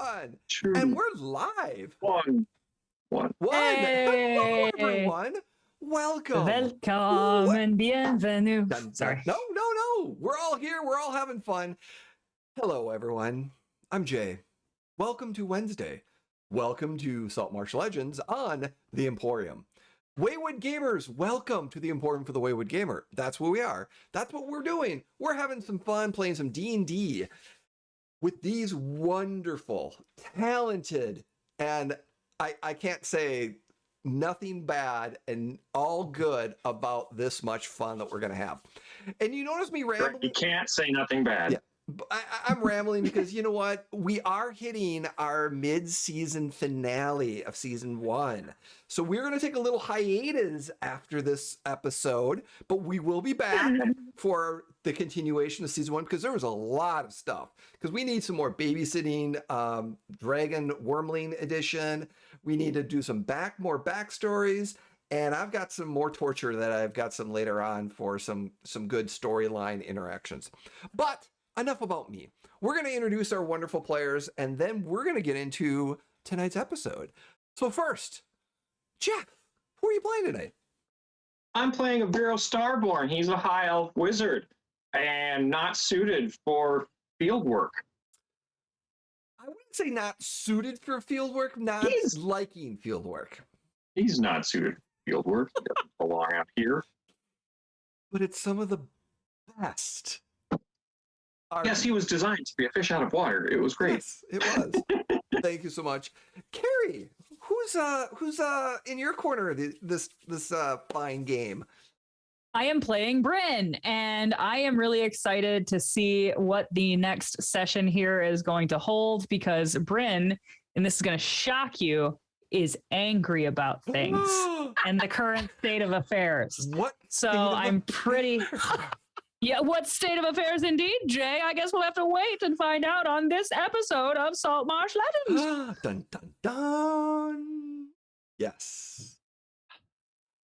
one. True. And we're live. One. Hey. Hello, everyone. Welcome. Welcome and bienvenue. Dun, dun. Sorry. No. We're all here. We're all having fun. Hello, everyone. I'm Jay. Welcome to Wednesday. Welcome to Saltmarsh Legends on the Emporium. Wayward Gamers, welcome to the Emporium for the Wayward Gamer. That's what we are. That's what we're doing. We're having some fun playing some D&D with these wonderful, talented, and I can't say nothing bad and all good about this much fun that we're going to have. And you notice me rambling. You can't say nothing bad. Yeah. I'm rambling because you know what? We are hitting our mid-season finale of season 1. So we're going to take a little hiatus after this episode, but we will be back for the continuation of season 1 because there was a lot of stuff. Because we need some more babysitting, Dragon Wormling edition. We need to do some more backstories. And I've got some more torture that I've got some later on for some good storyline interactions. But enough about me. We're going to introduce our wonderful players, and then we're going to get into tonight's episode. So first, Jeff, who are you playing tonight? I'm playing a Vero Starborn. He's a high elf wizard and not suited for field work. I wouldn't say not suited for field work, liking field work. He's not suited for field work. He doesn't belong out here. But it's some of the best. Yes, he was designed to be a fish out of water. It was great. Yes, it was. Thank you so much. Carrie, who's in your corner of this fine game? I am playing Bryn, and I am really excited to see what the next session here is going to hold because Bryn, and this is going to shock you, is angry about things and the current state of affairs. What? So I'm pretty... Yeah, what state of affairs indeed, Jay? I guess we'll have to wait and find out on this episode of Saltmarsh Legends. Dun, dun, dun. Yes.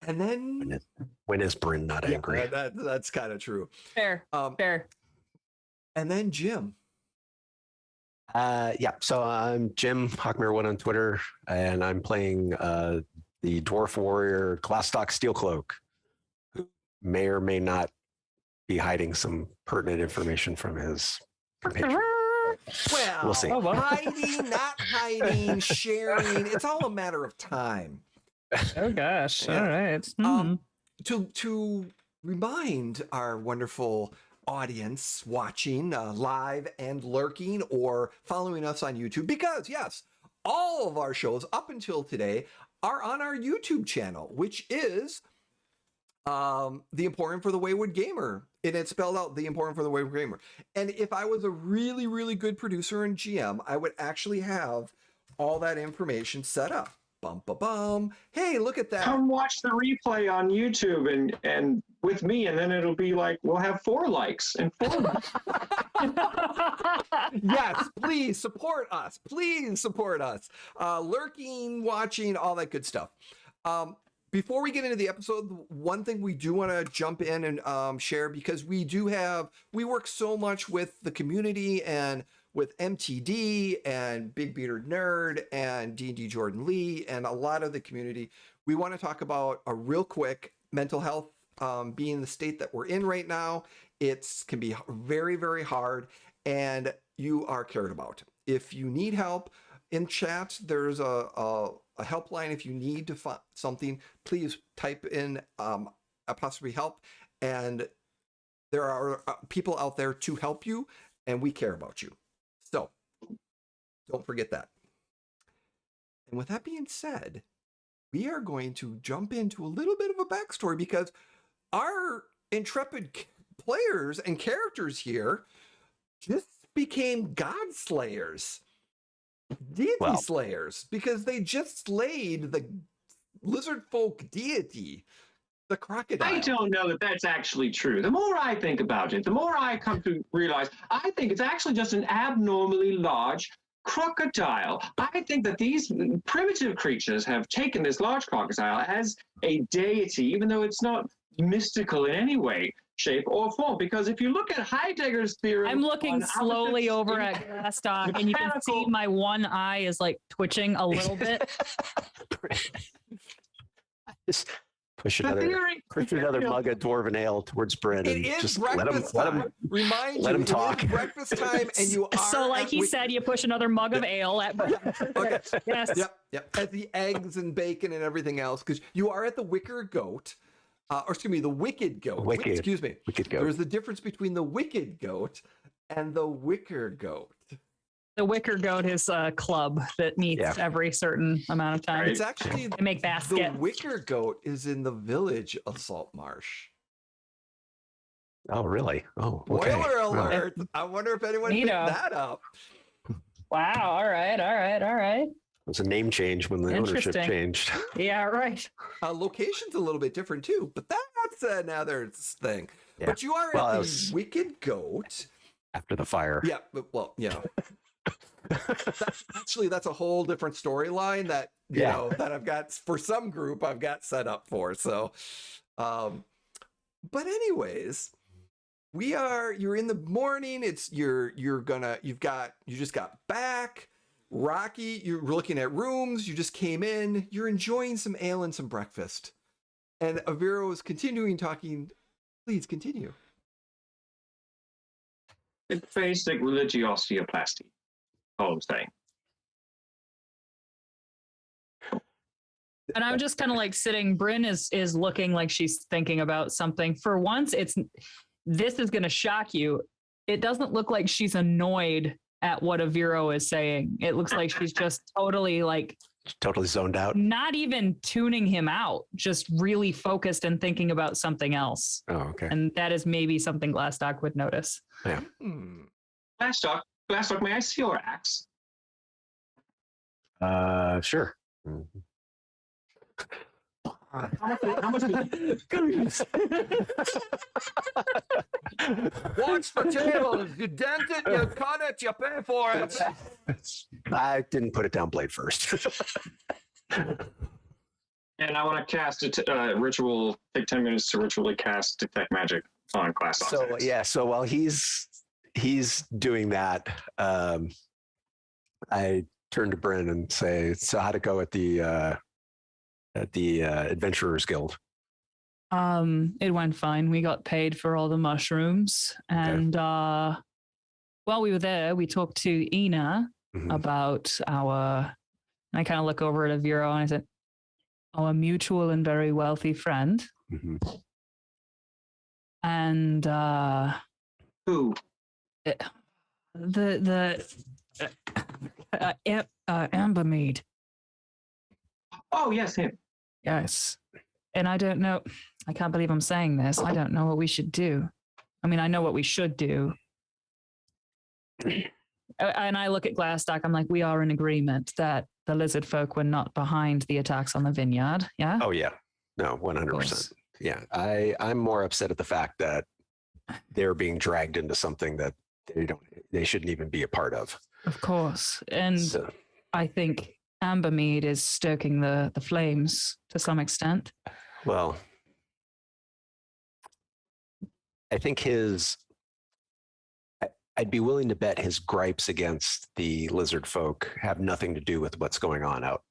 And then... When is Bryn not angry? That's kind of true. Fair. And then Jim. So I'm Jim Hawkmerewood on Twitter, and I'm playing the Dwarf Warrior Glassstock Steelcloak, who may or may not be hiding some pertinent information from his compatriot. Well, we'll see. Hiding, not hiding, sharing. It's all a matter of time. Oh gosh! Yeah. All right. To remind our wonderful audience watching live and lurking or following us on YouTube, because yes, all of our shows up until today are on our YouTube channel, which is the Emporium for the Wayward Gamer. And it's spelled out the Emporium for the Wayward Gamer. And if I was a really, really good producer and GM, I would actually have all that information set up. Bum, ba, bum. Hey, look at that. Come watch the replay on YouTube and with me, and then it'll be like, we'll have 4 likes and 4 likes. Yes, please support us. Please support us. Lurking, watching, all that good stuff. Before we get into the episode, one thing we do want to jump in and share, because we work so much with the community and with MTD and Big Bearded Nerd and D&D Jordan Lee and a lot of the community. We want to talk about a real quick mental health being the state that we're in right now. It can be very, very hard, and you are cared about. If you need help, in chat, there's a helpline. If you need to find something, please type in apostrophe help, and there are people out there to help you, and we care about you. So don't forget that. And with that being said, we are going to jump into a little bit of a backstory because our intrepid players and characters here just became god slayers. Deity slayers, because they just slayed the Lizardfolk deity, the Crocodile. I don't know that that's actually true. The more I think about it, the more I come to realize, I think it's actually just an abnormally large crocodile. I think that these primitive creatures have taken this large crocodile as a deity, even though it's not mystical in any way, shape, or form. Because if you look at Heidegger's theorem, I'm looking on slowly opposites over in at Glassdock, and you can see mechanical- my one eye is like twitching a little bit. Just push the another mug of dwarven ale towards Bryn, It and is just breakfast time. Remind let you, him talk. it is breakfast time, and you are. So, like he said, you push another mug of ale at. Okay. Yes. Yep. At the eggs and bacon and everything else, because you are at the Wicker Goat, or excuse me, the Wicked Goat. Excuse me. Wicked Goat. There's the difference between the Wicked Goat and the Wicker Goat. The Wicker Goat is a club that meets every certain amount of time. It's actually They make the baskets. Wicker Goat is in the village of Saltmarsh. Oh, really? Oh, okay. Spoiler Well, alert! I wonder if anyone picked Neato. that up. Wow. All right. it was a name change when the ownership Interesting. changed. Yeah. Right. Location's a little bit different too, but that's another thing. Yeah. But you are Well, at that the was- Wicked Goat. After the fire. Yeah, but well, you know, that's a whole different storyline that you know that I've got for some group I've got set up for. So, but anyways, you're in the morning. It's you just got back. Rocky, you're looking at rooms. You just came in. You're enjoying some ale and some breakfast, and Aviro is continuing talking. Please continue. It's basic religiosity. All I'm saying. And I'm just kind of like sitting. Bryn is looking like she's thinking about something. For once, this is going to shock you. It doesn't look like she's annoyed at what Aviro is saying. It looks like she's just totally Zoned out. not even tuning him out, just really focused and thinking about something else. Oh, okay. And that is maybe something Glassdock would notice. Glassdock, may I see your axe? Sure. How much Watch the table. If you dent it, you cut it, you pay for it. I didn't put it down blade first. And I want to cast a ritual, take 10 minutes to ritually cast Detect Magic on Glassdock. So yeah, so while he's doing that, I turn to Bryn and say, "So how'd it go at the Adventurers Guild?" It went fine. We got paid for all the mushrooms. And while we were there, we talked to Ina about and I kind of look over at Aviro and I said, our mutual and very wealthy friend. And who? Ambermead. Oh, yes, him. Yes. And I don't know, I can't believe I'm saying this. I don't know what we should do. I mean, I know what we should do. And I look at Glassdock, I'm like, we are in agreement that the Lizardfolk were not behind the attacks on the vineyard. Yeah? Oh, yeah. No, 100%. Yeah. I'm more upset at the fact that they're being dragged into something that they shouldn't even be a part of. Of course. And So, I think Ambermead is stoking the flames to some extent. well, I think I'd be willing to bet his gripes against the lizard folk have nothing to do with what's going on out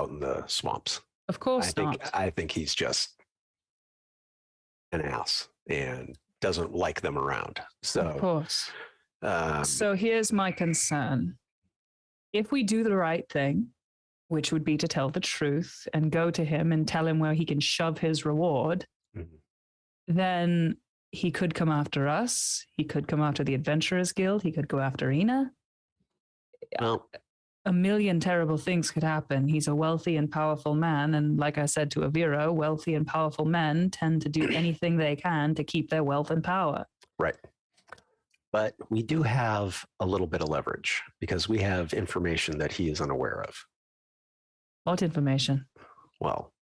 in the swamps. Of course not. I think he's just an ass and doesn't like them around. Of So, course. um, So here's my concern. If we do the right thing, which would be to tell the truth and go to him and tell him where he can shove his reward, Mhm. then he could come after us. He could come after the Adventurers Guild. He could go after Ina. well, A million terrible things could happen. He's a wealthy and powerful man. And like I said to Aviro, wealthy and powerful men tend to do anything they can to keep their wealth and power. right. But we do have a little bit of leverage because we have information that he is unaware of. What information? Well,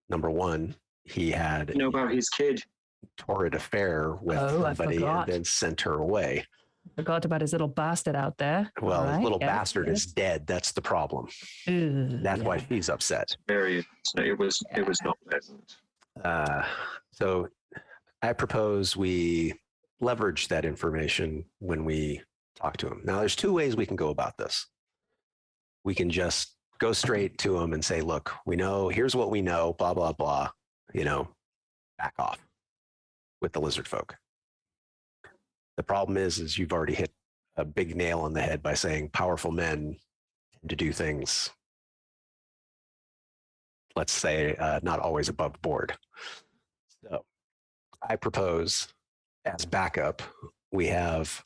number one, he had You know about his kid? a torrid affair with Oh, I somebody and forgot. then sent her away. Forgot about his little bastard out there. Well, All right, little yes, bastard yes. is dead. That's the problem. Ugh, That's why yeah. she's upset. It was not pleasant. So I propose we leverage that information when we talk to him. Now, there's two ways we can go about this. We can just go straight to him and say, look, we know, here's what we know, blah, blah, blah, back off with the lizard folk. The problem is you've already hit a big nail on the head by saying powerful men tend to do things, let's say, not always above board. So I propose as backup, we have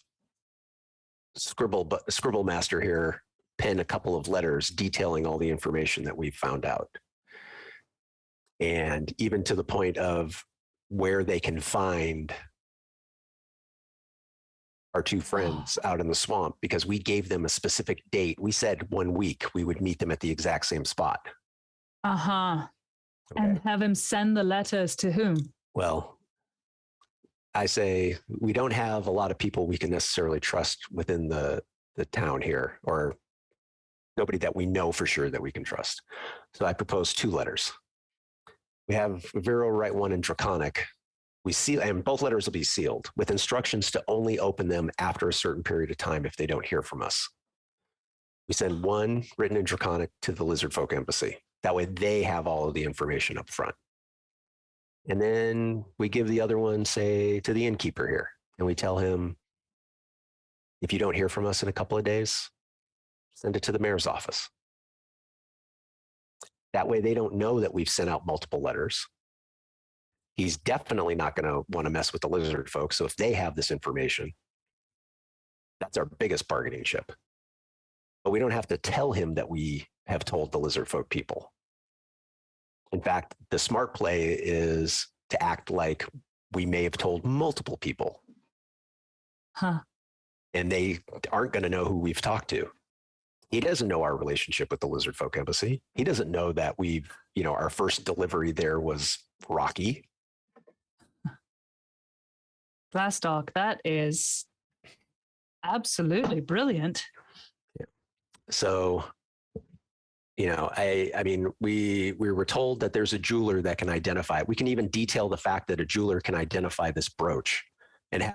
Scribble Master here pen a couple of letters detailing all the information that we've found out. And even to the point of where they can find our two friends out in the swamp, because we gave them a specific date. We said 1 week we would meet them at the exact same spot. Uh-huh. Okay. And have him send the letters to whom? Well, I say we don't have a lot of people we can necessarily trust within the town here, or nobody that we know for sure that we can trust. So I propose 2 letters. We have Vero write one in Draconic. We seal, and both letters will be sealed with instructions to only open them after a certain period of time if they don't hear from us. We send one written in Draconic to the Lizardfolk embassy. That way they have all of the information up front. And then we give the other one, say, to the innkeeper here. And we tell him, if you don't hear from us in a couple of days, send it to the mayor's office. That way they don't know that we've sent out multiple letters. He's definitely not going to want to mess with the lizard folk. So if they have this information, that's our biggest bargaining chip. But we don't have to tell him that we have told the lizard folk people. In fact, the smart play is to act like we may have told multiple people. Huh. And they aren't going to know who we've talked to. He doesn't know our relationship with the Lizardfolk embassy. He doesn't know that we've, our first delivery there was rocky. Glassdock, that is absolutely brilliant. Yeah. So, I mean, we were told that there's a jeweler that can identify it. We can even detail the fact that a jeweler can identify this brooch and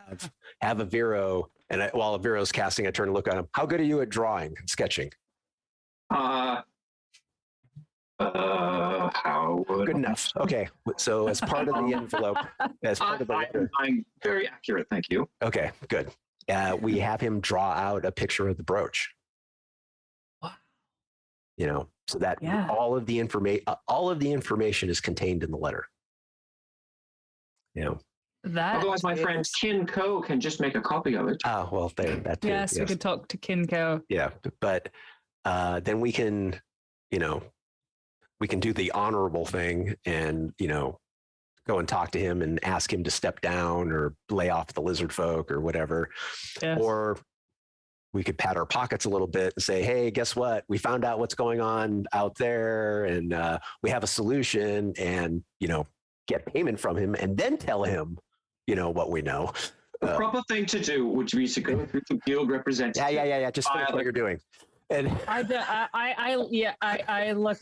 have a Vero. And while a Vero's casting, I turn and look at him. How good are you at drawing and sketching? How would Good enough. Okay. So as part of the envelope, as part of the letter, I'm very accurate, thank you. okay, good. We have him draw out a picture of the brooch. Wow. So that Yeah. all of the information is contained in the letter. That Otherwise, my is- friend Kin Ko can just make a copy of it. Ah, well, that too. Yes, we could talk to Kinko. Yeah, but then we can, we can do the honorable thing and, go and talk to him and ask him to step down or lay off the lizard folk or whatever. Yes. Or we could pat our pockets a little bit and say, hey, guess what? We found out what's going on out there and we have a solution and, get payment from him and then tell him, what we know. The proper thing to do would be to go through the guild representative. Yeah. Just finish what you're doing. And I look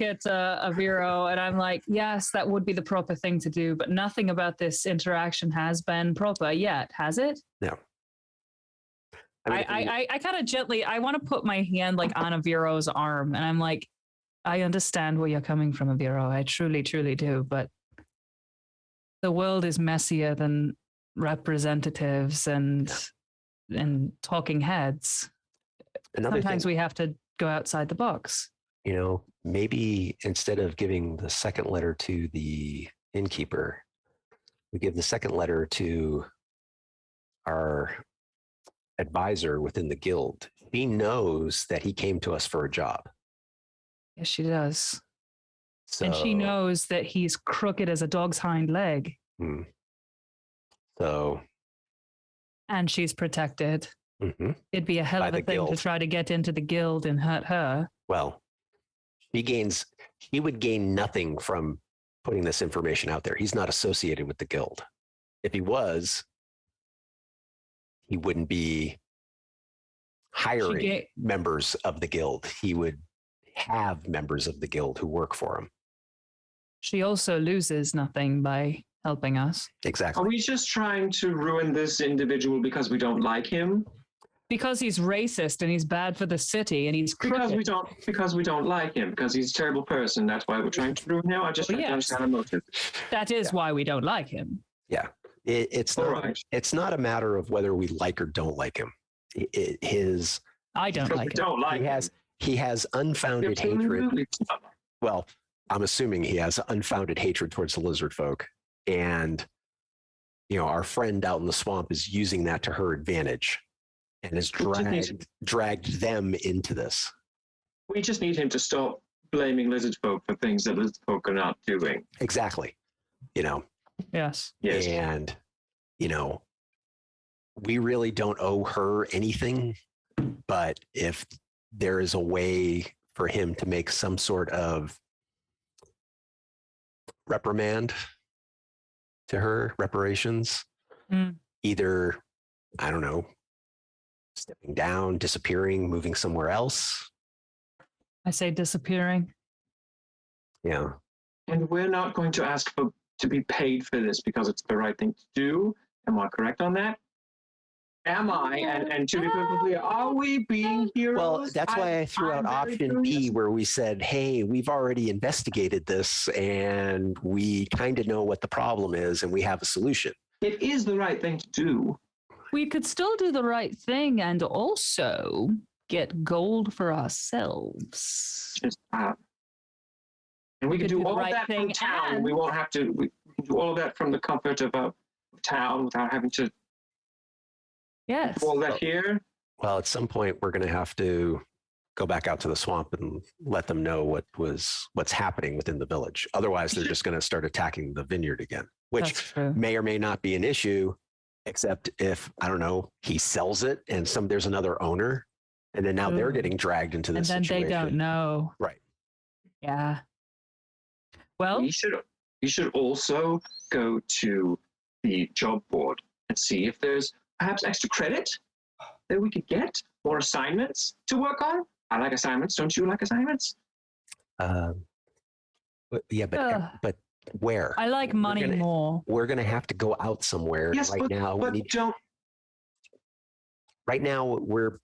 at Aviro and I'm like, yes, that would be the proper thing to do, but nothing about this interaction has been proper yet, has it? No. I kind of gently, I want to put my hand like on Aviro's arm and I'm like, I understand where you're coming from, Aviro. I truly, truly do, but the world is messier than representatives and talking heads. Sometimes we have to go outside the box. Maybe instead of giving the second letter to the innkeeper, we give the second letter to our advisor within the guild. He knows that he came to us for a job. Yes, she does. So, And she knows that he's crooked as a dog's hind leg. So. And she's protected. Mm-hmm. It'd be a hell By of a the thing to guild. try to get into the guild and hurt her. Well, he would gain nothing from putting this information out there. He's not associated with the guild. If he was, he wouldn't be hiring members of the guild. He would have members of the guild who work for him. She also loses nothing by helping us. Exactly. Are we just trying to ruin this individual because we don't like him? Because he's racist and he's bad for the city and he's crooked. Because we don't like him, because he's a terrible person. That's why we're trying to ruin him. I just don't understand the motive. That is why we don't like him. Yeah. It's not. It's not a matter of whether we like or don't like him. I don't like him. Don't like him. He has unfounded hatred. Well, I'm assuming he has unfounded hatred towards the Lizardfolk, and our friend out in the swamp is using that to her advantage, and has dragged them into this. We just need him to stop blaming Lizardfolk for things that Lizardfolk are not doing. Exactly. Yes. And we really don't owe her anything, but if there is a way for him to make some sort of reprimand to her, reparations, either, I don't know, stepping down, disappearing, moving somewhere else. I say disappearing. Yeah. And we're not going to ask to be paid for this because it's the right thing to do. Am I correct on that? Am I? And to be perfectly clear, are we being heroes? Well, that's why I threw out option B, where we said, hey, we've already investigated this and we kind of know what the problem is and we have a solution. It is the right thing to do. We could still do the right thing and also get gold for ourselves. And we can do all of that from town. We won't have to. We can do all of that from the comfort of a town without having to. Yes. Do all that here. Well, at some point, we're going to have to go back out to the swamp and let them know what's happening within the village. Otherwise, they're just going to start attacking the vineyard again, which may or may not be an issue, except if, I don't know, he sells it and there's another owner, and then now they're getting dragged into this situation. And then they don't know. Right. Yeah. Well, we should also go to the job board and see if there's perhaps extra credit that we could get, or assignments to work on. I like assignments. Don't you like assignments? But where? I like money more. We're going to have to go out somewhere now. Right now, we're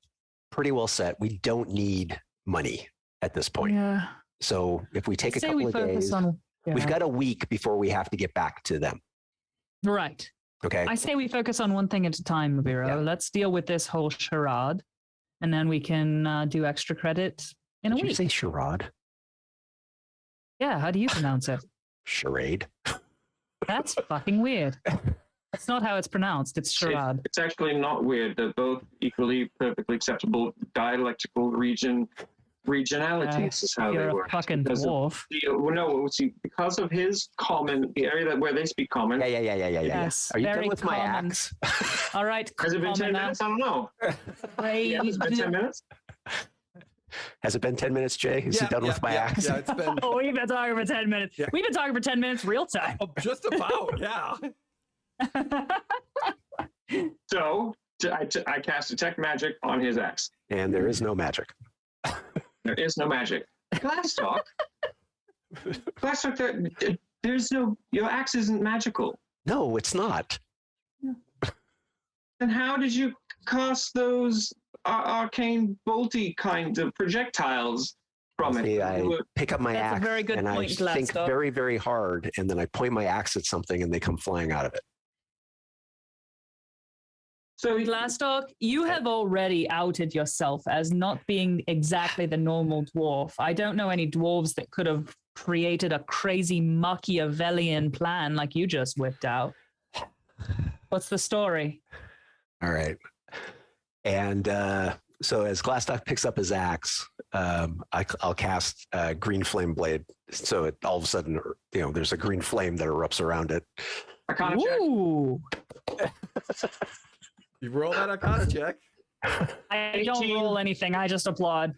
pretty well set. We don't need money at this point. Yeah. So if we take a couple of days, we've got a week before we have to get back to them. Right. Okay. I say we focus on one thing at a time, Mabiro. Yeah. Let's deal with this whole charade, and then we can do extra credit in a week. Did you say charade? Yeah. How do you pronounce it? Charade. That's fucking weird. That's not how it's pronounced. It's charade. It's actually not weird. They're both equally perfectly acceptable dialectical regionalities is how they work. You're a fucking dwarf. Because of his the area where they speak common. Yeah. Yes, Are you done with my axe? All right. Has it been 10 minutes? I don't know. Yeah, has it been 10 minutes? Has it been 10 minutes, Jay? Is he done with my axe? Yeah, it's been. Oh, we've been talking for 10 minutes. Yeah. We've been talking for 10 minutes real time. Just about, yeah. So I cast Detect Magic on his axe. And there is no magic. There is no magic. Glasstalk, there's no. Your axe isn't magical. No, it's not. Then how did you cast those arcane bolty kind of projectiles from it? I pick up my axe and I think very, very hard, and then I point my axe at something, and they come flying out of it. So, Glasstalk, you have already outed yourself as not being exactly the normal dwarf. I don't know any dwarves that could have created a crazy Machiavellian plan like you just whipped out. What's the story? All right. And so as Glasstalk picks up his axe, I'll cast Green Flame Blade. So all of a sudden, there's a green flame that erupts around it. Ooh. You roll that Arcana check. I don't roll anything. I just applaud.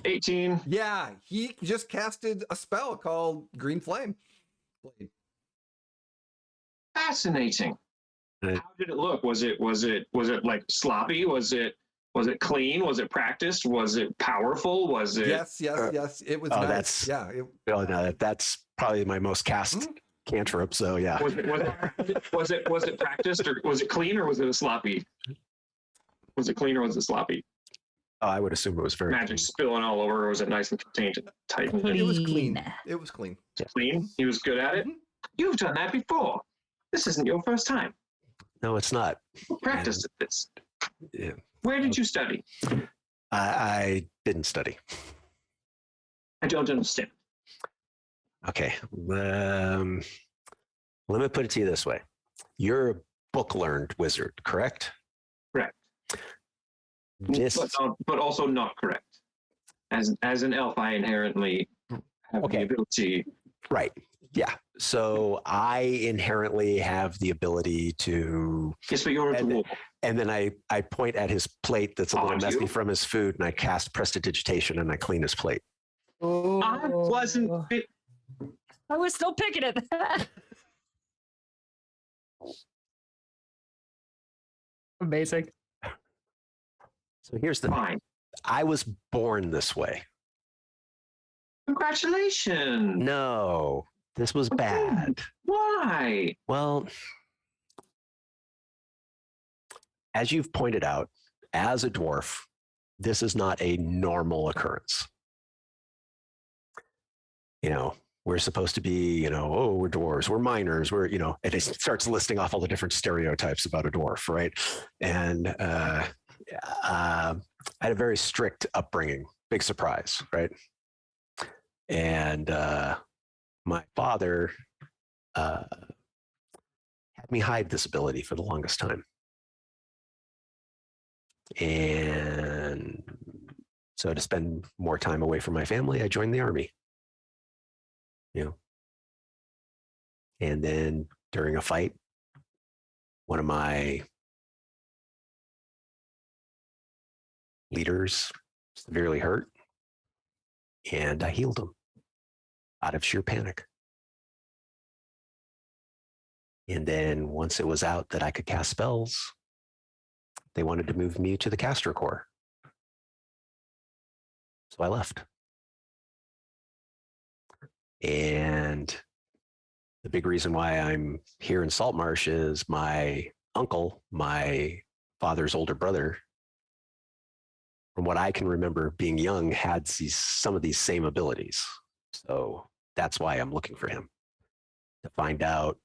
18. Yeah, he just casted a spell called Green Flame. Fascinating. How did it look? Was it like sloppy? Was it clean? Was it practiced? Was it powerful? Was it? Yes. It was nice. That's probably my most cantrip. So yeah. Was it practiced, or was it clean, or was it a sloppy? Was it clean or was it sloppy? I would assume it was very Magic clean. spilling all over, or was it nice and contained and tight? It was clean. Clean. It was clean. Clean. He was good at it. Mhm. You've done that before. This isn't your first time. No, it's not. Who practiced at this? Yeah. Where did you study? I didn't study. I don't understand. Okay. Let me put it to you this way. You're a book learned wizard, correct? Correct. This But also not correct. As an elf, I inherently have the ability. right. Yeah. So I inherently have the ability to Yes, but you're a dwarf. and then I point at his plate that's a little Aren't messy you? from his food and I cast prestidigitation and I clean his plate. I wasn't. I was still picking at that. Amazing. So here's the thing. Fine. I was born this way. Congratulations. No, this was bad. Why? Well, as you've pointed out, as a dwarf, this is not a normal occurrence. You know, we're supposed to be, oh, we're dwarves, we're miners, we're, and it starts listing off all the different stereotypes about a dwarf, right? And I had a very strict upbringing, big surprise, right? And my father had me hide this ability for the longest time. And so to spend more time away from my family, I joined the army. And then during a fight, one of my leaders severely hurt, and I healed him out of sheer panic. And then once it was out that I could cast spells, they wanted to move me to the caster corps. So I left. And the big reason why I'm here in Saltmarsh is my uncle, my father's older brother, from what I can remember being young, had some of these same abilities. So that's why I'm looking for him, to find out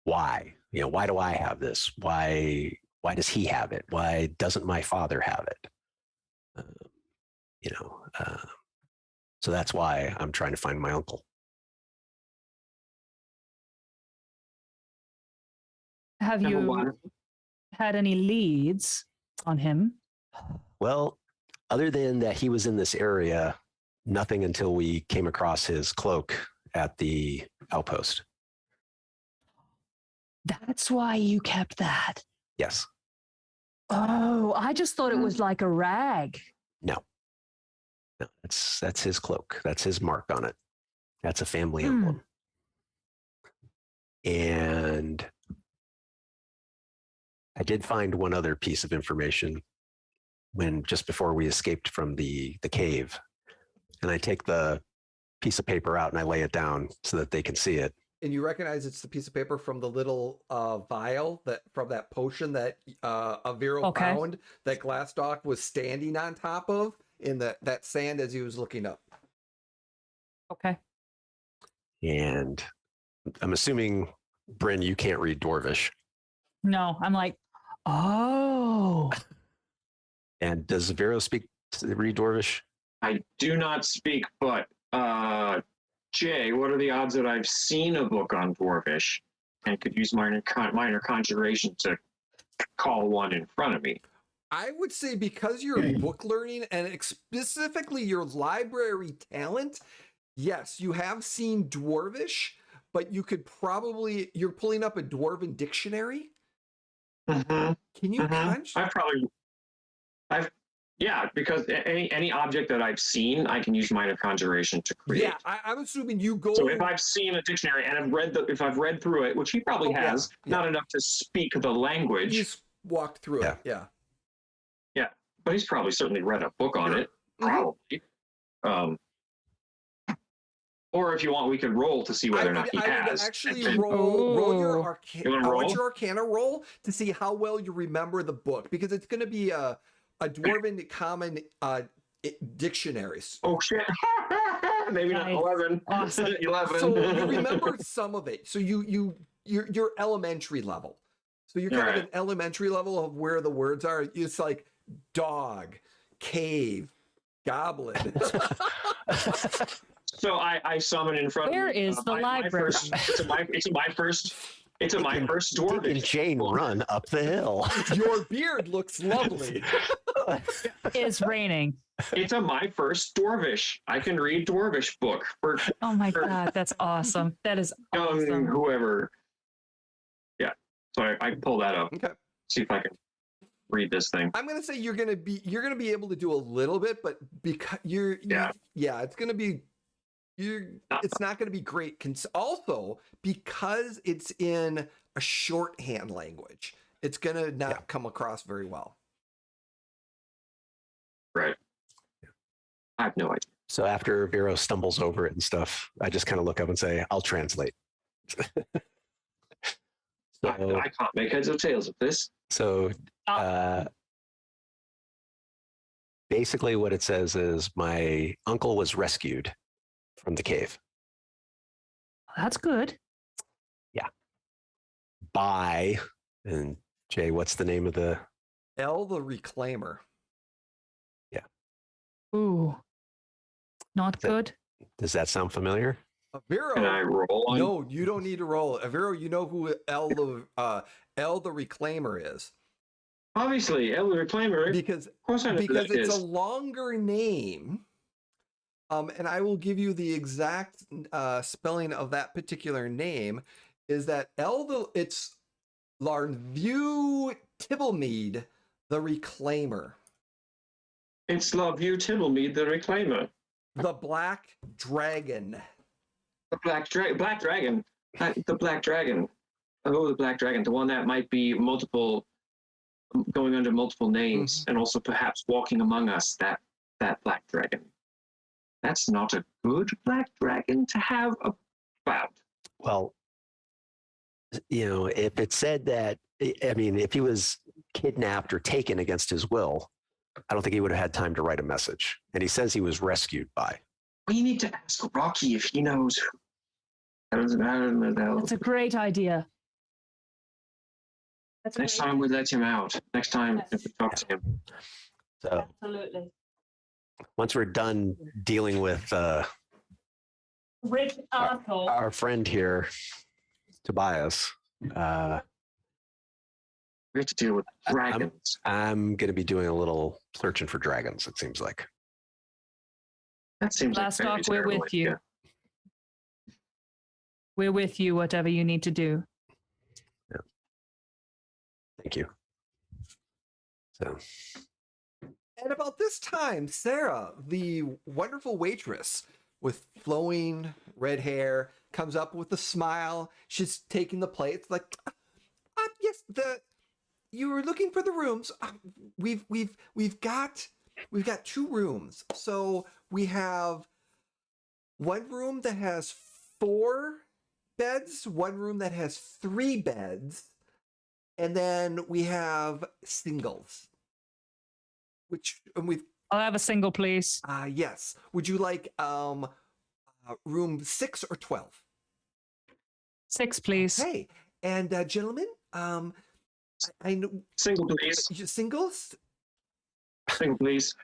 why. Why do I have this? Why does he have it? Why doesn't my father have it? So that's why I'm trying to find my uncle. Have Number you one. had any leads on him? Well, other than that he was in this area, nothing until we came across his cloak at the outpost. That's why you kept that. Yes. Oh, I just thought it was like a rag. No, that's his cloak. That's his mark on it. That's a family emblem. And I did find one other piece of information just before we escaped from the cave. And I take the piece of paper out and I lay it down so that they can see it. And you recognize it's the piece of paper from the little vial from that potion that Aviro found that Glassdock was standing on top of in that sand as he was looking up. Okay. And I'm assuming, Bryn, you can't read Dwarvish. No, I'm like, oh. And does Vero read Dwarvish? I do not speak, but Jay, what are the odds that I've seen a book on Dwarvish and could use minor conjuration to call one in front of me? I would say because you're book learning and specifically your library talent, yes, you have seen Dwarvish, but you could you're pulling up a Dwarven dictionary. Mm-hmm. Can you conjure? Yeah, because any object that I've seen, I can use minor conjuration to create. Yeah, I'm assuming you go. So if I've seen a dictionary and if I've read through it, which he probably has, not enough to speak the language. He's walked through it. Yeah. Yeah, but he's probably certainly read a book on it. Probably. Or if you want, we could roll to see whether or not he I would has. actually roll your Ooh. arcana. You wanna What's roll? your arcana roll to see how well you remember the book, because it's going to be a dwarven common dictionaries. Oh shit! Maybe not Nice. 11. Awesome. 11. So you remember some of it. So you're elementary level. So you're kind of Alright. an elementary level of where the words are. It's like dog, cave, goblin. So I summon in front Where of me. is the library? It's a my first Dick and dwarvish. Jane run up the hill. Your beard looks lovely. It's raining. It's my first dwarvish. I can read dwarvish book for Oh my Sure. god, that's awesome. That is young awesome. whoever. Yeah. So I pull that up. Okay. See if I can read this thing. I'm gonna say you're gonna be able to do a little bit, but because it's gonna be it's not gonna be great. Also, because it's in a shorthand language, it's gonna not come across very well. Right. I have no idea. So after Vero stumbles over it and stuff, I just kind of look up and say, I'll translate. I can't make heads or tails of this. So basically what it says is my uncle was rescued from the cave That's good. by, and Jay, what's the name of the, L the Reclaimer. Ooh. Not That- good. does that sound familiar? Vero, Can I roll on? no, you don't need to roll. Vero, you know who L the Reclaimer is, Obviously, Elder Reclaimer. because Of course I know who because that it's is. a longer name. And I will give you the exact spelling of that particular name. Is that it's Larnview Tibblemead, the Reclaimer, It's Loveview Tibblemead, the Reclaimer. the Black Dragon. The Black Dragon. The Black Dragon. Oh, the Black Dragon. The one that might be going under multiple names, and also perhaps walking among us. That Black Dragon. That's not a good Black Dragon to have about. Well, if it said that, I mean, if he was kidnapped or taken against his will, I don't think he would have had time to write a message. And he says he was rescued by. We need to ask Rocky if he knows. I don't know. That's a great idea. That's a Next great time we let him out. Next time Yes. if we talk to him. So Absolutely. once we're done dealing with Rich asshole. our friend here, Tobias, We have to deal with dragons. I'm going to be doing a little searching for dragons, it seems like. That seems Last like a very talk, we're terrible with you. idea. We're with you, whatever you need to do. Thank you. So, And about this time, Sarah, the wonderful waitress with flowing red hair, comes up with a smile. She's taking the plates, like, yes, you were looking for the rooms. We've got 2 rooms. So we have one room that has 4 beds, one room that has 3 beds, and then we have singles. I'll have a single, please. Yes. Would you like room 6 or 12? 6, please. Hey, and gentlemen, I know Single, please. singles. Single, please.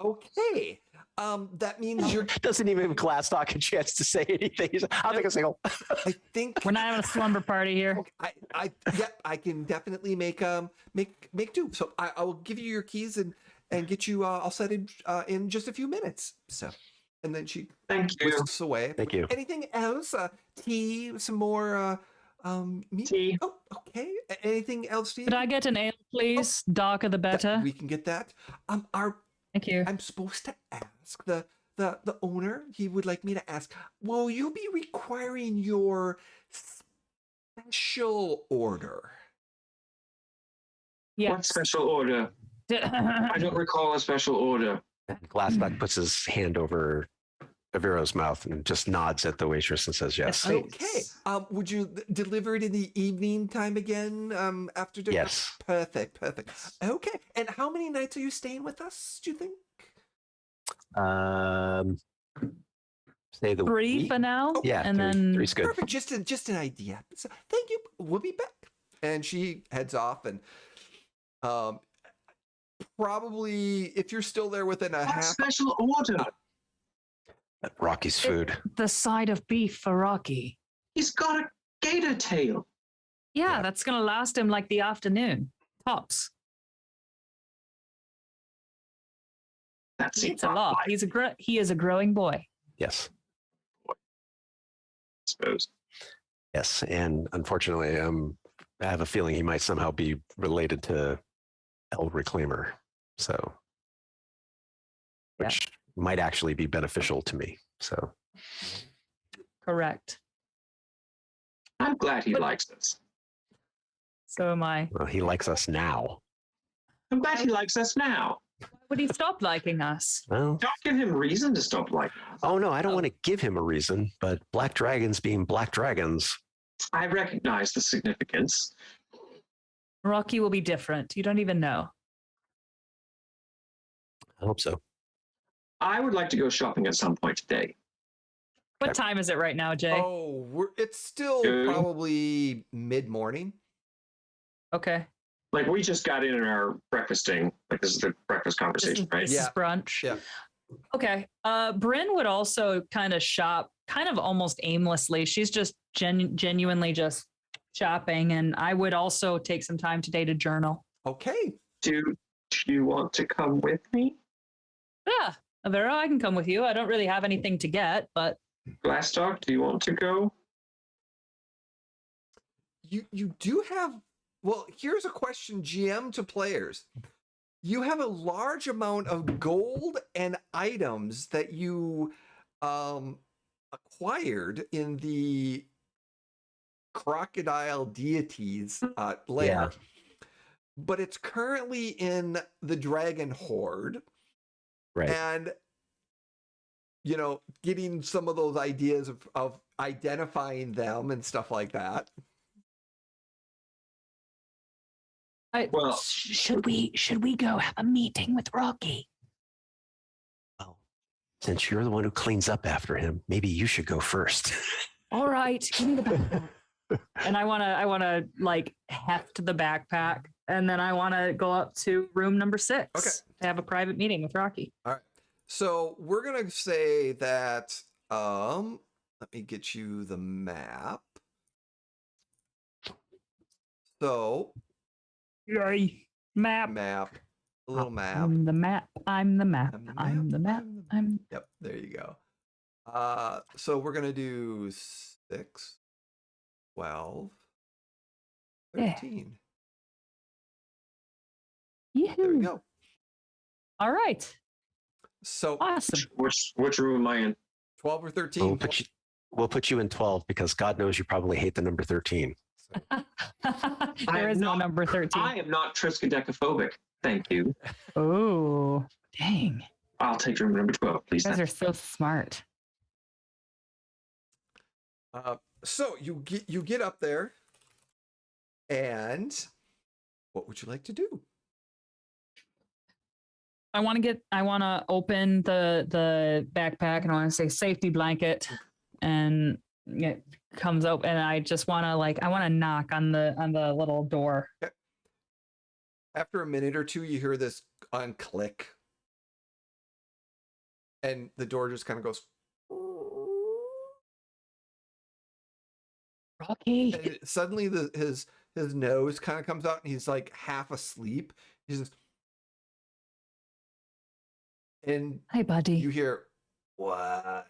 Okay. That means you're. doesn't even give Glassdock a chance to say anything. He's like, I'll take a single. I think We're not having a slumber party here. okay, I can definitely make do. So I will give you your keys and get you all set in just a few minutes. So, and then she Thank you. whisks away. Thank you. Anything else? Tea, some more meat? Tea. Oh, okay. Anything else? Steve? Could I get an ale, please? Darker the better. We can get that. Thank you. I'm supposed to ask the owner. He would like me to ask. Will you be requiring your special order? Yeah. What special order? I don't recall a special order. Glassdock puts his hand over Avero's mouth and just nods at the waitress and says yes. Okay. Would you deliver it in the evening time again? After dinner? Yes. Perfect. Okay. And how many nights are you staying with us, do you think? Say the 3 week? for now. Yeah, and three. then Three's good. Perfect. Just an idea. So, thank you. We'll be back. And she heads off, and probably if you're still there within a What half. special order? Rocky's food. the side of beef for Rocky. He's got a gator tail. Yeah, that's gonna last him like the afternoon tops. That's He eats a lot. He is a growing boy. Yes. I suppose. Yes. And unfortunately, I have a feeling he might somehow be related to El Reclaimer. So, which might actually be beneficial to me. So, Correct. I'm glad he likes us. So am I. well, he likes us now. I'm glad he likes us now. Why would he stop liking us? Well, Don't give him reason to stop liking us. oh no, I don't want to give him a reason, but black dragons being black dragons. I recognize the significance. Rocky will be different. You don't even know. I hope so. I would like to go shopping at some point today. What Okay. time is it right now, Jay? Oh, it's still Good. probably mid-morning. Okay. Like, we just got in our breakfasting. Like, this is the breakfast conversation, right? This is brunch. Yeah. Okay. Bryn would also kind of shop, kind of almost aimlessly. She's just genuinely just shopping, and I would also take some time today to journal. Okay. Do you want to come with me? Yeah, Avera, I can come with you. I don't really have anything to get, but Glassdog, do you want to go? You do have. Well, here's a question, GM to players. You have a large amount of gold and items that you acquired in the Crocodile deities lair. Yeah. But it's currently in the Dragon Horde. Right. And, getting some of those ideas of identifying them and stuff like that. Well- should we go have a meeting with Rocky? Well, since you're the one who cleans up after him, maybe you should go first. All right, give me the backpack. And I wanna like heft the backpack, and then I wanna go up to room number 6 Okay. to have a private meeting with Rocky. So we're gonna say that let me get you the map. So Yay! Map. a little map. I'm the map. I'm the map. I'm the map. I'm. Yep, there you go. So we're gonna do 6, 12, Yeah. 13. Yoo-hoo. There we go. All right. So Awesome. Which room am I in? 12 or 13. We'll put you in 12 because God knows you probably hate the number 13. There is no number 13. I am not triskaidekaphobic. Thank you. Oh, dang. I'll take room number 12, please. You guys are so smart. So you get up there, and what would you like to do? I want to open the backpack, and I want to say safety blanket, and it comes open, and I just want to knock on the little door. After a minute or two, you hear this unclick, and the door just kind of goes. Rocky. And suddenly, his nose kind of comes out, and he's like half asleep. He's just, and Hi, buddy. you hear, "What?"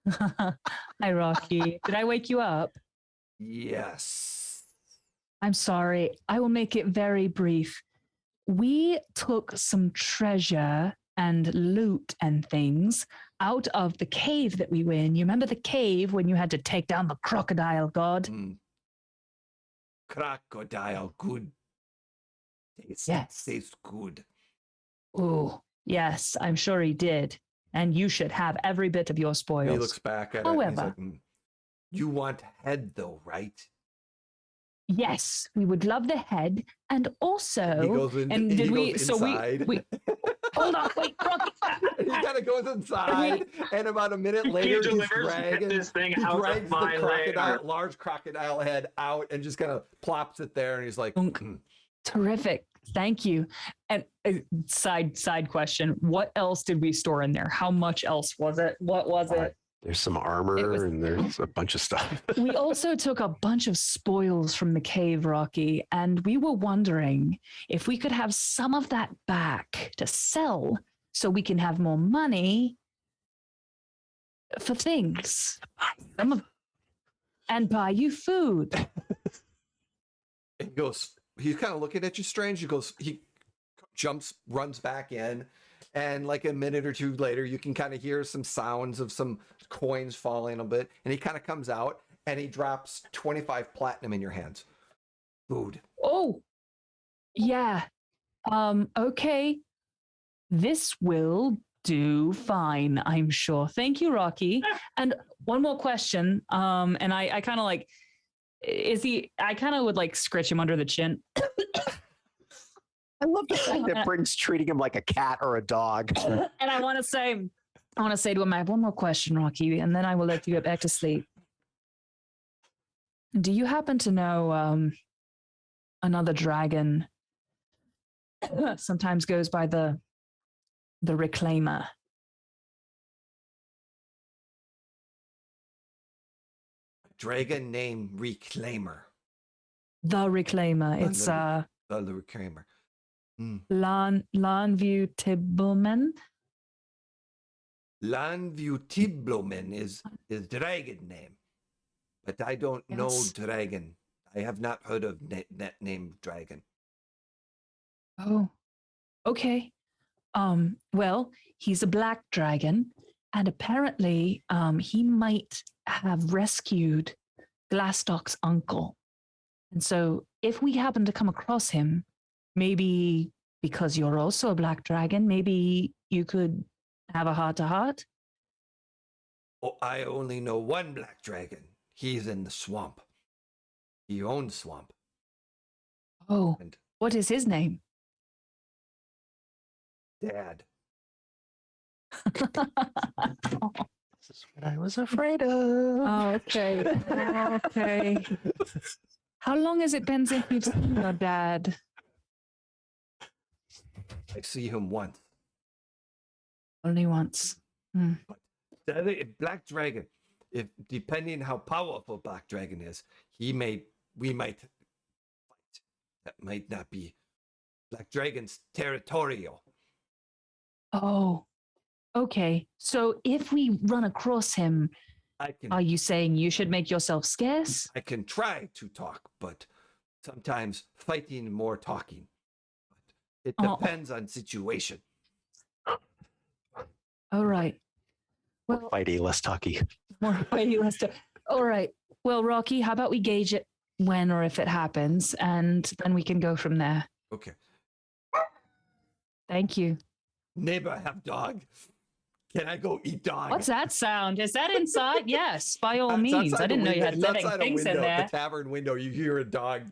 Hi, Rocky. Did I wake you up? Yes. I'm sorry. I will make it very brief. We took some treasure and loot and things out of the cave that we were in. You remember the cave when you had to take down the crocodile god? Crocodile, good. Yes. Tastes good. Oh, yes, I'm sure he did. and you should have every bit of your spoils. He looks back at it. And he's like, you want head though, right? Yes, we would love the head, and also. He goes in, and he did goes we? inside. So we hold on, wait, Rocky. He kind of goes inside, and about a minute later, he's dragging this thing he out drags of the my lair. large crocodile head out, and just kind of plops it there, and he's like, Terrific, thank you. And side question: what else did we store in there? How much else was it? What was it? There's some armor and there's a bunch of stuff. We also took a bunch of spoils from the cave, Rocky, and we were wondering if we could have some of that back to sell so we can have more money for things. And buy you food. he goes, he's kind of looking at you strange. He runs back in. And like a minute or two later, you can kind of hear some sounds of some coins falling a bit. And he kind of comes out and he drops 25 platinum in your hands. Food. Oh, yeah. Okay. This will do fine, I'm sure. Thank you, Rocky. And one more question. And I kind of like, I kind of would like scratch him under the chin. I love the fact that Bryn's treating him like a cat or a dog. And I want to say to him, I have one more question, Rocky, and then I will let you get back to sleep. Do you happen to know another dragon? Sometimes goes by the Reclaimer. Dragon named Reclaimer. The Reclaimer. It's The Reclaimer. Lanview Tibbleman. Lanview Tibbleman is dragon name, but I don't know dragon. I have not heard of that name dragon. Oh, okay. Well, he's a black dragon, and apparently, he might have rescued Glassstock's uncle. And so, if we happen to come across him, maybe because you're also a black dragon, maybe you could have a heart-to-heart? Oh, I only know one black dragon. He's in the swamp. He owns swamp. Oh, And what is his name? Dad. This is what I was afraid of. Oh, okay. Okay. How long has it been since you've seen your dad? I see him once. Only once. The other black dragon, if depending how powerful black dragon is, we might fight. That might not be black dragon's territorial. Oh, okay. So if we run across him, are you saying you should make yourself scarce? I can try to talk, but sometimes fighting more talking. But it depends on situation. All right. Well, fighty, less talky. More fighty, less talky. All right. Well, Rocky, how about we gauge it when or if it happens, and then we can go from there. Okay. Thank you. Neighbor, have dog. Can I go eat dog? What's that sound? Is that inside? Yes, by all means. I didn't know you had living things in there. The tavern window, you hear a dog.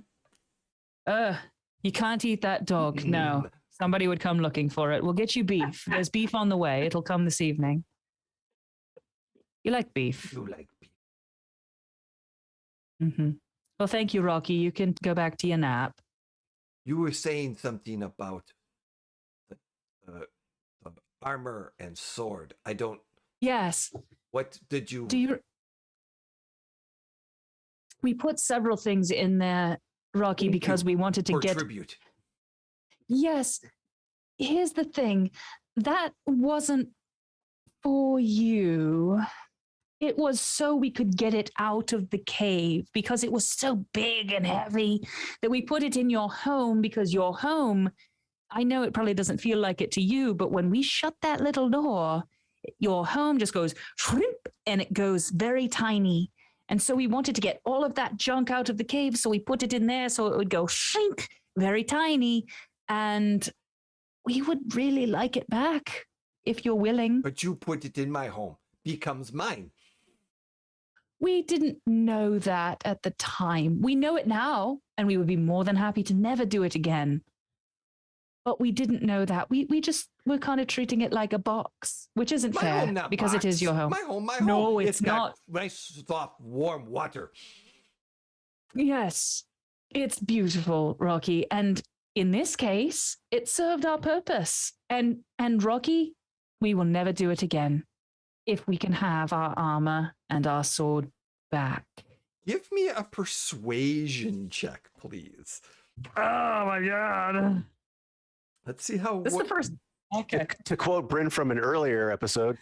You can't eat that dog. No. Somebody would come looking for it. We'll get you beef. There's beef on the way. It'll come this evening. You like beef? You like beef. Mm-hmm. Well, thank you, Rocky. You can go back to your nap. You were saying something about the armor and sword. I don't. Yes. What did you? We put several things in there, Rocky, because we wanted to get tribute. Yes. Here's the thing. That wasn't for you. It was so we could get it out of the cave because it was so big and heavy that we put it in your home because your home, I know it probably doesn't feel like it to you, but when we shut that little door, your home just goes shrimp and it goes very tiny. And so we wanted to get all of that junk out of the cave. So we put it in there so it would go shrink, very tiny. And we would really like it back. if you're willing. But you put it in my home. Becomes mine. We didn't know that at the time. We know it now, and we would be more than happy to never do it again. But we didn't know that. We're kind of treating it like a box, which isn't My fair home, not because box. it is your home. My home, my home. No, it's got not. Nice, soft, warm water. Yes, it's beautiful, Rocky. And in this case, it served our purpose. And Rocky, we will never do it again if we can have our armor and our sword back. Give me a persuasion check, please. Oh my god. Let's see how. This is the first. Okay. To quote Bryn from an earlier episode,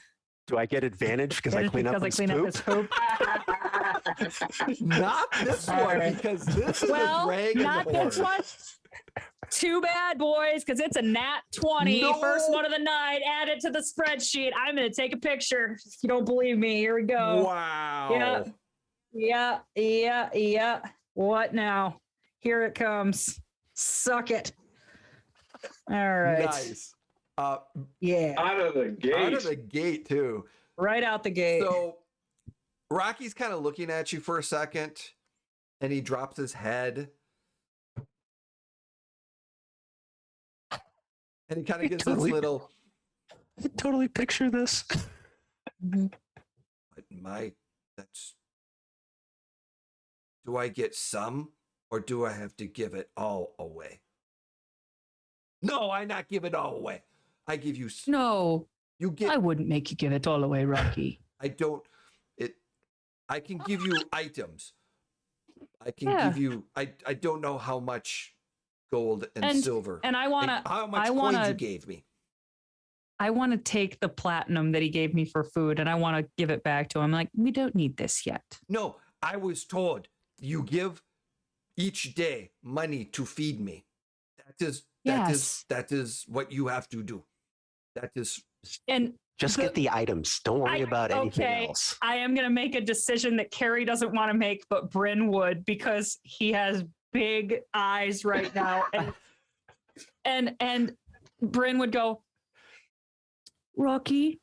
do I get advantage because I clean up his poop? Not this one, Alright. because this is a Well, dragon not this horde. one. Too bad, boys, because it's a nat 20. No. First one of the night. Add it to the spreadsheet. I'm going to take a picture. If you don't believe me, here we go. Wow. Yeah. What now? Here it comes. Suck it. All right. Nice. Yeah. Out of the gate. Out of the gate, too. Right out the gate. So Rocky's kind of looking at you for a second, and he drops his head. And he kind of gives Totally. this little, I totally picture this. Mhm. but that's, do I get some or do I have to give it all away? No, I not give it all away. I give you, No, you get, I wouldn't make you give it all away, Rocky. I can give you items. I can Yeah. give you, I don't know how much gold and silver. And I want to how much I coins wanna- you gave me. I want to take the platinum that he gave me for food and I want to give it back to him. Like, we don't need this yet. No, I was told you give each day money to feed me. Yes. That is what you have to do. That is And Just get the items. Don't worry about anything okay. else. I am going to make a decision that Carrie doesn't want to make, but Bryn would because he has big eyes right now. And Bryn would go, Rocky,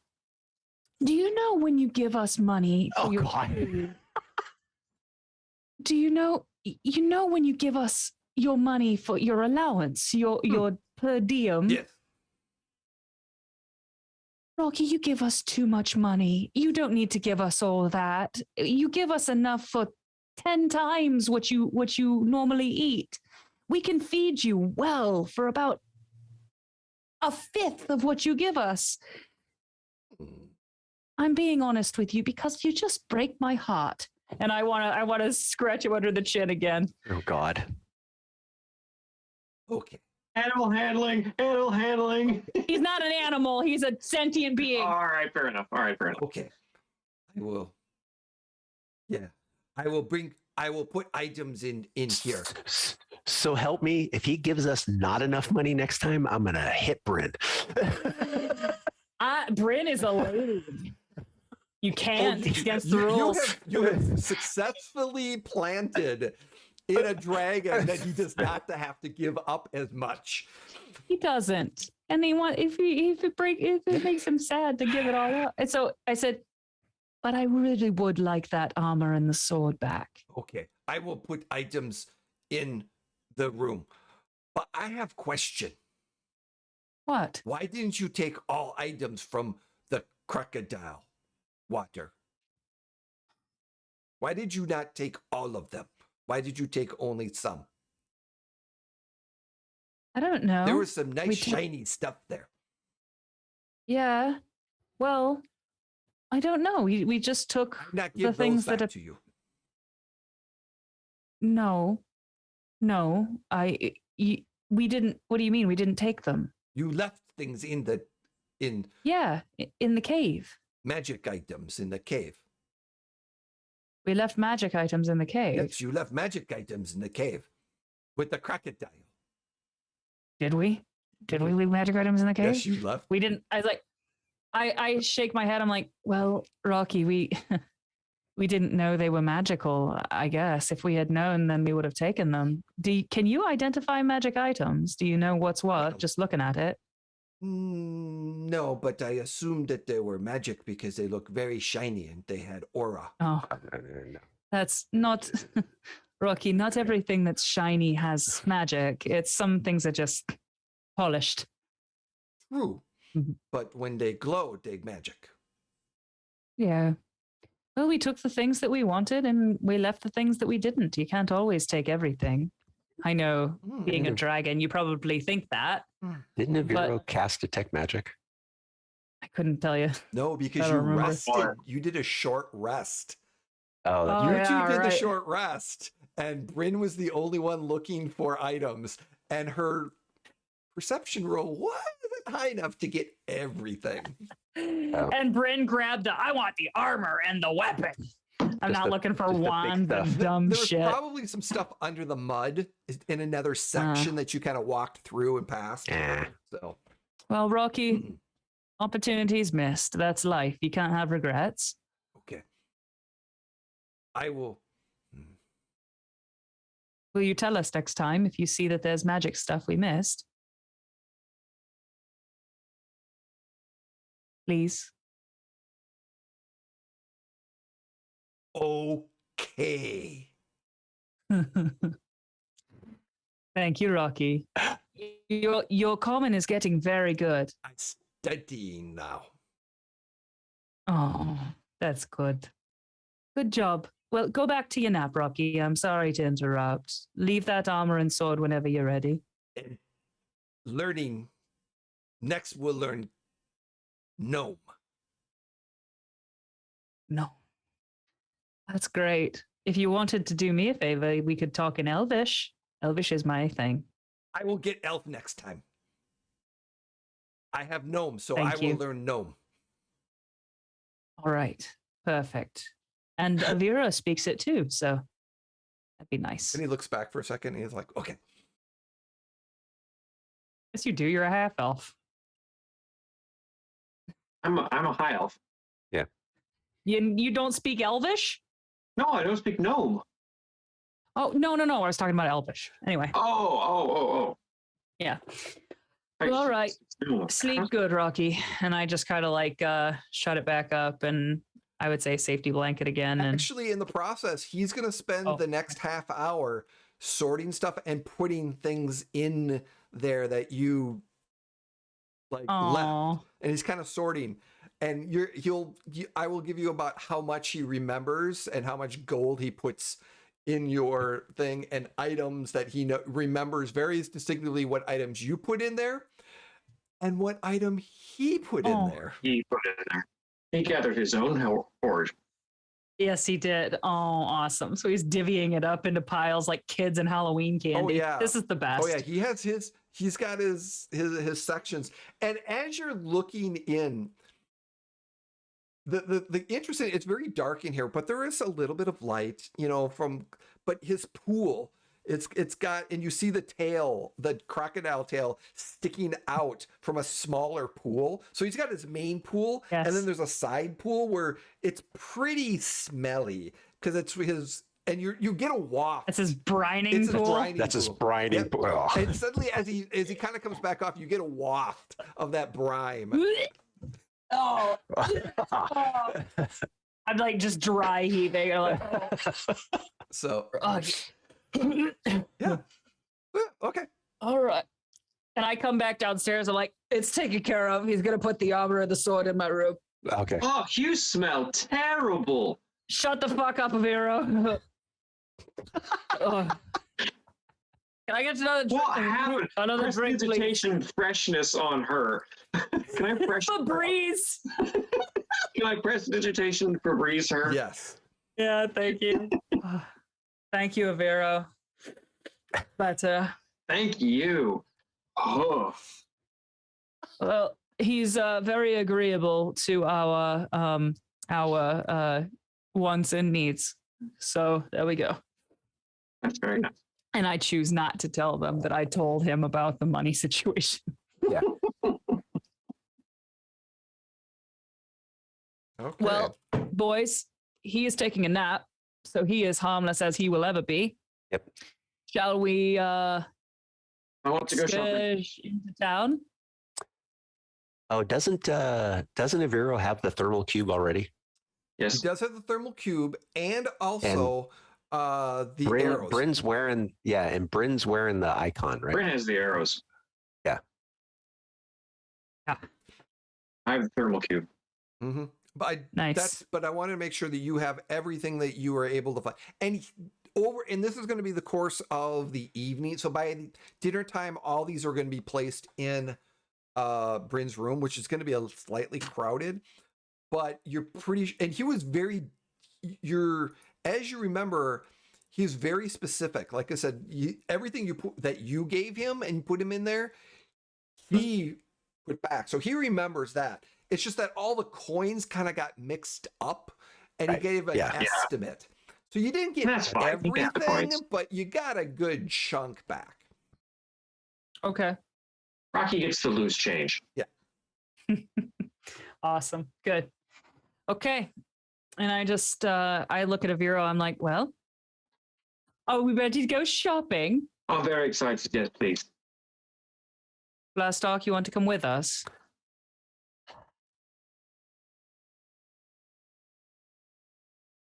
do you know when you give us money for Oh, your God. food? Do you know when you give us your money for your allowance, your per diem? yes. Rocky, you give us too much money. You don't need to give us all that. You give us enough for 10 times what you normally eat. We can feed you well for about a fifth of what you give us. I'm being honest with you because you just break my heart. And I want to scratch him under the chin again. Oh God. Okay. Animal handling. He's not an animal. He's a sentient being. All right, fair enough. Okay. I will. Yeah. I will put items in here. So help me. If he gives us not enough money next time, I'm gonna hit Bryn. Bryn is a lady. You can't. It's against the rules. You have successfully planted in a dragon that he does not have to give up as much. He doesn't. And if it makes him sad to give it all up. And so I said, but I really would like that armor and the sword back. Okay. I will put items in the room. But I have a question. What? Why didn't you take all items from the crocodile water? Why did you not take all of them? Why did you take only some? I don't know. There was some We nice took- shiny stuff there. Yeah. Well, I don't know. We just took Why not the give things those back that are to you? no. We didn't. What do you mean? We didn't take them? You left things in Yeah, in the cave. magic items in the cave. We left magic items in the cave. Yes, you left magic items in the cave with the crocodile. Did we? Did we leave magic items in the cave? Yes, you left. We didn't. I was like, I shake my head. I'm like, well, Rocky, we didn't know they were magical. I guess if we had known, then we would have taken them. Can you identify magic items? Do you know what's what? Just looking at it. No, but I assumed that they were magic because they look very shiny and they had aura. Oh, No. that's not Rocky. Not everything that's shiny has magic. It's some things are just polished. True. Mhm. But when they glow, they magic. Yeah. Well, we took the things that we wanted and we left the things that we didn't. You can't always take everything. I know, being a dragon, you probably think that. Didn't Aviro But- cast detect magic? I couldn't tell you. No, because I you don't remember. rested. You did a short rest. Oh, that's Oh, You yeah, two did the right. short rest, and Bryn was the only one looking for items, and her perception roll wasn't high enough to get everything. Oh. And Bryn grabbed I want the armor and the weapon. I'm Just not the- looking for just the big wands stuff. and dumb There was shit. probably some stuff under the mud in another section that you kind of walked through and passed. Eh. So, Well, Rocky, mm-mm. opportunities missed. That's life. You can't have regrets. Okay. I will. Will you tell us next time if you see that there's magic stuff we missed? Please. Okay. Thank you, Rocky. Your comment is getting very good. I'm studying now. Oh, that's good. Good job. Well, go back to your nap, Rocky. I'm sorry to interrupt. Leave that armor and sword whenever you're ready. And learning. Next, we'll learn gnome. No. That's great. If you wanted to do me a favor, we could talk in Elvish. Elvish is my thing. I will get elf next time. I have gnome, so Thank I will you. learn gnome. All right. Perfect. And Avira speaks it too, so that'd be nice. And he looks back for a second and he's like, okay. Yes, you do. You're a half elf. I'm a high elf. You don't speak Elvish? No, I don't speak gnome. Oh, no. I was talking about Elvish. Anyway, Oh. yeah. I- Well, all right. gnome. Sleep good, Rocky. And I just kind of like shut it back up and I would say safety blanket again. And Actually, in the process, he's going to spend Oh. the next half hour sorting stuff and putting things in there that you left. Aw. And he's kind of sorting. And I will give you about how much he remembers and how much gold he puts in your thing and items that he remembers very distinctively what items you put in there and what item he put in Oh. there. He put it in there. He gathered his own hoard. Yes, he did. Oh, awesome. So he's divvying it up into piles like kids and Halloween candy. yeah. This is the best. Oh yeah, he's got his sections. And as you're looking in, the interesting, it's very dark in here, but there is a little bit of light, but his pool, it's got, and you see the tail, the crocodile tail sticking out from a smaller pool. So he's got his main pool, Yes. and then there's a side pool where it's pretty smelly because it's his, and you get a waft. That's his brining It's his pool. brining That's his pool. brining. Yep. Oh. And suddenly, as he kind of comes back off, you get a waft of that brine. Oh. I'm like just dry heaving. I'm like, So oh. yeah, okay. All right. And I come back downstairs. I'm like, it's taken care of. He's gonna put the armor and the sword in my room. Okay. Oh, you smell terrible. Shut the fuck up, Aviro. Ugh. Can I get another drink? What happened? Another drink, please. Prestidigitation freshness on her. Can I Febreze. Can I prestidigitation Febreze her? Yes. Yeah, thank you. Thank you, Aviro. But Thank you. Oh, well, he's very agreeable to our wants and needs. So there we go. that's very nice. And I choose not to tell them that I told him about the money situation. Okay. Well, boys, he is taking a nap, so he is harmless as he will ever be. Yep. Shall we I want to go shopping. skirmish into town? Oh, doesn't Aviro have the thermal cube already? He Yes. does have the thermal cube and also the arrows. Bryn's wearing and Bryn's wearing the icon, right? Bryn has the arrows. Yeah. Yeah. I have the thermal cube. Mm-hmm. But Nice. but I wanted to make sure that you have everything that you are able to find. And this is going to be the course of the evening. So by dinner time, all these are going to be placed in Bryn's room, which is going to be a slightly crowded. But you're and he was very, as you remember, he's very specific. Like I said, everything that you gave him and put him in there, he put back. So he remembers that. It's just that all the coins kind of got mixed up, and he gave an estimate. So you didn't get everything, but you got a good chunk back. Okay. Rocky gets to lose change. Yeah. Awesome. Good. Okay. And I just I look at Aviro. I'm like, well, are we ready to go shopping? I'm very excited. Yes, please. Blastock, you want to come with us?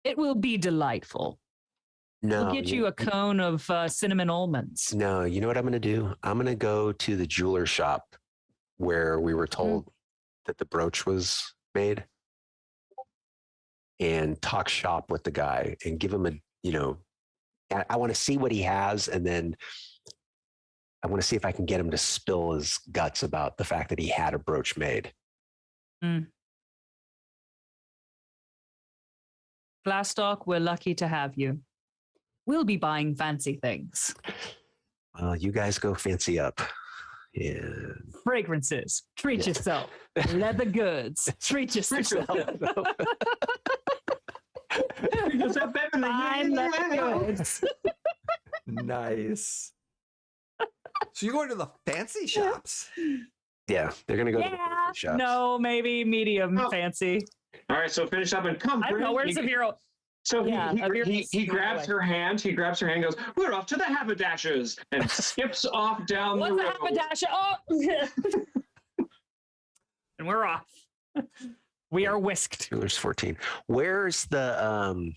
It will be delightful. No. We'll get you a cone of cinnamon almonds. No, you know what I'm going to do? I'm going to go to the jeweler shop where we were told that the brooch was made and talk shop with the guy and give him I want to see what he has. And then I want to see if I can get him to spill his guts about the fact that he had a brooch made. Blastock, we're lucky to have you. We'll be buying fancy things. Well, you guys go fancy up. Yeah. Fragrances, treat yourself. Leather goods, treat yourself. Fine leather goods. Nice. So you're going to the fancy shops? Yeah, they're going to go to the fancy shops. No, maybe medium fancy. All right, so finish up and come. I don't know, where's Aviro? So he grabs her hand. He grabs her hand and goes, "We're off to the haberdashers," and skips off down the road. What's the haberdasher? Oh! And we're off. We are whisked. Jewelers 14. Where's the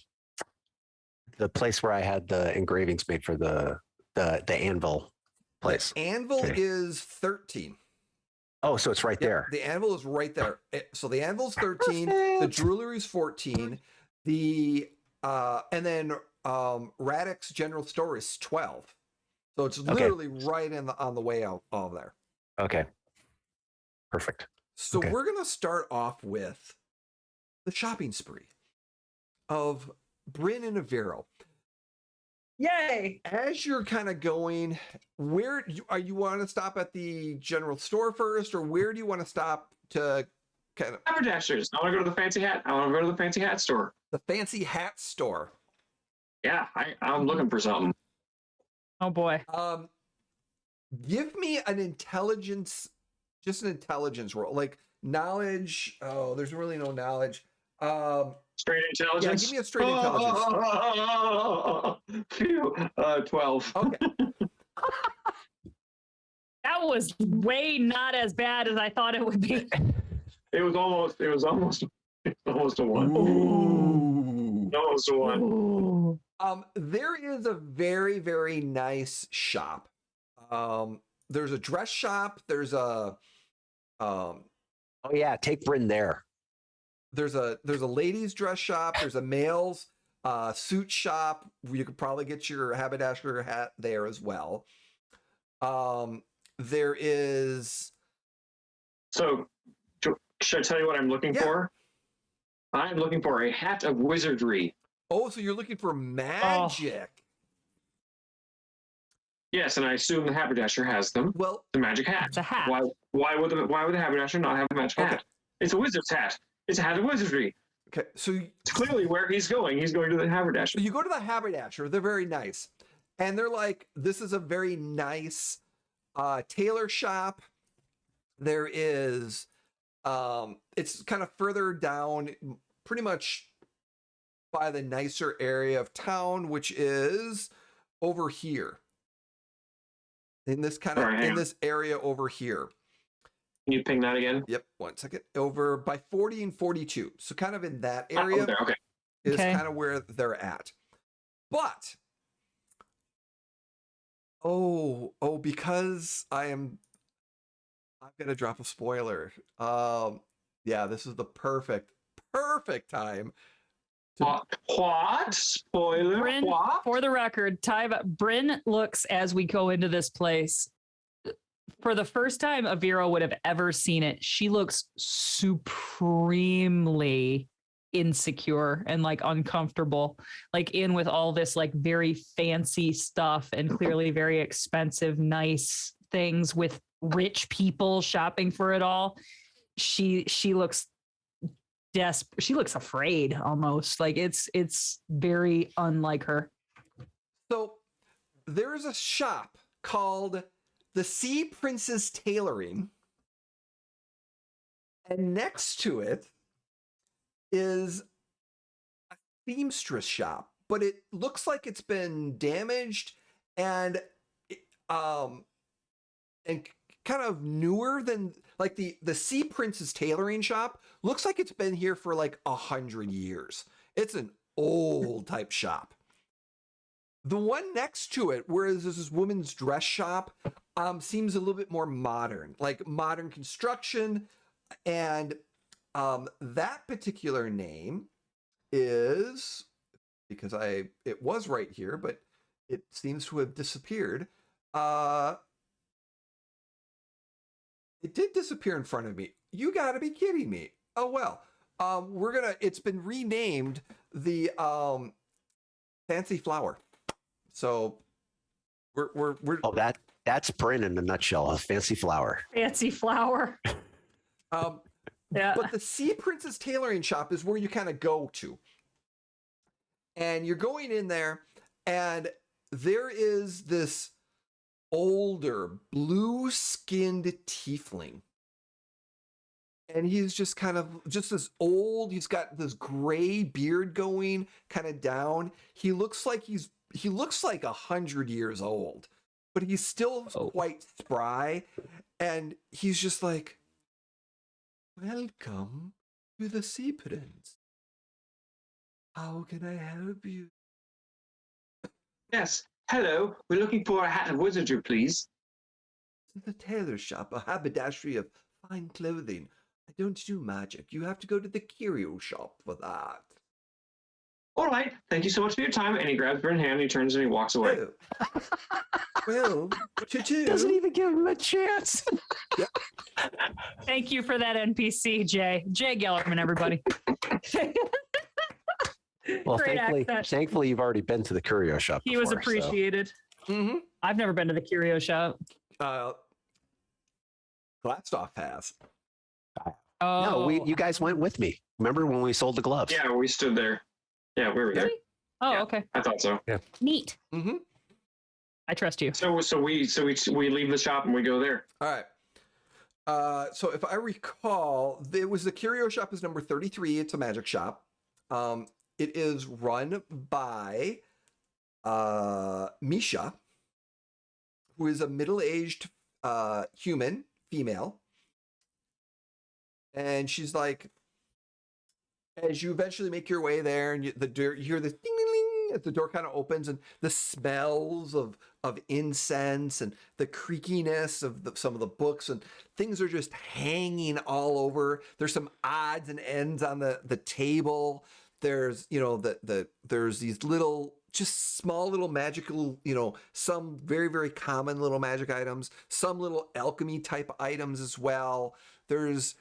place where I had the engravings made for the anvil place? Anvil is 13. Oh, so it's right there. The anvil is right there. So the anvil's 13. The jewelry's 14. And then Radix General Store is 12. So it's literally right on the way out of there. Okay. Perfect. So we're gonna start off with the shopping spree of Bryn and Aviro. Yay! As you're kind of going, where you want to stop at the general store first, or where do you want to stop to kind of Haberdashers. I want to go to the fancy hat. I want to go to the fancy hat store. the fancy hat store? Yeah, I'm looking for something. Oh boy. Give me an intelligence, just an intelligence roll, like knowledge. Oh, there's really no knowledge. Straight intelligence. Yeah, give me a straight intelligence. Phew. 12. Okay. That was way not as bad as I thought it would be. It was almost a 1. Ooh. Almost a 1. Ooh. There is a very, very nice shop. There's a dress shop. There's a Oh yeah, take Bryn there. there's a ladies' dress shop. There's a male's suit shop. You could probably get your haberdasher hat there as well. There is. So, should I tell you what I'm looking for? I'm looking for a hat of wizardry. Oh, so you're looking for magic? Yes, and I assume the haberdasher has them. Well, The magic hat. It's a hat. Why would the haberdasher not have a magic hat? It's a wizard's hat. It's a hat of wizardry. okay. So It's clearly where he's going. He's going to the haberdasher. you go to the haberdasher. They're very nice, and they're like, "This is a very nice tailor shop." There is, it's kind of further down, pretty much by the nicer area of town, which is over here. In this kind of Right, in this area over here. Can you ping that again? Yep, 1 second. Over by 40 and 42. So kind of in that Oh, area there. Okay. is Okay. kind of where they're at. But because I'm gonna drop a spoiler. Yeah, this is the perfect time. What? Spoiler? Bryn, What? for the record, Bryn looks as we go into this place. For the first time Avira would have ever seen it, she looks supremely insecure and like uncomfortable, like in with all this like very fancy stuff and clearly very expensive, nice things with rich people shopping for it all. She looks desperate. She looks afraid almost. Like it's very unlike her. So there is a shop called the Sea Princess Tailoring, and next to it is a seamstress shop, but it looks like it's been damaged and kind of newer than like the Sea Princess Tailoring shop looks like it's been here for like 100 years. It's an old type shop. The one next to it, whereas this woman's dress shop, seems a little bit more modern, like modern construction, and that particular name is, because it was right here, but it seems to have disappeared. It did disappear in front of me. You got to be kidding me. Oh well. It's been renamed the Fancy Flower. So we're Oh, that's Bryn in a nutshell. A fancy flower. Fancy flower. Yeah. But the Sea Princess Tailoring shop is where you kind of go to. And you're going in there, and there is this older, blue-skinned tiefling. And he's just kind of just this old, he's got this gray beard going kind of down. He looks like 100 years old, but he's still quite spry. And he's just like, welcome to the Sea Prince. How can I help you? Yes. Hello. We're looking for a hat of wizardry, please. This is a tailor shop, a haberdashery of fine clothing. I don't do magic. You have to go to the curio shop for that. All right. Thank you so much for your time. And he grabs Bryn's hand, he turns and he walks away. Oh. Well, Doesn't even give him a chance. Thank you for that NPC, Jay. Jay Gellerman, everybody. Well, Great thankfully, accent. thankfully, you've already been to the curio shop. He was before, so- appreciated. Mm-hmm. I've never been to the curio shop. Glassdoff has. Oh, No, you guys went with me. Remember when we sold the gloves? Yeah, we stood there. Yeah, we were there. Oh, Yeah. okay. I thought so. Neat. Mm-hmm. I trust you. So we leave the shop and we go there. All right. So if I recall, it was the curio shop is number 33. It's a magic shop. It is run by Misha, who is a middle-aged human female. And she's like, as you eventually make your way there, and you hear this ding ding ding as the door kind of opens, and the smells of incense and the creakiness of some of the books, and things are just hanging all over. There's some odds and ends on the table. There's there's these little, just small little magical, some very, very common little magic items, some little alchemy type items as well. There's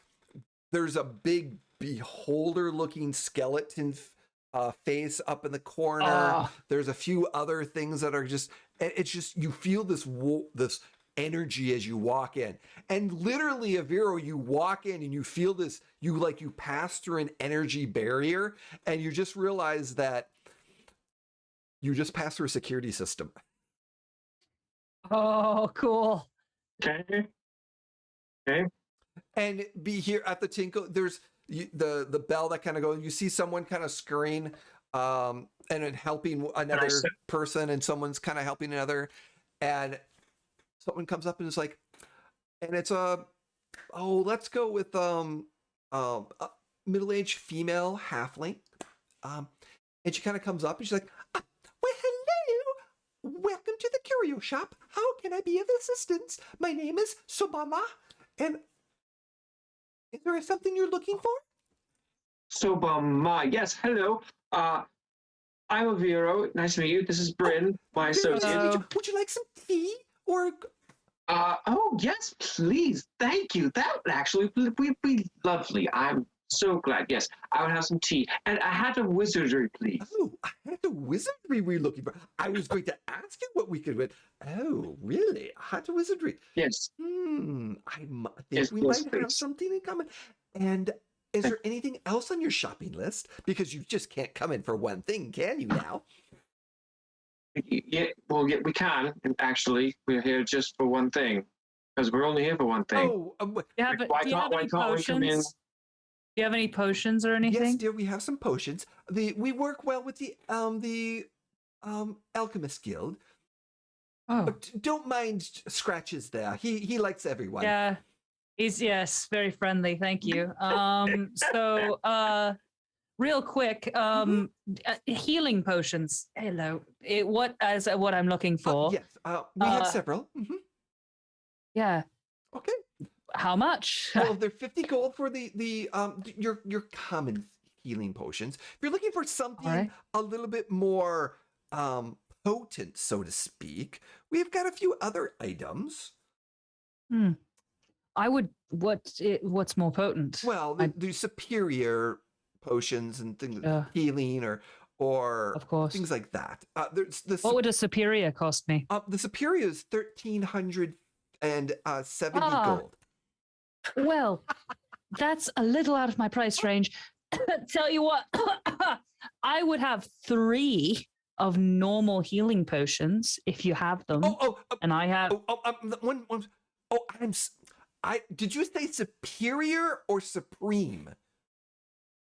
a big beholder looking skeleton face up in the corner. Oh. There's a few other things that are just, it's just, you feel this energy as you walk in. And literally, Aviro, you walk in and you feel this, you pass through an energy barrier, and you just realize that you just passed through a security system. Oh, cool. Okay. And be here at the Tinkle, there's the bell that kind of goes, you see someone kind of scurrying and then helping another person, and someone's kind of helping another, and someone comes up and is like, and it's a let's go with a middle-aged female halfling. And she kind of comes up and she's like, well, hello. Welcome to the curio shop. How can I be of assistance? My name is Sobama. And is there something you're looking for? Sobama, yes, hello. I'm Aviro. Nice to meet you. This is Bryn, my associate. Hello. Would you like some tea or? Oh, yes, please. Thank you. That would actually be lovely. I'm so glad. Yes, I would have some tea. And I had a wizardry, please. Oh, I had the wizardry we were looking for. I was going to ask you what we could win. Oh, really? I had the wizardry. Yes. I think Yes, we yes, might have please. something in common. And is there anything else on your shopping list? Because you just can't come in for one thing, can you now? Yeah, well, yeah, we can. And actually, we're here just for one thing. Because we're only here for one thing. Oh, Do you have, Why do you have can't- why any can't we come in? potions? Do you have any potions or yes, anything? dear, we have some potions. We work well with the Alchemist Guild. Oh, But don't mind scratches there. He likes everyone. yeah. He's very friendly. Thank you. Real quick, healing potions. Hello. What I'm looking for? Yes, we have several. Yeah. Okay. How much? Well, they're 50 gold for your common healing potions. If you're looking for something Alright. a little bit more potent, so to speak, we've got a few other items. I would. What's more potent? Well, the superior potions and things Yeah. healing or Of course. things like that. There's the What would a superior cost me? the superior is 1,370 Ah. gold. Well, that's a little out of my price range. Tell you what, I would have 3 of normal healing potions if you have them, and I have. Did you say superior or supreme?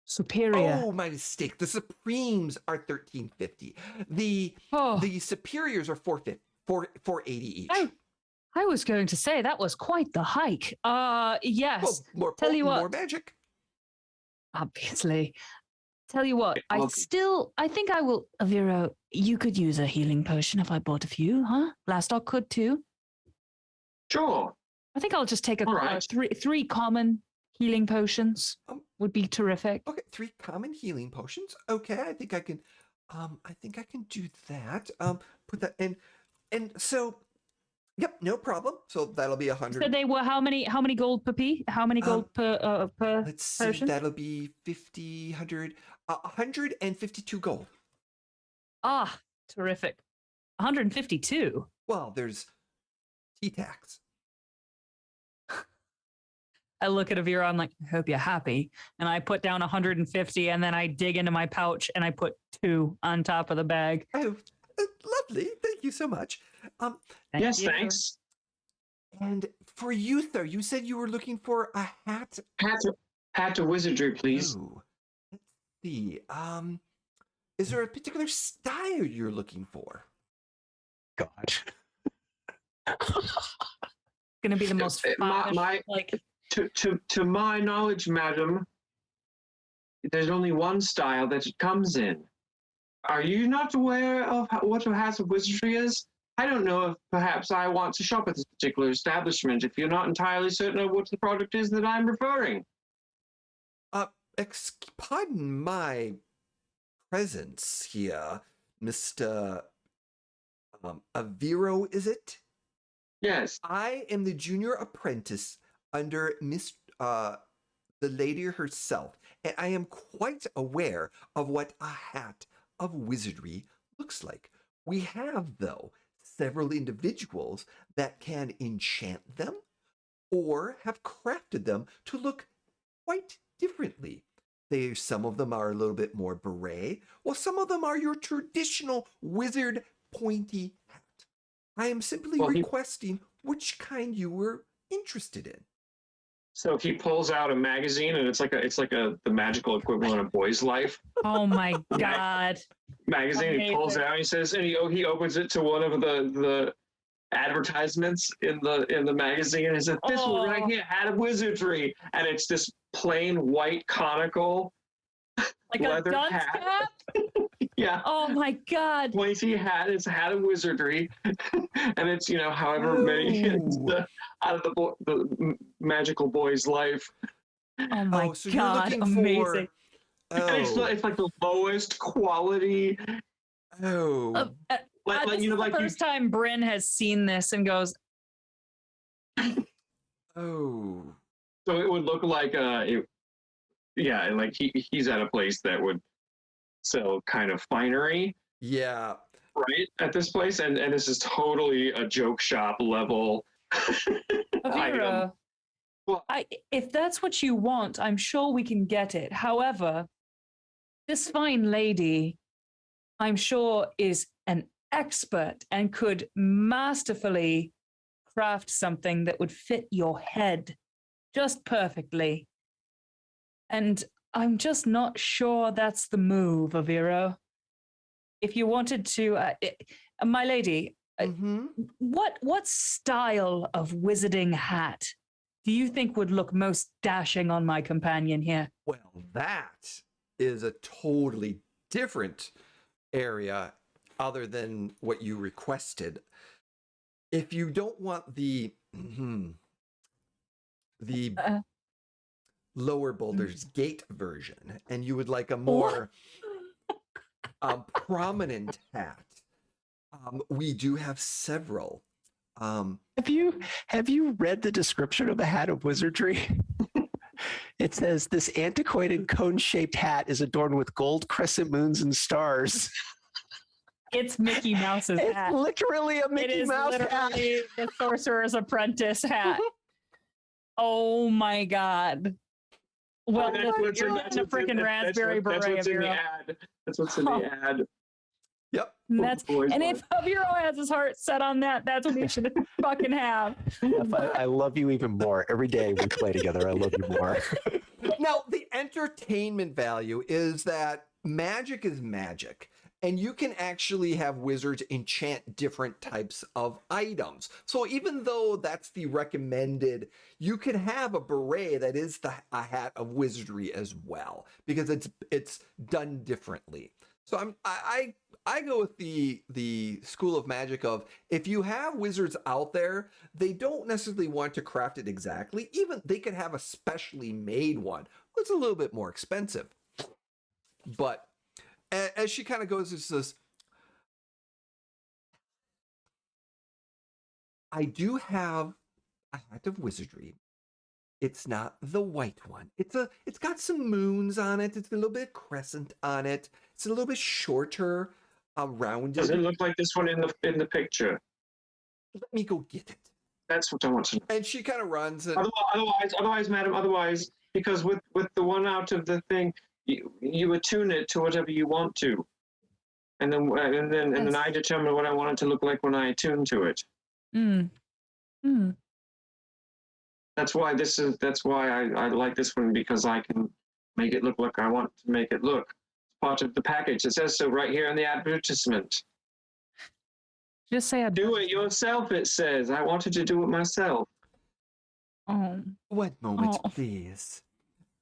Superior. Oh, my mistake. The supremes are 1,350. The superiors are 480 each. I was going to say that was quite the hike. Yes. Well, more Tell potent, you what. more magic. Obviously. Tell you what, I Okay. think I will. Aviro, you could use a healing potion if I bought a few, huh? Blastock could too. Sure. I think I'll just take All right. three common healing potions. Would be terrific. Okay, 3 common healing potions. Okay, I think I can do that. Put that in. And so yep, no problem. So that'll be 100. So they were how many gold per p? How many gold per Let's see, potion? that'll be 50, 100, 152 gold. Ah, terrific. 152. Well, there's tea tax. I look at Avira, I'm like, I hope you're happy. And I put down 150 and then I dig into my pouch and I put 2 on top of the bag. Oh, lovely. Thank you so much. Yes, you. thanks. And for you, sir, you said you were looking for a hat. Hat to wizardry, please. Oh, let's see. Is there a particular style you're looking for? God. Gonna be the most My- like To my knowledge, madam, there's only one style that it comes in. Are you not aware of what a hat of wizardry is? I don't know if perhaps I want to shop at this particular establishment if you're not entirely certain of what the product is that I'm referring. Pardon my presence here, Mr. Aviro, is it? Yes. I am the junior apprentice under the lady herself, and I am quite aware of what a hat of wizardry looks like. We have, though, several individuals that can enchant them or have crafted them to look quite differently. Some of them are a little bit more beret, while some of them are your traditional wizard pointy hat. I am simply requesting which kind you were interested in. So he pulls out a magazine, and it's like the magical equivalent of Boy's Life oh my god. magazine. He pulls it out, and he says, and he opens it to one of the advertisements in the magazine. Is that this one right here, Hat of Wizardry, and it's this plain white conical like leather a dunce hat. cap. Yeah. Oh my god. Pointy hat. It's a Hat of Wizardry, and it's however many it's out of the magical boy's life. Oh my so you're god. looking Amazing. for. And it's like the lowest quality. Oh. This is the first time Bryn has seen this and goes, Oh. So it would look like like he's at a place that would sell kind of finery, Yeah. right? At this place, and this is totally a joke shop level. Avira, Well- if that's what you want, I'm sure we can get it. However, this fine lady, I'm sure, is an expert and could masterfully craft something that would fit your head just perfectly. And I'm just not sure that's the move, Avira. If you wanted to, my lady, Mm-hmm. what style of wizarding hat do you think would look most dashing on my companion here? Well, that is a totally different area other than what you requested. If you don't want the lower Boulder's Gate version, and you would like a more prominent hat, we do have several. Have you read the description of the Hat of Wizardry? It says this antiquated cone-shaped hat is adorned with gold crescent moons and stars. It's Mickey Mouse's hat. It's literally a Mickey Mouse hat. Literally the Sorcerer's Apprentice hat. Oh my god. Well, you're getting a freaking raspberry beret, Avira. That's what's in the ad. Yep. And if Aviro has his heart set on that, that's what he should fucking have. I love you even more. Every day we play together, I love you more. Now, the entertainment value is that magic is magic. And you can actually have wizards enchant different types of items. So even though that's the recommended, you can have a beret that is a hat of wizardry as well, because it's done differently. So I go with the school of magic of, if you have wizards out there, they don't necessarily want to craft it exactly. Even they could have a specially made one. It's a little bit more expensive, but as she kind of goes, it says, I do have a hat of wizardry. It's not the white one. It's got some moons on it. It's a little bit crescent on it. It's a little bit shorter, rounded. Does it look like this one in the picture? Let me go get it. That's what I want to know. And she kind of runs. And Otherwise, madam, because with the one out of the thing, you attune it to whatever you want to, and then I determine what I want it to look like when I attune to it. That's why I like this one, because I can make it look like I want to make it look. It's part of the package. It says so right here in the advertisement. Just say Do it yourself, it says. I wanted to do it myself. Oh. One moment, please.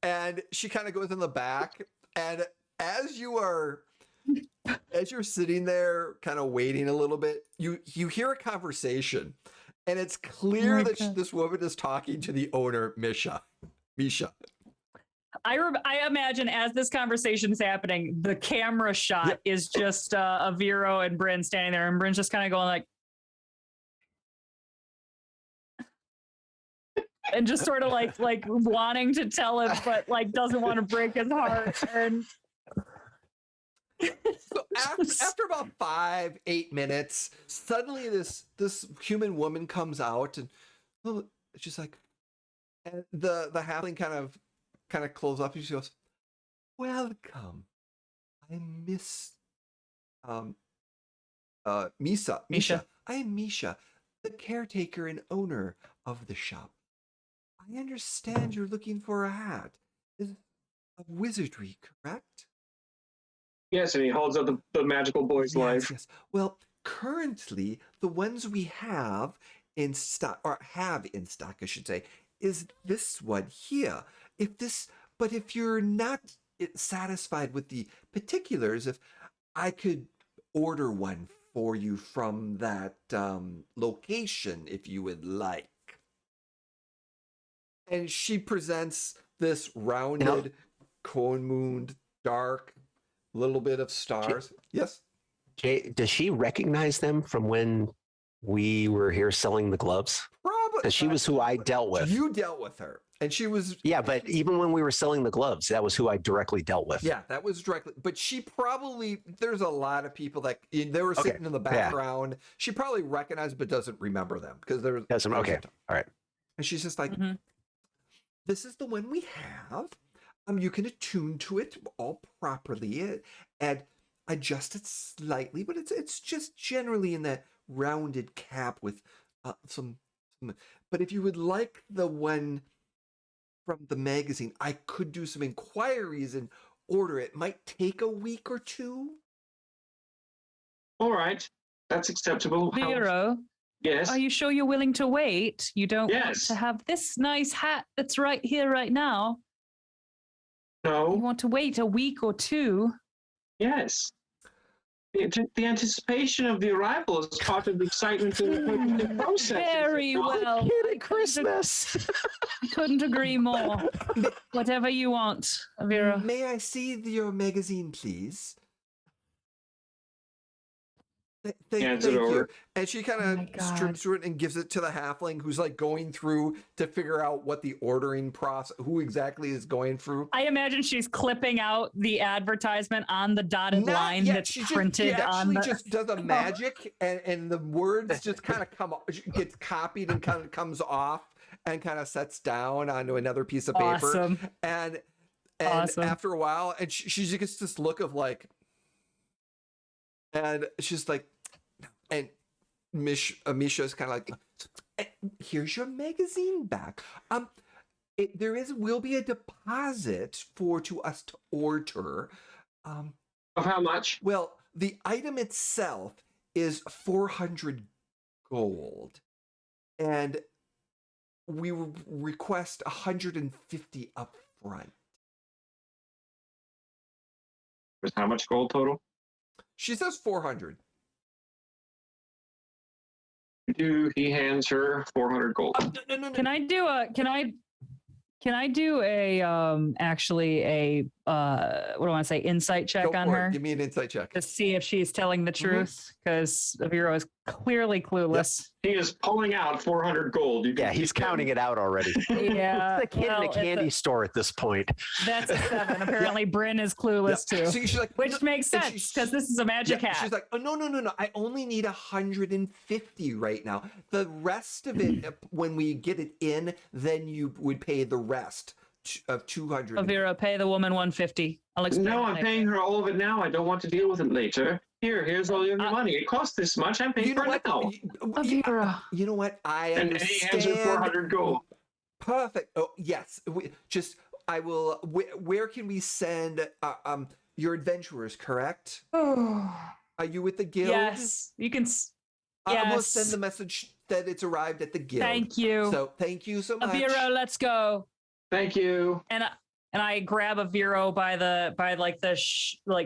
And she kind of goes in the back, and as you're sitting there kind of waiting a little bit, you hear a conversation, and it's clear that this woman is talking to the owner, Misha. I imagine as this conversation is happening, the camera shot is just Aviro and Bryn standing there, and Bryn's just kind of going like, and just sort of like wanting to tell him, but like doesn't want to break his heart. And so after about 5-8 minutes, suddenly this human woman comes out, and she's like, and the halfling kind of close up, and she goes, "Welcome, I'm Misha. I am Misha, the caretaker and owner of the shop. I understand you're looking for a hat. Is of wizardry, correct?" Yes, and he holds up the magical boy's life. Yes. Well, currently the ones we have in stock, I should say, is this one here. But if you're not satisfied with the particulars, if I could order one for you from that location, if you would like. And she presents this rounded, cone-mooned, dark, little bit of stars. Yes? Jay, does she recognize them from when we were here selling the gloves? Probably. Because she was who I dealt with. You dealt with her. And she was... Yeah, but even when we were selling the gloves, that was who I directly dealt with. Yeah, that was directly... But she probably... There's a lot of people that... They were sitting in the background. Yeah. She probably recognized but doesn't remember them. Because there was... Okay, all right. And she's just like, this is the one we have. You can attune to it all properly and adjust it slightly, but it's just generally in that rounded cap with some. But if you would like the one from the magazine, I could do some inquiries and order it. Might take a week or two. All right, that's acceptable. Vero, yes. Are you sure you're willing to wait? You don't want to have this nice hat that's right here, right now. No. You want to wait a week or two? Yes. The anticipation of the arrival is part of the excitement of the process. Very well. Christmas. I couldn't agree more. Whatever you want, Vera. May I see your magazine, please? Thank you. And she kind of strips through it and gives it to the halfling who's like going through to figure out what the ordering process, who exactly is going through. I imagine she's clipping out the advertisement on the dotted line that's printed on the... She just does a magic and the words just kind of come, gets copied and kind of comes off and kind of sets down onto another piece of paper. Awesome. And after a while, and she just gets this look of like, and she's like, and Misha's kind of like, here's your magazine back. Will be a deposit to us to order. Of how much? Well, the item itself is 400 gold, and we request 150 up front. How much gold total? She says 400. He hands her 400 gold. No. Can I do a actually a what do I want to say, insight check on her? Give me an insight check To see if she's telling the truth, because Vero is clearly clueless. Yep. He is pulling out 400 gold. Yeah, he's counting it out already. Yeah. It's the kid in a candy store at this point. That's a 7. Apparently Bryn is clueless too. So she's like, which makes sense because this is a magic hat. She's like, oh, no. I only need 150 right now. The rest of it, when we get it in, then you would pay the rest of 200. Vera, pay the woman 150. I'll explain. No, I'm paying her all of it now. I don't want to deal with it later. Here's all your money. It costs this much. I'm paying for it now. Vera. You know what? I understand. And he hands her 400 gold. Perfect. Oh, yes. I will. Where can we send your adventurers? Correct. Are you with the guild? Yes, you can. I will send the message that it's arrived at the guild. Thank you. So thank you so much. Vero, let's go. Thank you. And I grab a Vero by the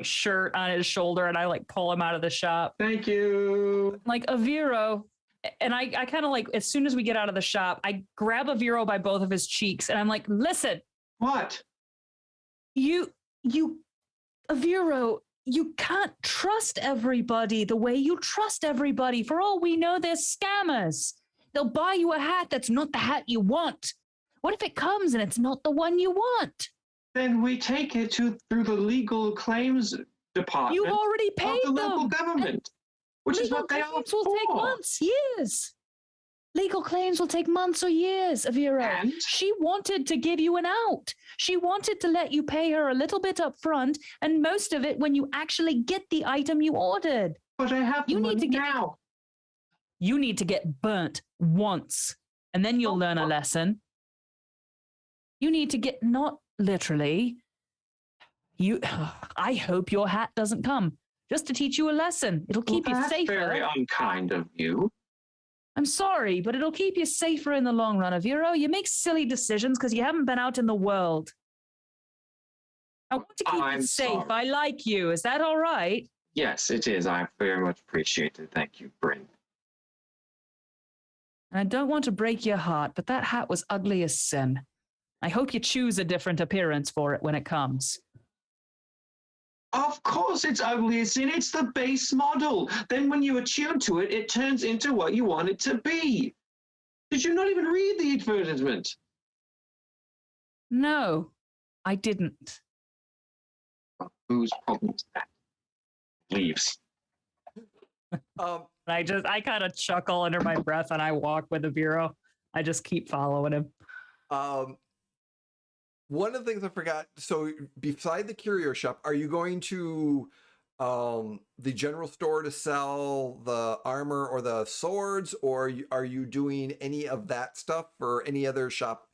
shirt on his shoulder, and I like pull him out of the shop. Thank you. Like a Vero. And I kind of like, as soon as we get out of the shop, I grab a Vero by both of his cheeks, and I'm like, listen. What? Vero, you can't trust everybody the way you trust everybody. For all we know, they're scammers. They'll buy you a hat that's not the hat you want. What if it comes and it's not the one you want? Then we take it through the legal claims department. You've already paid of the them. local government, which is what they are will take months, years. Legal claims will take months or years, Avira. And? She wanted to give you an out. She wanted to let you pay her a little bit up front and most of it when you actually get the item you ordered. But I have the money now. You need to get burnt once, and then you'll learn a lesson. You need to get, not literally, I hope your hat doesn't come. just to teach you a lesson. It'll keep you That's safer. very unkind of you. I'm sorry, but it'll keep you safer in the long run, Aviro. You make silly decisions because you haven't been out in the world. I want to keep I'm you safe. sorry. I like you. Is that all right? Yes, it is. I very much appreciate it. Thank you, Bryn. I don't want to break your heart, but that hat was ugly as sin. I hope you choose a different appearance for it when it comes. Of course it's ugly as sin. It's the base model. Then when you attune to it, it turns into what you want it to be. Did you not even read the advertisement? No, I didn't. Whose problem is that? Leaves. I kind of chuckle under my breath and I walk with Aviro. I just keep following him. One of the things I forgot. So beside the curio shop, are you going to the general store to sell the armor or the swords, or are you doing any of that stuff for any other shop?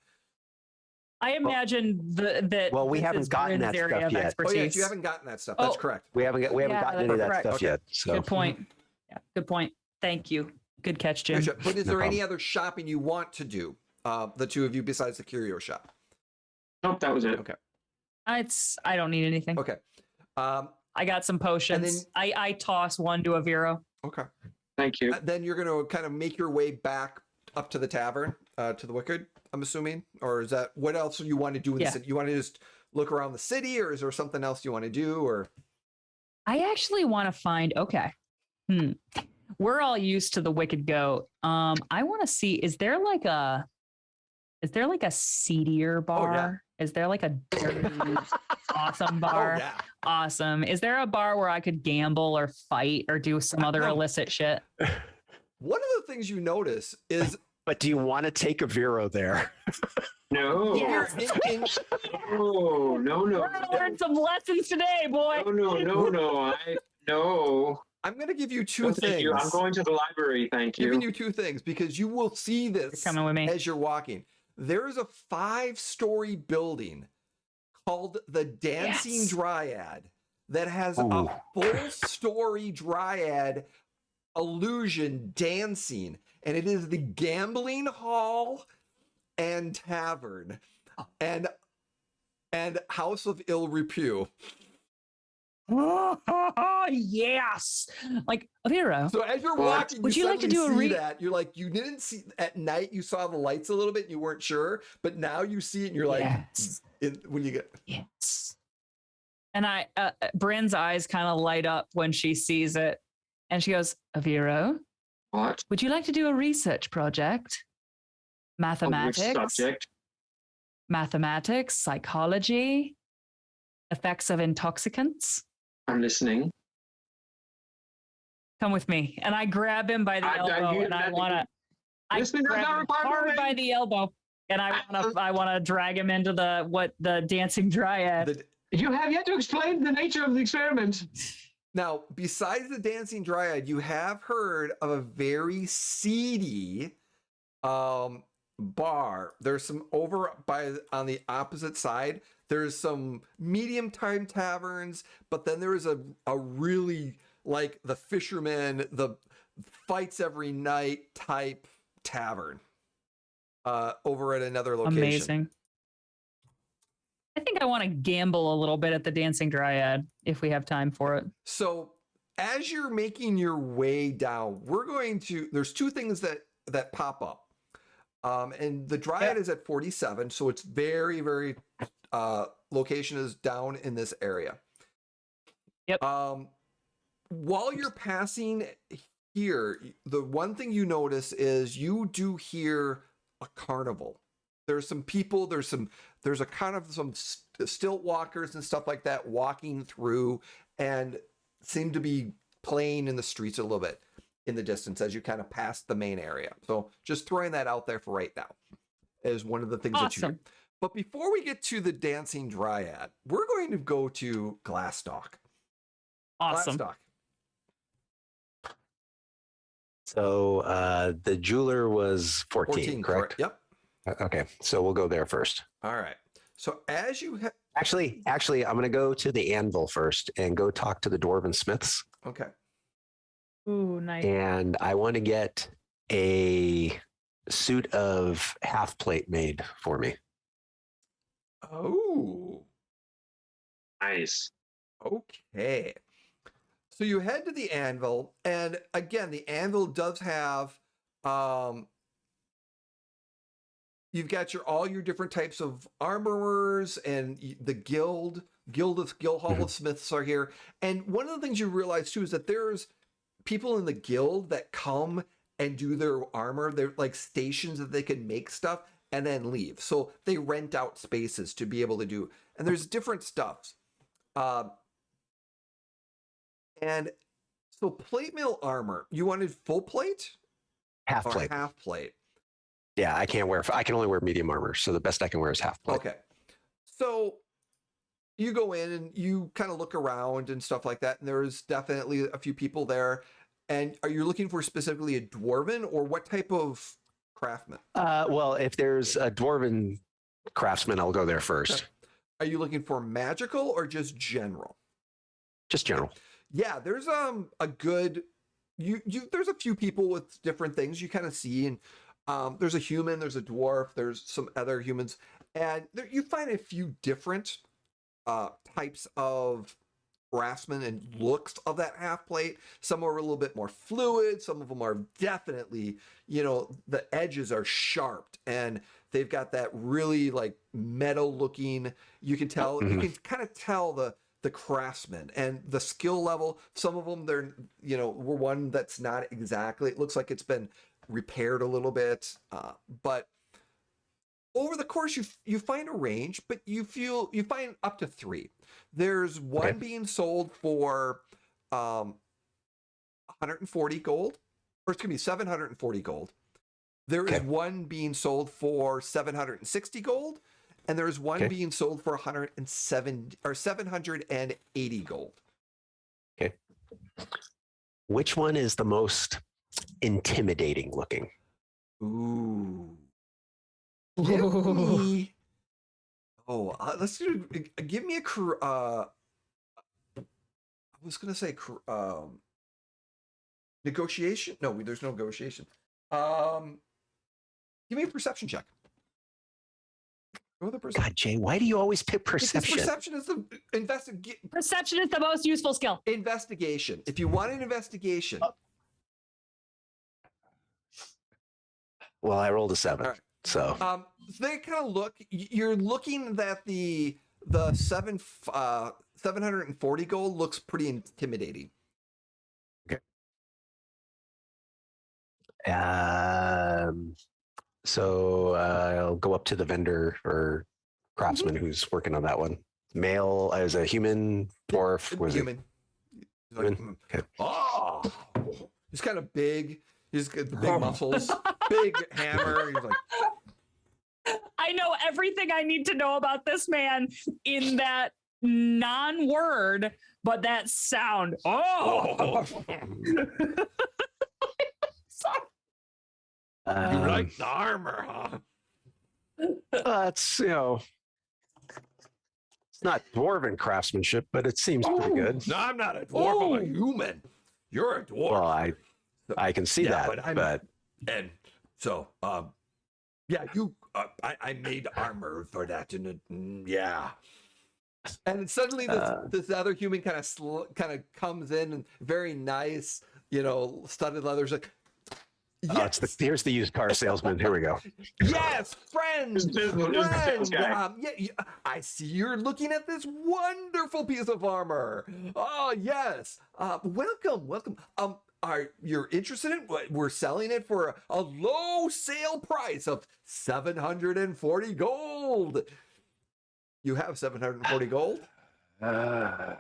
I imagine that. Well, we this haven't is gotten Bryn's that area stuff of yet. Oh expertise. yes, you haven't gotten that stuff. That's Oh. correct. We haven't gotten Yeah, any of that that's stuff correct. yet. So Good point. Yeah, good point. Thank you. Good catch, Jim. But is No there any problem. other shopping you want to do? The two of you besides the curio shop. Nope, that was it. Okay. I don't need anything. Okay. I got some potions. I toss one to Aviro. Okay. Thank you. Then you're going to kind of make your way back up to the tavern, to the Wicked, I'm assuming? Or is that, what else you want to do in the city? You want to just look around the city, or is there something else you want to do? Or I actually want to find, okay. We're all used to the Wicked Goat. I want to see, is there like a seedier bar? Oh, yeah. Is there like a dirty, awesome bar? Oh, yeah. Awesome. Is there a bar where I could gamble or fight or do some other illicit shit? One of the things you notice is but do you want to take a Vero there? No. Yes. No. We're gonna learn some lessons today, boy. No. I'm going to give you two No, things. thank you. I'm going to the library. Thank you. Giving you two things because you will see You're this coming with me. as you're walking. There is a 5-story building called the Dancing Dryad that has a full-story dryad illusion dancing, and it is the gambling hall and tavern and house of ill repute. Oh, yes. Like, Aviro. So as you're What? walking, Would you like to suddenly do a see that. You're like, you didn't see at night. You saw the lights a little bit. And you weren't sure, but now you see it, and you're like, Yes. when you get Yes. And Bryn's eyes kind of light up when she sees it. And she goes, Aviro, What? would you like to do a research project? Mathematics, Which subject? mathematics, psychology, effects of intoxicants. I'm listening. Come with me. And I grab him by the elbow and I want to, I Listening does grab not him require hard moving. by the elbow and I want to drag him into the dancing dryad. You have yet to explain the nature of the experiment. Now, besides the Dancing Dryad, you have heard of a very seedy bar. There's some over on the opposite side. There's some medium-time taverns, but then there is a really like the fisherman, the fights every night type tavern over at another location. Amazing. I think I want to gamble a little bit at the Dancing Dryad if we have time for it. So as you're making your way down, there's two things that pop up. And the Dryad is at 47, so it's very, very location is down in this area. Yep. While you're passing here, the one thing you notice is you do hear a carnival. There's some people, there's a kind of some stilt walkers and stuff like that walking through and seem to be playing in the streets a little bit in the distance as you kind of pass the main area. So just throwing that out there for right now is one of the things that you hear. But before we get to the Dancing Dryad, we're going to go to Glassdock. Awesome. Glassdock. So the jeweler was 14, correct? Yep. Okay, so we'll go there first. All right. So as you Actually, I'm going to go to the anvil first and go talk to the dwarven smiths. Okay. Ooh, nice. And I want to get a suit of half plate made for me. Oh. Nice. Okay. So you head to the anvil, and again, the anvil does have you've got all your different types of armorers, and the guild hall of smiths are here. And one of the things you realize too is that there's people in the guild that come and do their armor. They're like stations that they can make stuff and then leave. So they rent out spaces to be able to do. And there's different stuffs. And so plate mail armor, you wanted full plate Half or plate. half plate? Yeah, I can only wear medium armor. So the best I can wear is half plate. Okay. So you go in and you kind of look around and stuff like that. And there's definitely a few people there. And are you looking for specifically a dwarven, or what type of craftsman? Well, if there's a dwarven craftsman, I'll go there first. Okay. Are you looking for magical or just general? Just general. Yeah, there's a good there's a few people with different things you kind of see, and there's a human, there's a dwarf, there's some other humans, and you find a few different types of craftsmen and looks of that half plate. Some are a little bit more fluid, some of them are definitely, the edges are sharp and they've got that really like metal looking, you can tell, you can kind of tell the craftsman and the skill level. Some of them, they're, were one that's not exactly, it looks like it's been repaired a little bit, but over the course you find a range, but you find up to 3. There's one being sold for 140 gold, or excuse me, 740 gold. There is one being sold for 760 gold, and there's one being sold for 780 gold. Okay. Which one is the most intimidating looking? Ooh. Give me. Let's do. Give me a. I was gonna say negotiation. No, there's no negotiation. Give me a perception check. Go with the perception. God, Jay, why do you always pick perception? Because perception is the Perception is the most useful skill. investigation. If you want an investigation, Well, I rolled a 7. All right. So they kind of look. You're looking at the 740 gold looks pretty intimidating. So I'll go up to the vendor or craftsman who's working on that one. Male as a human, dwarf, was human. He's like, Human? Okay. oh, he's kind of big. He's got the big muscles, big hammer. He's like, I know everything I need to know about this man in that non-word, but that sound. Oh, you like the armor, huh? It's it's not dwarven craftsmanship, but it seems pretty good. No, I'm not a dwarf. I'm a human. You're a dwarf. Well, I can see that, but and so yeah, I made armor for that, and yeah. And suddenly this other human kind of comes in and very nice, studded leather's like, yes. Here's the used car salesman. Here we go. Yes, friends. Friends. I see you're looking at this wonderful piece of armor. Oh yes. Welcome. You're interested in what we're selling it for a low sale price of 740 gold. You have 740 gold? Yeah.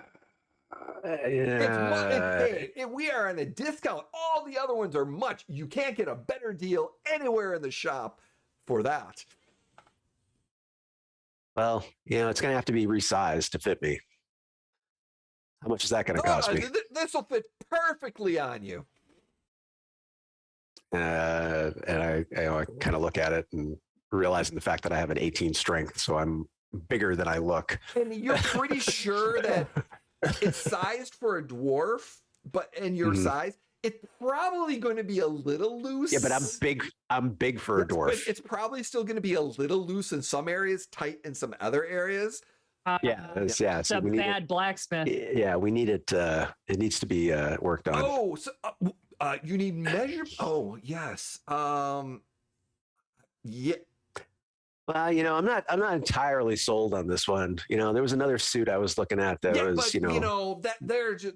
We are on a discount. All the other ones are much. You can't get a better deal anywhere in the shop for that. Well, it's going to have to be resized to fit me. How much is that going to cost me? This will fit perfectly on you. And I kind of look at it and realizing the fact that I have an 18 strength, so I'm bigger than I look. And you're pretty sure that it's sized for a dwarf, but in your size, it's probably going to be a little loose. Yeah, but I'm big for a dwarf. But it's probably still going to be a little loose in some areas, tight in some other areas. Yeah. It's So a bad blacksmith. Yeah, we need it. It needs to be worked on. Oh, so you need measure. Oh, yes. Yeah. Well, I'm not entirely sold on this one. There was another suit I was looking at that was, but, that they're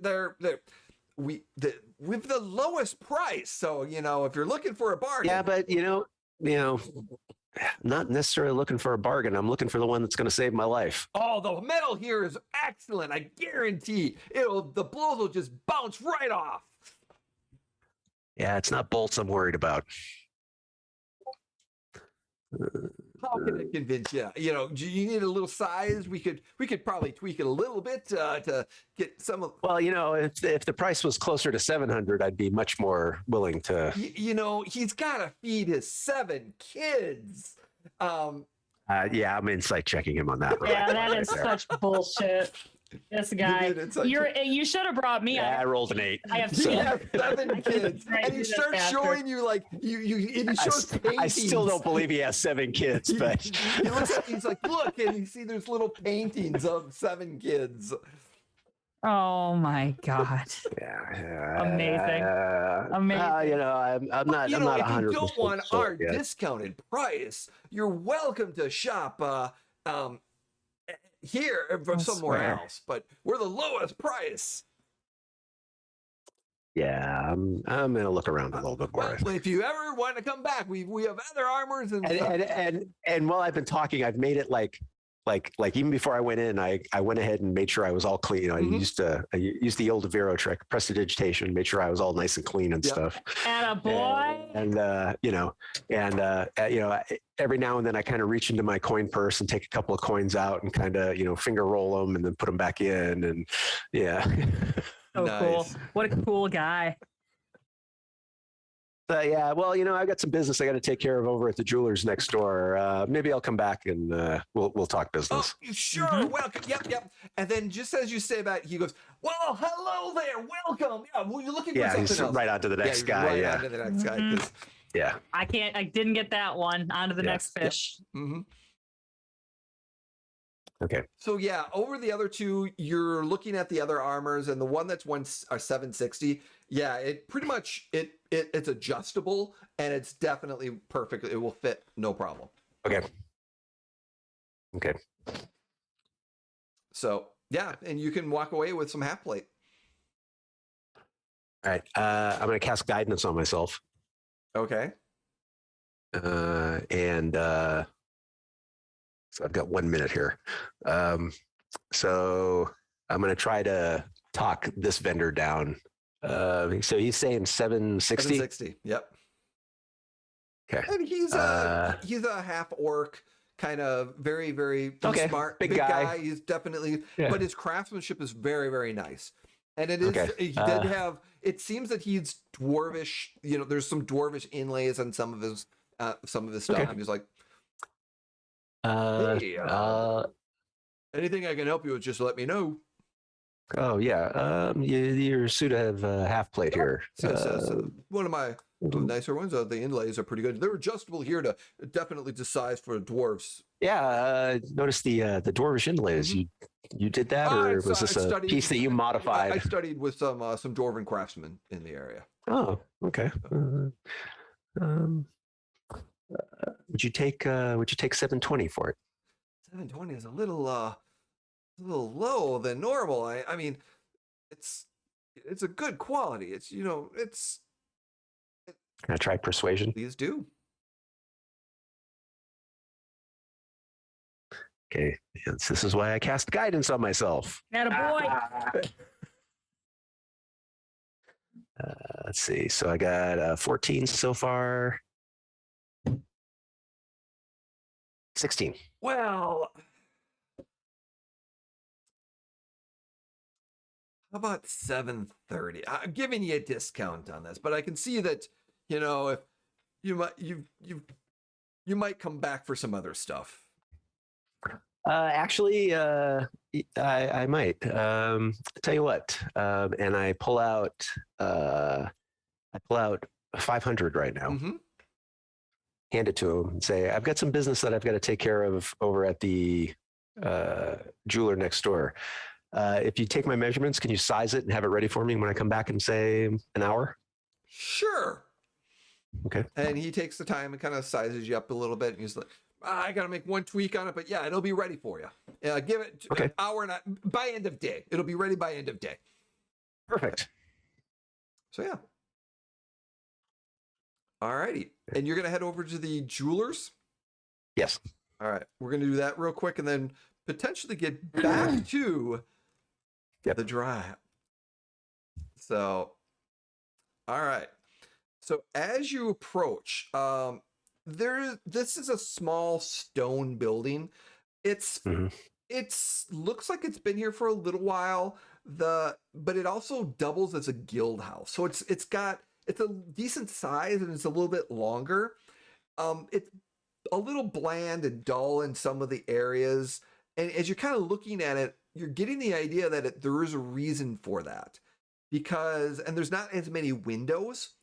with the lowest price. So, if you're looking for a bargain. Yeah, but not necessarily looking for a bargain. I'm looking for the one that's going to save my life. Oh, the metal here is excellent. I guarantee the blows will just bounce right off. Yeah, it's not bolts I'm worried about. How can I convince you? Do you need a little size? We could probably tweak it a little bit to get some of. Well, if the price was closer to 700, I'd be much more willing to. He's got to feed his 7 kids. Yeah, I'm insight checking him on that. Yeah, that is such bullshit. This guy, you should have brought me. Yeah, I rolled an 8. I have He has 7 kids, and he starts showing you like you. And he shows paintings. I still don't believe he has 7 kids, but he looks at. He's like, look, and you see there's little paintings of 7 kids. Oh my god! Yeah, amazing. I'm not. I'm not 100%. If you don't want our discounted price, you're welcome to shop here or somewhere else. But we're the lowest price. Yeah, I'm gonna look around a little bit more. Well, if you ever want to come back, we have other armors and while I've been talking, I've made it like even before I went in, I went ahead and made sure I was all clean. I used the old Vero trick, prestidigitation, made sure I was all nice and clean and stuff. And a boy. Every now and then I kind of reach into my coin purse and take a couple of coins out and kind of finger roll them and then put them back in, and yeah. Oh, nice. Cool! What a cool guy. Yeah, well, I got some business I got to take care of over at the jeweler's next door. Maybe I'll come back and we'll talk business. Oh, sure, welcome. Yep. And then just as you say that, he goes, "Well, hello there, welcome." Yeah, well, you're looking for something he's else. right on to the next guy. On to the next guy. 'Cause, yeah. I didn't get that one. On to the next fish. mhm. Okay. So yeah, over the other two, you're looking at the other armors, and the one that's 760. Yeah, it pretty much it's adjustable, and it's definitely perfect. It will fit, no problem. Okay. So yeah, and you can walk away with some half plate. All right. I'm gonna cast guidance on myself. Okay. So I've got 1 minute here. So I'm going to try to talk this vendor down. So he's saying 760. 760. Yep. Okay. And he's a half orc, kind of very, very smart, big guy. He's definitely, but his craftsmanship is very, very nice. And it is. He did have. It seems that he's dwarvish. There's some dwarvish inlays on some of his stuff. I'm just like, hey, anything I can help you with, just let me know. Oh yeah, your suit have half plate here. So one of my nicer ones. The inlays are pretty good. They're adjustable here to definitely to size for dwarves. Yeah, notice the dwarvish inlays. You did that, or was this a piece that you modified? I studied with some dwarven craftsmen in the area. Oh, okay. Would you take 720 for it? 720 is a little low than normal. I mean, it's a good quality. It's Can I try persuasion? Please do. Okay, this is why I cast guidance on myself. Attaboy. Let's see. So I got 14 so far. 16. Well, how about 730? I'm giving you a discount on this, but I can see that if you might come back for some other stuff. Actually, I might. Tell you what, and I pull out 500 right now. Mm-hmm. Hand it to him and say, "I've got some business that I've got to take care of over at the jeweler next door. If you take my measurements, can you size it and have it ready for me when I come back in, say, an hour?" Sure. Okay. And he takes the time and kind of sizes you up a little bit. And he's like, I got to make one tweak on it, but yeah, it'll be ready for you. Give it an hour and by end of day. It'll be ready by end of day. Perfect. So yeah. All righty. And you're going to head over to the jewelers? Yes. All right. We're going to do that real quick and then potentially get back to the drive. So, all right. So as you approach, this is a small stone building. It's looks like it's been here for a little while. But it also doubles as a guild house. So it's a decent size and it's a little bit longer. It's a little bland and dull in some of the areas. And as you're kind of looking at it, you're getting the idea that there is a reason for that. And there's not as many windows.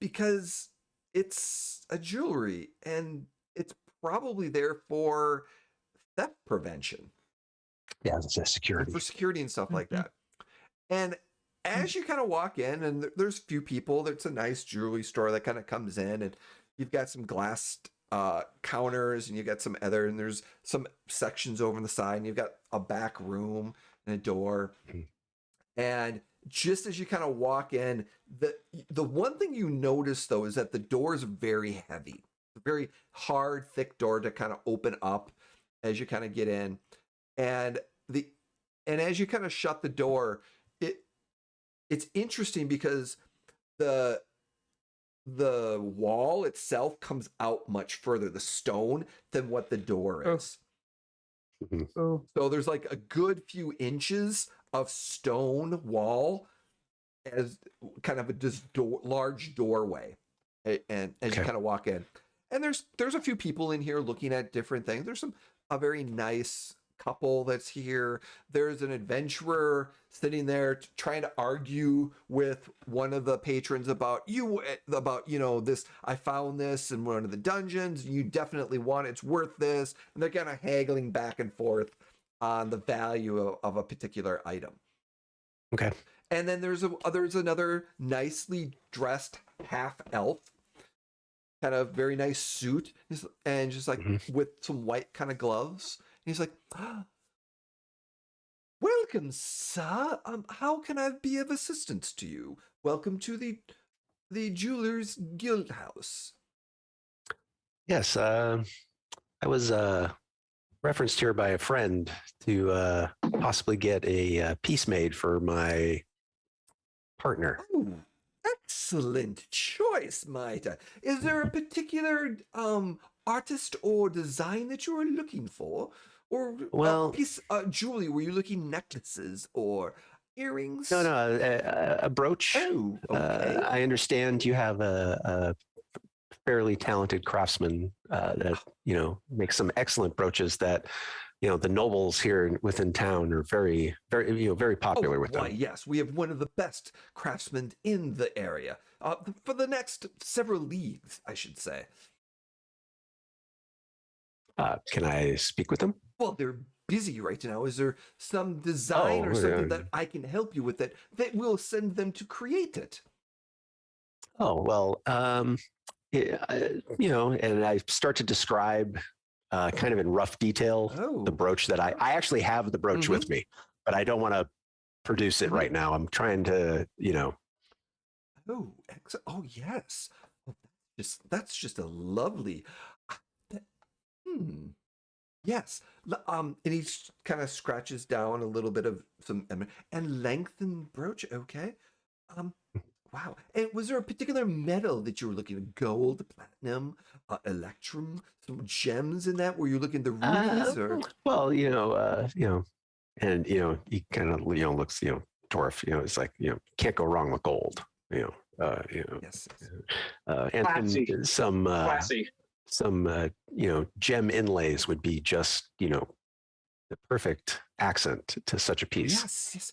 Because it's a jewelry and it's probably there for theft prevention. Yeah, it's just security. For security and stuff like that. And as you kind of walk in, and there's a few people, there's a nice jewelry store that kind of comes in, and you've got some glass counters, and you've got some other, and there's some sections over on the side, and you've got a back room and a door. And just as you kind of walk in, the one thing you notice though is that the door is very heavy, a very hard, thick door to kind of open up as you kind of get in, and as you kind of shut the door, it's interesting because the wall itself comes out much further, the stone, than what the door is. Oh. So there's like a good few inches of stone wall as kind of large doorway, and as you kind of walk in, and there's a few people in here looking at different things. There's a very nice couple that's here. There's an adventurer sitting there trying to argue with one of the patrons about this. I found this in one of the dungeons. You definitely want it. It's worth this. And they're kind of haggling back and forth on the value of a particular item. Okay. And then there's another nicely dressed half elf, kind of very nice suit, and just like with some white kind of gloves. And he's like, "Welcome, sir. How can I be of assistance to you? Welcome to the Jewelers Guild House." Yes, I was referenced here by a friend to possibly get a piece made for my partner. Oh, excellent choice, Maita. Is there a particular artist or design that you are looking for? Or a piece of jewelry? Were you looking necklaces or earrings? No, a brooch. Oh, okay. I understand you have a fairly talented craftsman that makes some excellent brooches that the nobles here within town are very, very, very popular with them. Yes, we have one of the best craftsmen in the area for the next several leagues, I should say. Can I speak with them? Well, they're busy right now. Is there some design or something that I can help you with that will send them to create it? Oh, well, and I start to describe kind of in rough detail the brooch that I actually have the brooch with me, but I don't want to produce it right now. I'm trying to, Oh, excellent. Oh, yes. Oh, that's just a lovely. Yes. And he kind of scratches down a little bit of some and lengthened brooch. Okay. Wow. And was there a particular metal that you were looking at? Gold, platinum, electrum, some gems in that? Were you looking at the rubies or? Well, and he kind of looks dwarf. It's like can't go wrong with gold. Yes. And some classy. some gem inlays would be just the perfect accent to such a piece. Yes.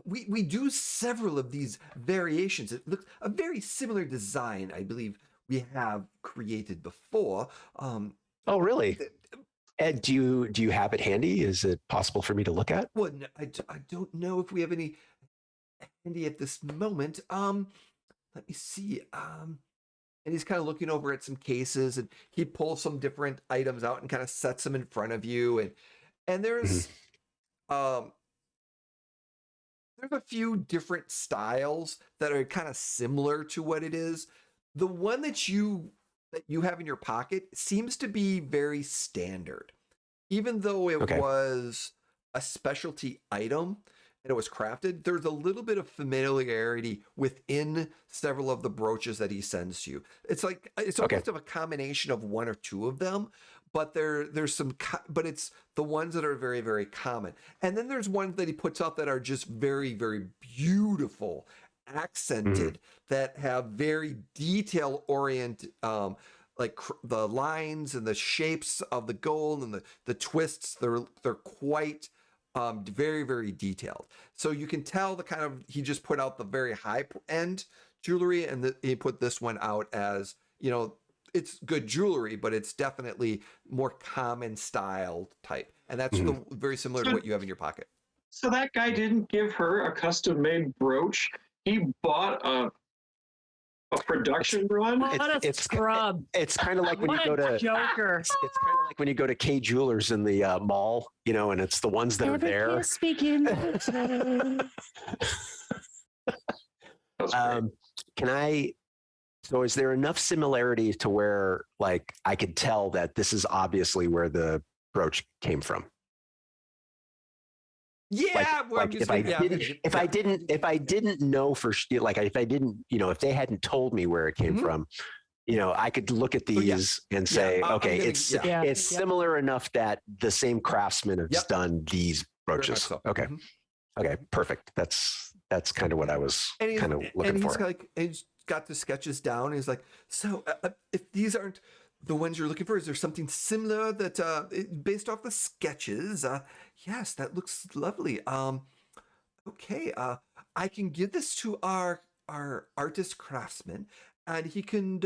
We do several of these variations. It looks a very similar design, I believe we have created before. Oh, really? And do you have it handy? Is it possible for me to look at? Well, I don't know if we have any handy at this moment. Let me see. And he's kind of looking over at some cases, and he pulls some different items out and kind of sets them in front of you. And there's there's a few different styles that are kind of similar to what it is. The one that you have in your pocket seems to be very standard, even though it was a specialty item and it was crafted. There's a little bit of familiarity within several of the brooches that he sends to you. It's like it's almost of a combination of one or two of them, but there's some, but it's the ones that are very, very common. And then there's ones that he puts out that are just very, very beautiful, accented, that have very detail oriented, like the lines and the shapes of the gold and the twists. They're quite very, very detailed. So you can tell the kind of, he just put out the very high end jewelry, and he put this one out as, it's good jewelry, but it's definitely more common style type. And that's very similar to what you have in your pocket. So that guy didn't give her a custom-made brooch. He bought a production run. What a scrub! It's kind of like when you go to Joker. It's kind of like when you go to K Jewelers in the mall, and it's the ones that are there. Speaking. Can I? So, is there enough similarity to where, like, I could tell that this is obviously where the brooch came from? Yeah, if I didn't know for, like, if I didn't, if they hadn't told me where it came from, I could look at these and say, okay, it's similar enough that the same craftsmen have done these brooches. So. Okay. Okay, perfect. That's kind of what I was kind of looking for. He's got the sketches down. And he's like, so if these aren't the ones you're looking for, is there something similar that based off the sketches? Yes, that looks lovely. Okay, I can give this to our artist craftsman, and he can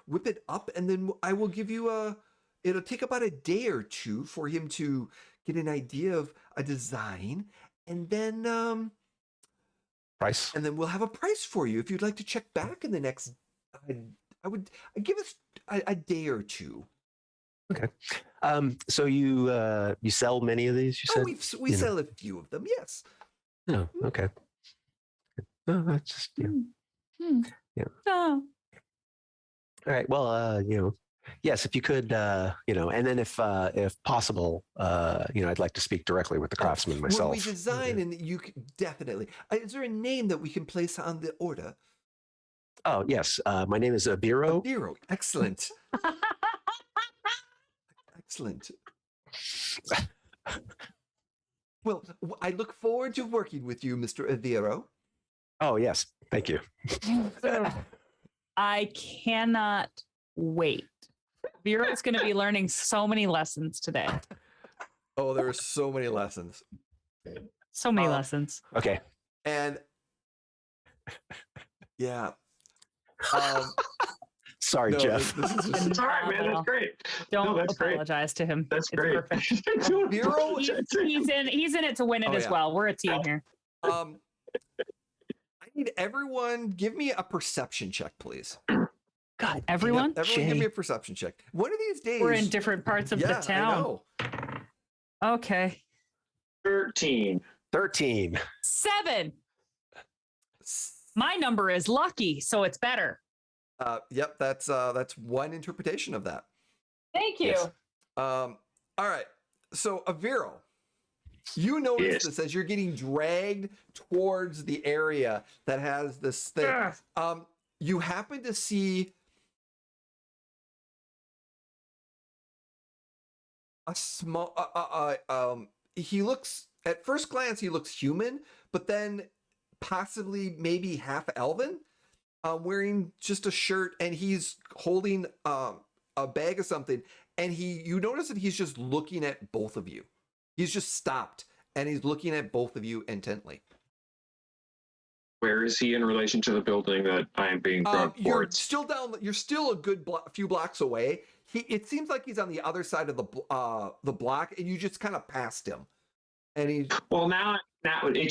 whip it up, and then I will give you it'll take about a day or two for him to get an idea of a design, and then price, and then we'll have a price for you if you'd like to check back in the next. I'd give us a day or two. Okay. So you sell many of these? You said we sell a few of them. Yes. Oh, okay. No, that's just yeah. Oh. All right. Well, yes, if you could, and then if possible, I'd like to speak directly with the craftsman myself. Well, we design, and you can definitely. Is there a name that we can place on the order? Oh yes, my name is Abiro. Abiro, excellent. Excellent. Well, I look forward to working with you, Mr. Aviro. Oh yes, thank you. I cannot wait. Vero's going to be learning so many lessons today. Oh, there are so many lessons. So many lessons. Okay. And yeah. Sorry, Jeff. This is all right, man. That's great. Don't apologize to him. That's it's great. Perfect. Vero, he's in it to win it as well. We're a team here. I need everyone. Give me a perception check, please. God, everyone? Everyone, give me a perception check. One of these days, we're in different parts of the town. I know. Okay. 13. 7. My number is lucky, so it's better. Yep, that's one interpretation of that. Thank you. Yes. All right. So, Aviro, you notice this as you're getting dragged towards the area that has this thing. You happen to see a small. He looks, at first glance, he looks human, but then possibly maybe half elven, wearing just a shirt, and he's holding a a bag of something, and you notice that he's just looking at both of you. He's just stopped, and he's looking at both of you intently. Where is he in relation to the building that I am being brought You're towards? still down. You're still a good few blocks away. It seems like he's on the other side of the block, and you just kind of passed him. And he. Well, now it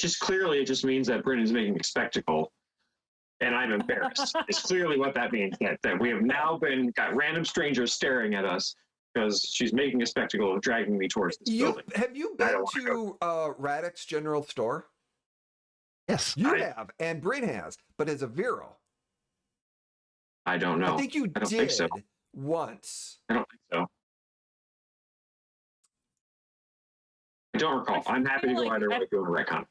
just means that Bryn is making a spectacle, and I'm embarrassed. It's clearly what that means. That we have now got random strangers staring at us because she's making a spectacle of dragging me towards this building. Have you been to Radix General Store? Yes. You have, and Bryn has, but as a Vero. I don't know. I think you don't did think so. once. I don't think so. I don't recall. I'm happy to go either way. Go to Recon.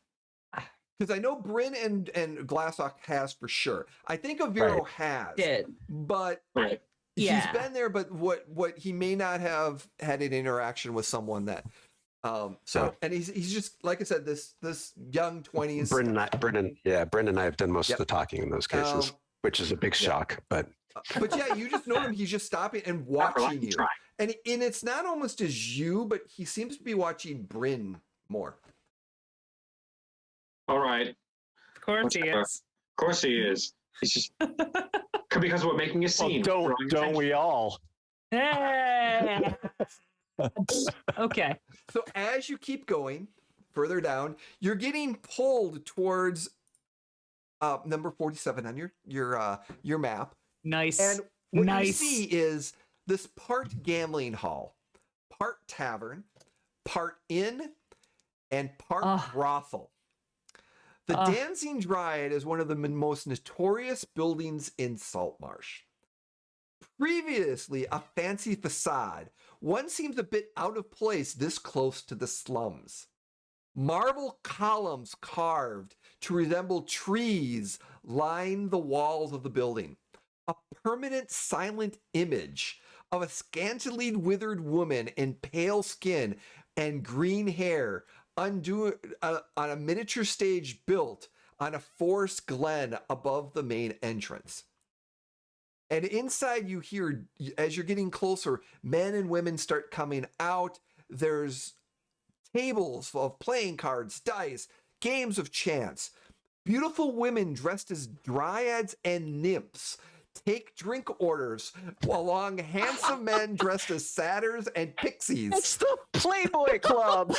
Because I know Bryn and Glasslock has for sure. I think a Vero has. Did. But Right. Yeah. he's been there, but what he may not have had an interaction with someone that and he's just like I said, this young 20s. Bryn and I have done most Yep. of the talking in those cases, which is a big shock. But yeah, you just know him. He's just stopping and watching you. And it's not almost as you, but he seems to be watching Bryn more. All right. Of course he is. Of course he is. He's just because we're making a scene. don't we all? Hey! Okay. So as you keep going further down, you're getting pulled towards number 47 on your map. Nice. And what Nice. you see is this part gambling hall, part tavern, part inn, and part brothel. The Dancing Dryad is one of the most notorious buildings in Saltmarsh. Previously a fancy facade, one seems a bit out of place this close to the slums. Marble columns carved to resemble trees line the walls of the building. A permanent silent image of a scantily withered woman in pale skin and green hair on a miniature stage built on a forest glen above the main entrance. And inside you hear, as you're getting closer, men and women start coming out. There's tables of playing cards, dice, games of chance. Beautiful women dressed as dryads and nymphs take drink orders, along handsome men dressed as satyrs and pixies. It's the Playboy Club.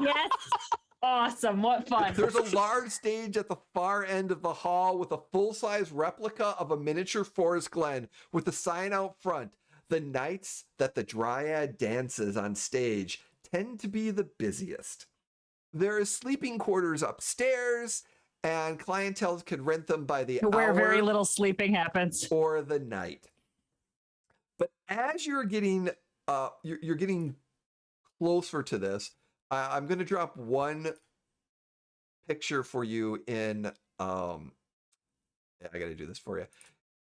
Yes. Awesome. What fun. There's a large stage at the far end of the hall with a full-size replica of a miniature forest glen with the sign out front. The nights that the dryad dances on stage tend to be the busiest. There is sleeping quarters upstairs, and clientele could rent them by the Where hour very little sleeping happens. or the night. But as you're getting you're getting closer to this, I'm going to drop one picture for you in I got to do this for you.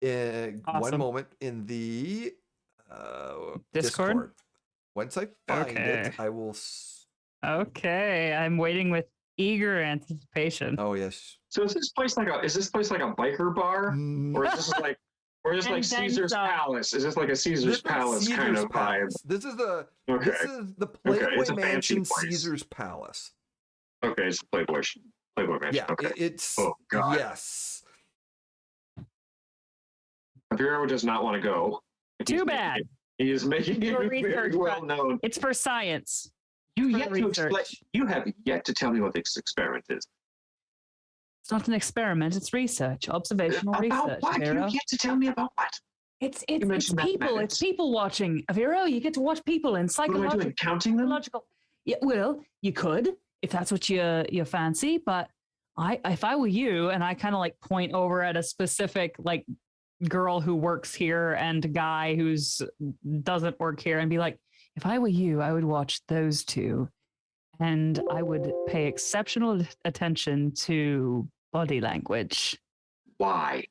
In Awesome. one moment in the Discord? Once I find Okay. it, I will. Okay. I'm waiting with eager anticipation. Oh yes. So is this place like a biker bar, or is this like And then Caesar's some. Palace? Is this like a This Caesar's is Palace kind Caesar's of vibe? Palace. This is the Okay. this is the Okay, Playboy it's a fancy Mansion, place. Caesar's Palace. Okay, it's a Playboy Mansion. Yeah, Okay. it's Oh, God. yes. Vero does not want to go. Too bad. He is making it For very research, well known. It's for science. You for yet to explain. research. You have yet to tell me what this experiment is. It's not an experiment. It's research. Observational About research. what? You Vero. yet to tell me about what? It's mentioned people. mathematics. It's people watching. Vero, you get to watch people in What am I psychological. doing? Counting them? Yeah, well, you could if that's what you fancy, but if I were you, and I kind of like point over at a specific like girl who works here and a guy who's doesn't work here, and be like, if I were you, I would watch those two, and I would pay exceptional attention to body language Why?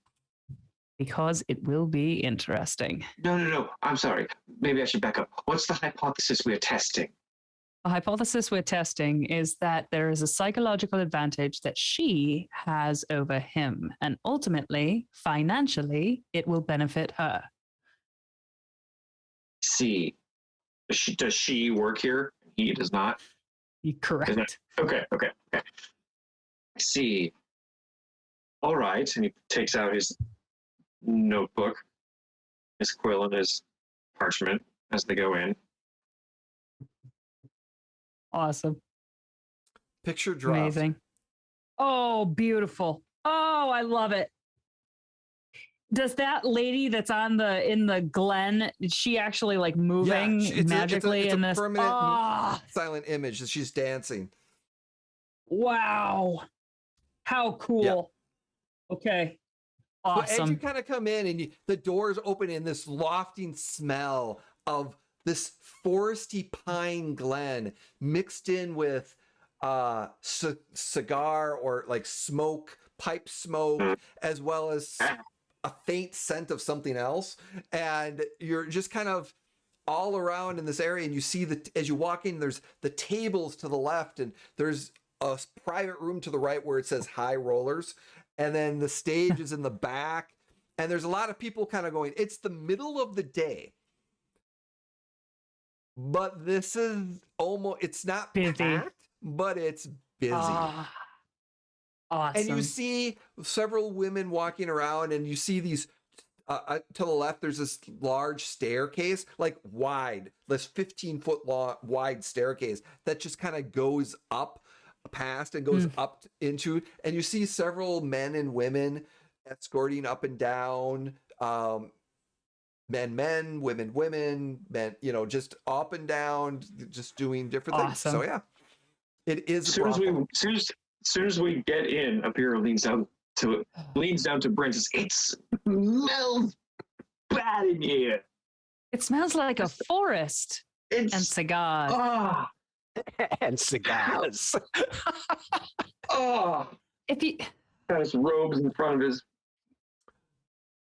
because it will be interesting. No. I'm sorry. Maybe I should back up. What's the hypothesis we're testing? The hypothesis we're testing is that there is a psychological advantage that she has over him, and ultimately, financially, it will benefit her. See, does she work here? He does not. Correct. Okay. See. All right, and he takes out his notebook, his quill, and his parchment as they go in. Awesome. Picture dropped. Amazing. Oh, beautiful. Oh, I love it. Does that lady that's in the glen, is she actually like moving magically it's in a this? permanent silent image that she's dancing. Wow. How cool. Yeah. Okay. So Awesome. as you kind of come in and the doors open in this lofting smell of this foresty pine glen mixed in with cigar or like smoke, pipe smoke, as well as a faint scent of something else. And you're just kind of all around in this area, and you see that as you walk in, there's the tables to the left, and there's a private room to the right where it says High Rollers. And then the stage is in the back, and there's a lot of people kind of going. It's the middle of the day, but this is almost, it's not busy, packed, but it's busy. Awesome. And you see several women walking around, and you see these to the left, there's this large staircase, like wide, this 15-foot long, wide staircase that just kind of goes up past and goes up into, and you see several men and women escorting up and down, men, women, men, just up and down, just doing different things. So yeah, it is. As soon as we get in, Apira leans down to Brent. It smells bad in here. It smells like a forest and cigars. And cigars. If you got his robes in front of his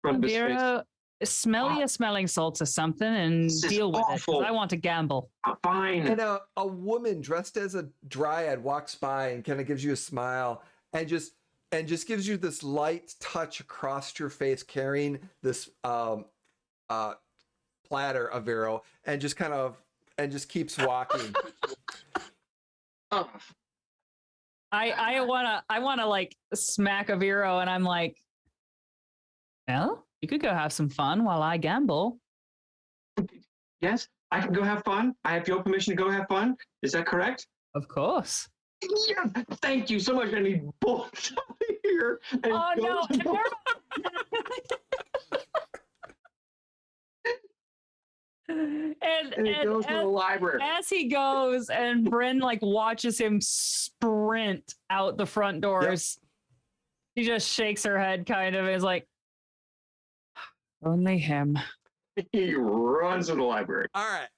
Vera, smell your smelling salts or something and deal with it. 'Cause I want to gamble. Fine. And a woman dressed as a dryad walks by and kind of gives you a smile and just gives you this light touch across your face, carrying this platter of Vero, and just keeps walking. I wanna like smack a Vero, and I'm like, well, you could go have some fun while I gamble. Yes, I can go have fun. I have your permission to go have fun. Is that correct? Of course. Yeah, thank you so much. And he bolts out of here. And Oh no! And he goes to the library. As he goes, and Bryn like watches him sprint out the front doors. She just shakes her head, kind of, is like, only him. He runs to the library. All right.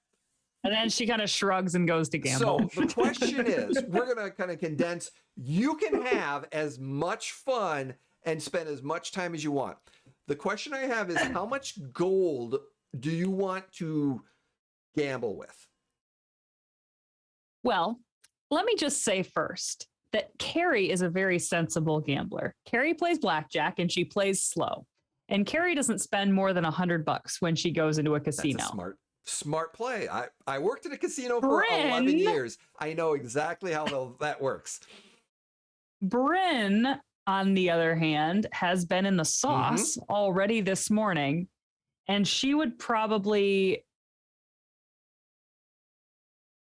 And then she kind of shrugs and goes to gamble. So the question is, we're going to kind of condense. You can have as much fun and spend as much time as you want. The question I have is, how much gold do you want to gamble with? Well, let me just say first that Carrie is a very sensible gambler. Carrie plays blackjack and she plays slow. And Carrie doesn't spend more than $100 when she goes into a casino. That's a smart play. I worked at a casino for 11 years. I know exactly how that works. Bryn, on the other hand, has been in the sauce already this morning, and she would probably,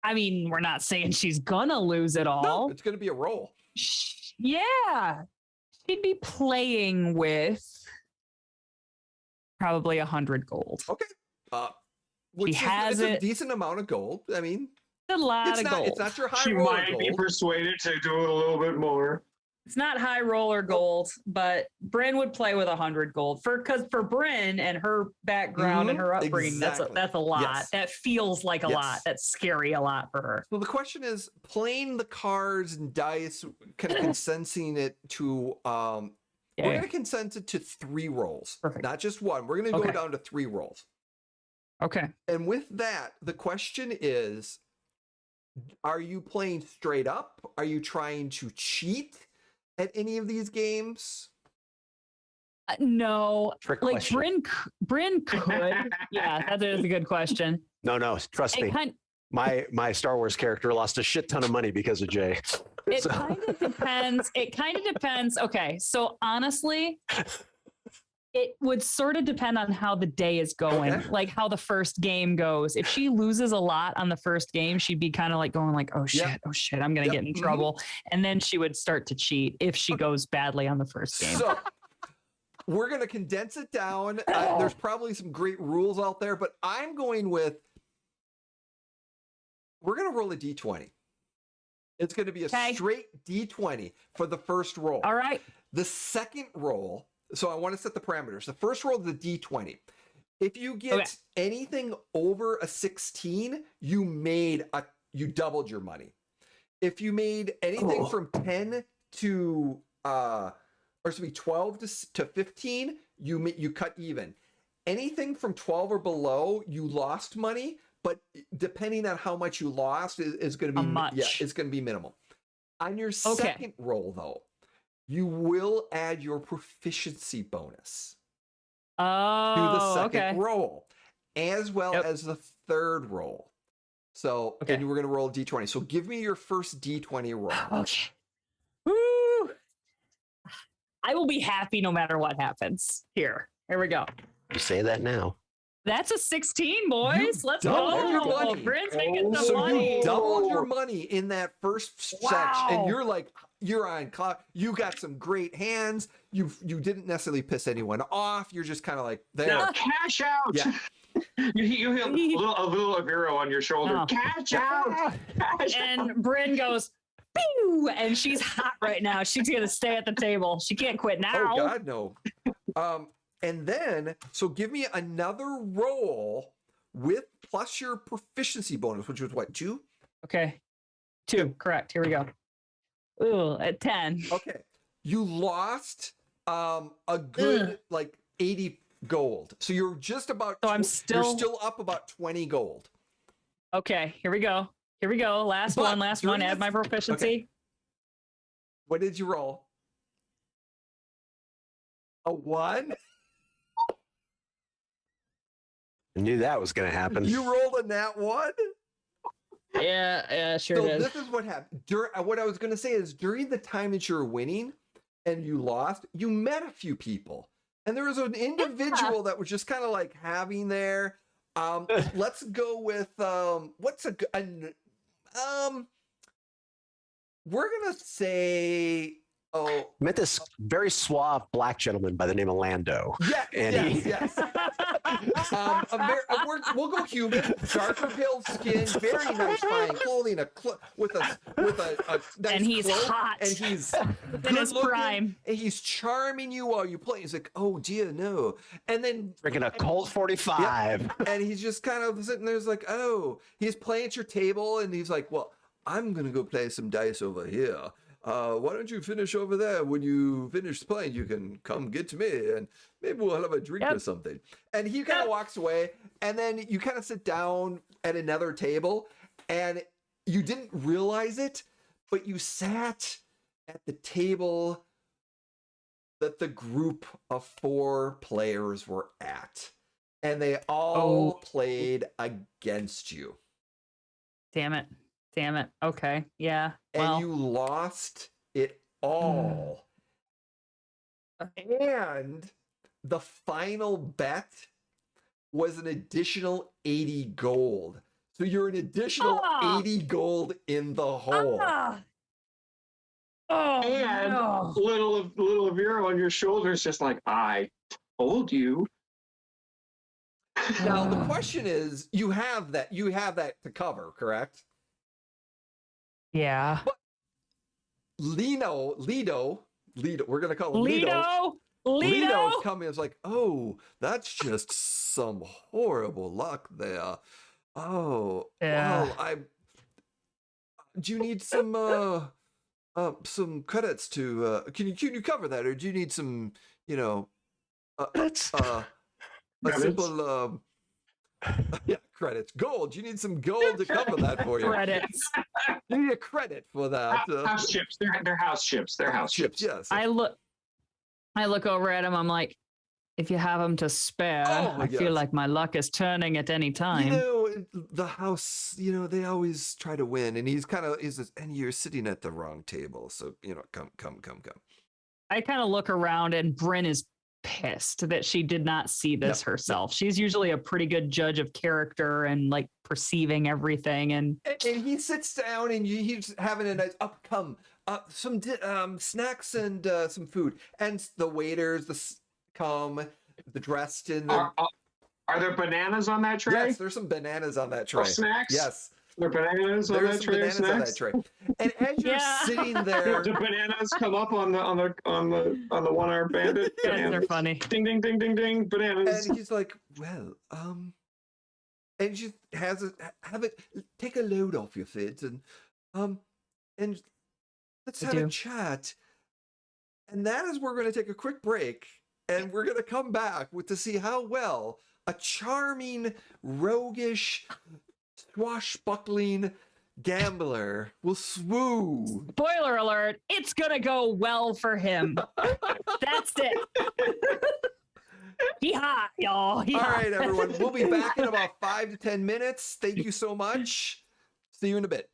I mean, we're not saying she's gonna lose it all. No, it's gonna be a roll. Yeah. She'd be playing with probably 100 gold. Okay. Which has a decent amount of gold. I mean, a lot of gold. It's not your high She roller might gold. be persuaded to do it a little bit more. It's not high roller gold, but Bryn would play with 100 gold because for Bryn and her background and her upbringing, exactly. that's a lot. Yes. That feels like a lot. That's scary a lot for her. So the question is, playing the cards and dice, kind of consensing it to we're going to consent it to 3 rolls. Perfect. Not just one. We're going to go down to 3 rolls. Okay. And with that, the question is, are you playing straight up? Are you trying to cheat at any of these games? No. Trick like question. Bryn could. Yeah, that is a good question. No, trust me. My Star Wars character lost a shit ton of money because of Jay. It So- kind of depends. It kind of depends. Okay, so honestly, it would sort of depend on how the day is going, Okay. like how the first game goes. If she loses a lot on the first game, she'd be kind of like going like, oh shit, I'm gonna Yep. get in Mhm. trouble. And then she would start to cheat if she goes badly on the first game. So we're going to condense it down. There's probably some great rules out there, but I'm going with, we're going to roll a D20. It's going to be a Okay. straight D20 for the first roll. All right. The second roll, so I want to set the parameters. The first roll is the D20. If you get Okay. anything over a 16, you doubled your money. If you made anything from 10 to 12 to 15, you cut even. Anything from 12 or below, you lost money, but depending on how much you lost is going to be it's going to be minimal. On your second roll though, you will add your proficiency bonus to the second roll, as well as the third roll. So, and we're going to roll a D20. So give me your first D20 roll. Okay. Woo! I will be happy no matter what happens. Here we go. You say that now. That's a 16, boys. Let's doubled your go. money. Brent's making some So money. you doubled your money in that first section, and Wow. you're on cloud. You got some great hands. You didn't necessarily piss anyone off. You're just kind of like there. Now cash out. Yeah. You have a little Aviro on your shoulder. Oh. Cash out. Cash out. And Bryn goes, pew, and she's hot right now. She's gonna stay at the table. She can't quit now. Oh God, no. And then so give me another roll with plus your proficiency bonus, which was what, 2? Okay. 2, correct. Here we go. Ooh, at 10. Okay. You lost a good like 80 gold. So you're just about So I'm you're still still up about 20 gold. Okay, here we go. Last But one. during Add this- my proficiency. What did you roll? A 1? I knew that was going to happen. You rolled a nat 1? Yeah, sure So did. this is what happened. What I was going to say is during the time that you're winning and you lost, you met a few people. And there was an individual that was just kind of like having their let's go with we're going to say Met this very suave black gentleman by the name of Lando. yes. We'll go human, darker pale skin, very nice fine clothing, with a nice And he's cloak, hot. and he's In his good-looking, prime. and he's charming you while you play. He's like, oh dear, no, and then Drinking a Colt 45. and he's just kind of sitting there, like, oh, he's playing at your table, and he's like, well, I'm gonna go play some dice over here. Why don't you finish over there? When you finish playing, you can come get to me, and maybe we'll have a drink or something. And he kind of walks away, and then you kind of sit down at another table, and you didn't realize it, but you sat at the table that the group of 4 players were at, and they all played against you. Damn it. Okay. Yeah. And Well, you lost it all. And the final bet was an additional 80 gold. So you're an additional 80 gold in the hole. Oh, And no. little Aviro on your shoulder is just like, I told you. Now the question is, you have that to cover, correct? Yeah. Lido, we're gonna call him Lido's Lido's coming. It's like, oh, that's just some horrible luck there. Oh, Yeah. well, do you need some credits to? Can you cover that, or do you need some, That's a Credits? simple credits, gold? You need some gold to cover that for you. Credits. You need a credit for that. House chips. They're house chips. They're house chips. Yes. I look over at him. I'm like, if you have them to spare, Oh, I yes. feel like my luck is turning at any time. You know, the house, they always try to win, and and you're sitting at the wrong table, so come. I kind of look around, and Bryn is pissed that she did not see this herself. She's usually a pretty good judge of character and like perceiving everything. And he sits down, and he's having a nice some snacks and some food, and the waiters come, the dressed in the. Are there bananas on that tray? Yes, there's some bananas on that tray. Or snacks? Yes. There are bananas on that tray. Bananas on that tray. And as you're sitting there, the bananas come up on the one-armed bandit. Yes, they're funny. Ding ding ding ding ding. Bananas. And he's like, well, and she have it take a load off your feet, and let's have a chat. And that is where we're going to take a quick break, and we're going to come back to see how well a charming, roguish, swashbuckling gambler will swoon. Spoiler alert, it's gonna go well for him. That's it. Yeehaw, y'all. Yeehaw. All right, everyone. We'll be back in about 5 to 10 minutes. Thank you so much. See you in a bit.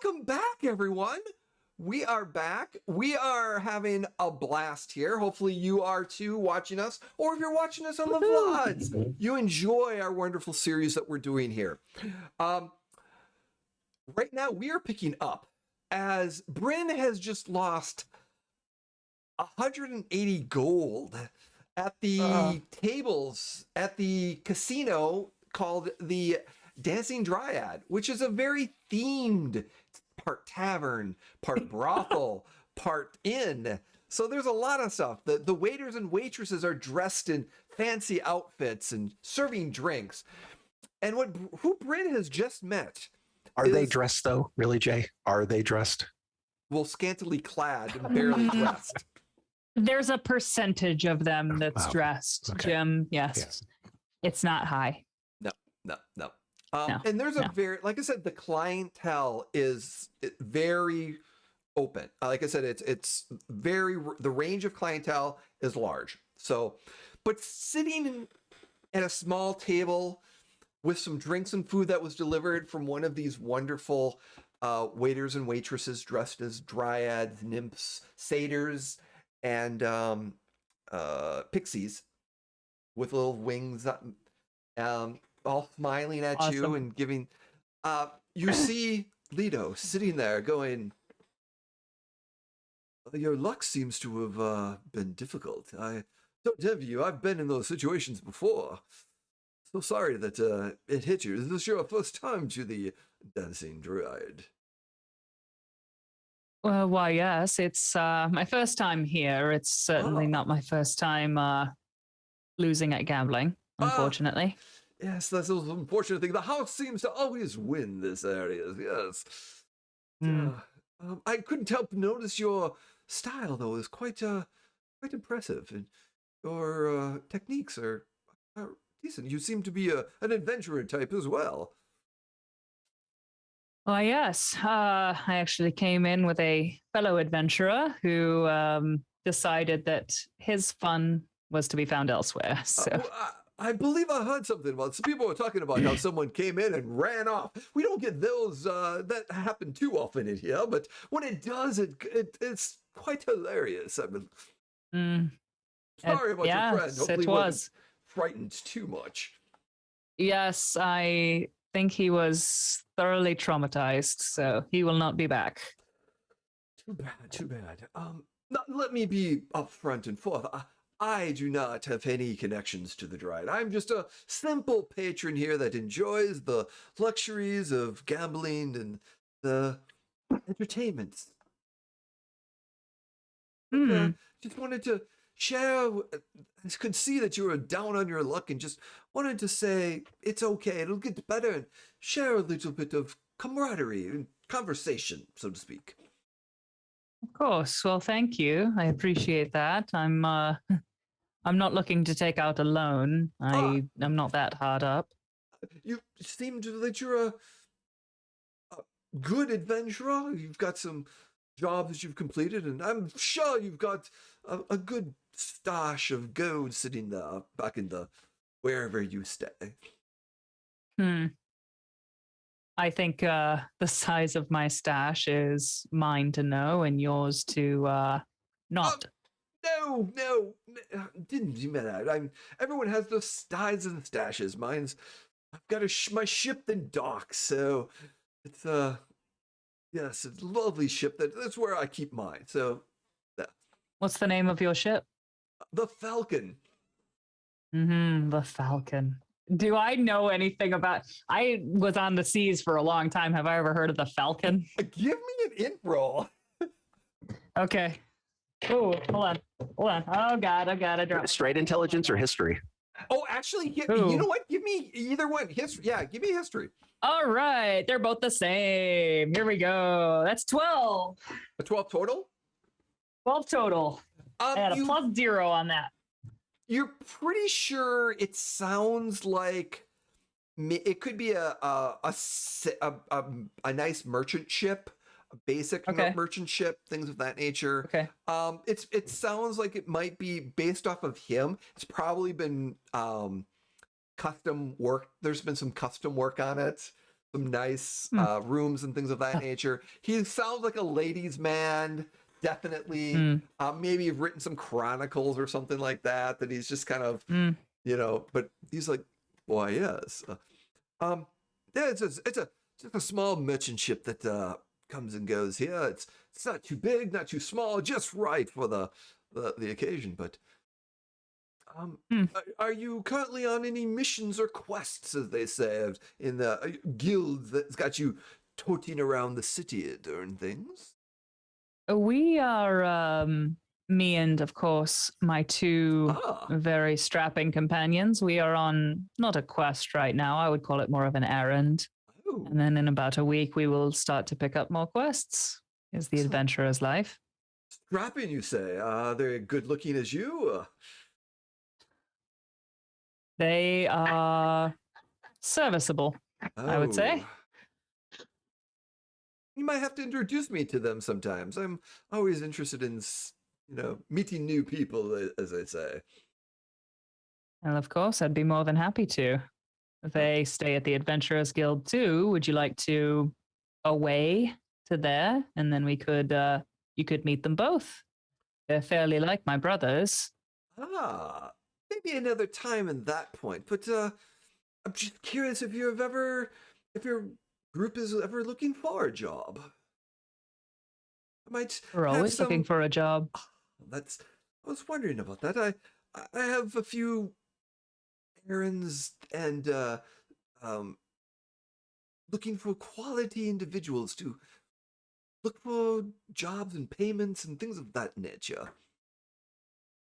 Welcome back, everyone. We are back. We are having a blast here. Hopefully you are too, watching us, or if you're watching us on the VODs, you enjoy our wonderful series that we're doing here. Right now we are picking up as Bryn has just lost 180 gold at the tables at the casino called the Dancing Dryad, which is a very themed, part tavern, part brothel, part inn. So there's a lot of stuff. The waiters and waitresses are dressed in fancy outfits and serving drinks. And who Bryn has just met. Are they dressed though? Really, Jay? Are they dressed? Well, scantily clad and barely dressed. There's a percentage of them that's Wow. dressed, Okay. Jim. Yes. It's not high. No. No, And there's a no. very, like I said, the clientele is very open. Like I said, it's very, the range of clientele is large. So, but sitting at a small table with some drinks and food that was delivered from one of these wonderful waiters and waitresses dressed as dryads, nymphs, satyrs, and pixies with little wings, all smiling at you Awesome. and giving. You see Lido sitting there going, "Your luck seems to have been difficult. I don't envy you. I've been in those situations before. So sorry that it hit you. Is this your first time to the Dancing Dryad?" Well, why, yes. It's my first time here. It's certainly Oh. not my first time losing at gambling, unfortunately. Yes, that's the unfortunate thing. The house seems to always win this area. Yes. Hmm. I couldn't help notice your style, though, is quite impressive, and your techniques are decent. You seem to be an adventurer type as well. Why, yes. I actually came in with a fellow adventurer who decided that his fun was to be found elsewhere. So. Well, I believe I heard something about. Some people were talking about how someone came in and ran off. We don't get those that happen too often in here, but when it does, it's quite hilarious. I mean, sorry about your friend. Yes, Hopefully it he was. wasn't frightened too much. Yes, I think he was thoroughly traumatized, so he will not be back. Too bad. Too bad. Let me be upfront and forth. I do not have any connections to the Dryad. I'm just a simple patron here that enjoys the luxuries of gambling and the entertainments. Just wanted to share. I could see that you were down on your luck and just wanted to say it's okay. It'll get better and share a little bit of camaraderie and conversation, so to speak. Of course. Well, thank you. I appreciate that. I'm not looking to take out a loan. I'm not that hard up. You seem to that you're a good adventurer. You've got some jobs you've completed, and I'm sure you've got a good stash of gold sitting there back in the wherever you stay. I think the size of my stash is mine to know and yours to not. No, didn't you mean that? Everyone has those size and stashes. I've got my ship in dock, so it's yes, it's a lovely ship. That's where I keep mine. So, What's the name of your ship? the Falcon. The Falcon. Do I know anything about? I was on the seas for a long time. Have I ever heard of the Falcon? Give me an int roll. Okay. Oh, hold on. Oh God, I gotta drop. Straight intelligence or history? Oh, actually, you know what? Give me either one. History. Yeah, give me history. All right, they're both the same. Here we go. That's 12. A 12 total? 12 total. I had a +0 on that. You're pretty sure it sounds like it could be a nice merchant ship, a basic merchant ship, things of that nature. Okay. It sounds like it might be based off of him. It's probably been custom work. There's been some custom work on it. nice Hmm. rooms and things of that nature. He sounds like a ladies' man, definitely. Hmm. Maybe you've written some chronicles or something like that. That he's just kind of, Hmm. but he's like, why yes, yeah, just a small merchant ship that comes and goes here. It's not too big, not too small, just right for the occasion. But Hmm. are you currently on any missions or quests, as they say, in the guild that's got you toting around the city doing things? We are, me and of course my two Ah, very strapping companions. We are on not a quest right now. I would call it more of an errand. oh, And then in about a week, we will start to pick up more quests. Is the Excellent. adventurer's life? strapping, you say? They're good looking as you. They are serviceable, I would say. Oh. You might have to introduce me to them sometimes. I'm always interested in, meeting new people, as I say. And of course, I'd be more than happy to. They stay at the Adventurers Guild too. Would you like to away to there? And then you could meet them both. They're fairly like my brothers. Ah, maybe another time in that point. But I'm just curious if if your group is ever looking for a job. I might We're have always looking some. for a job. That's. I was wondering about that. I have a few errands and um looking for quality individuals to look for jobs and payments and things of that nature.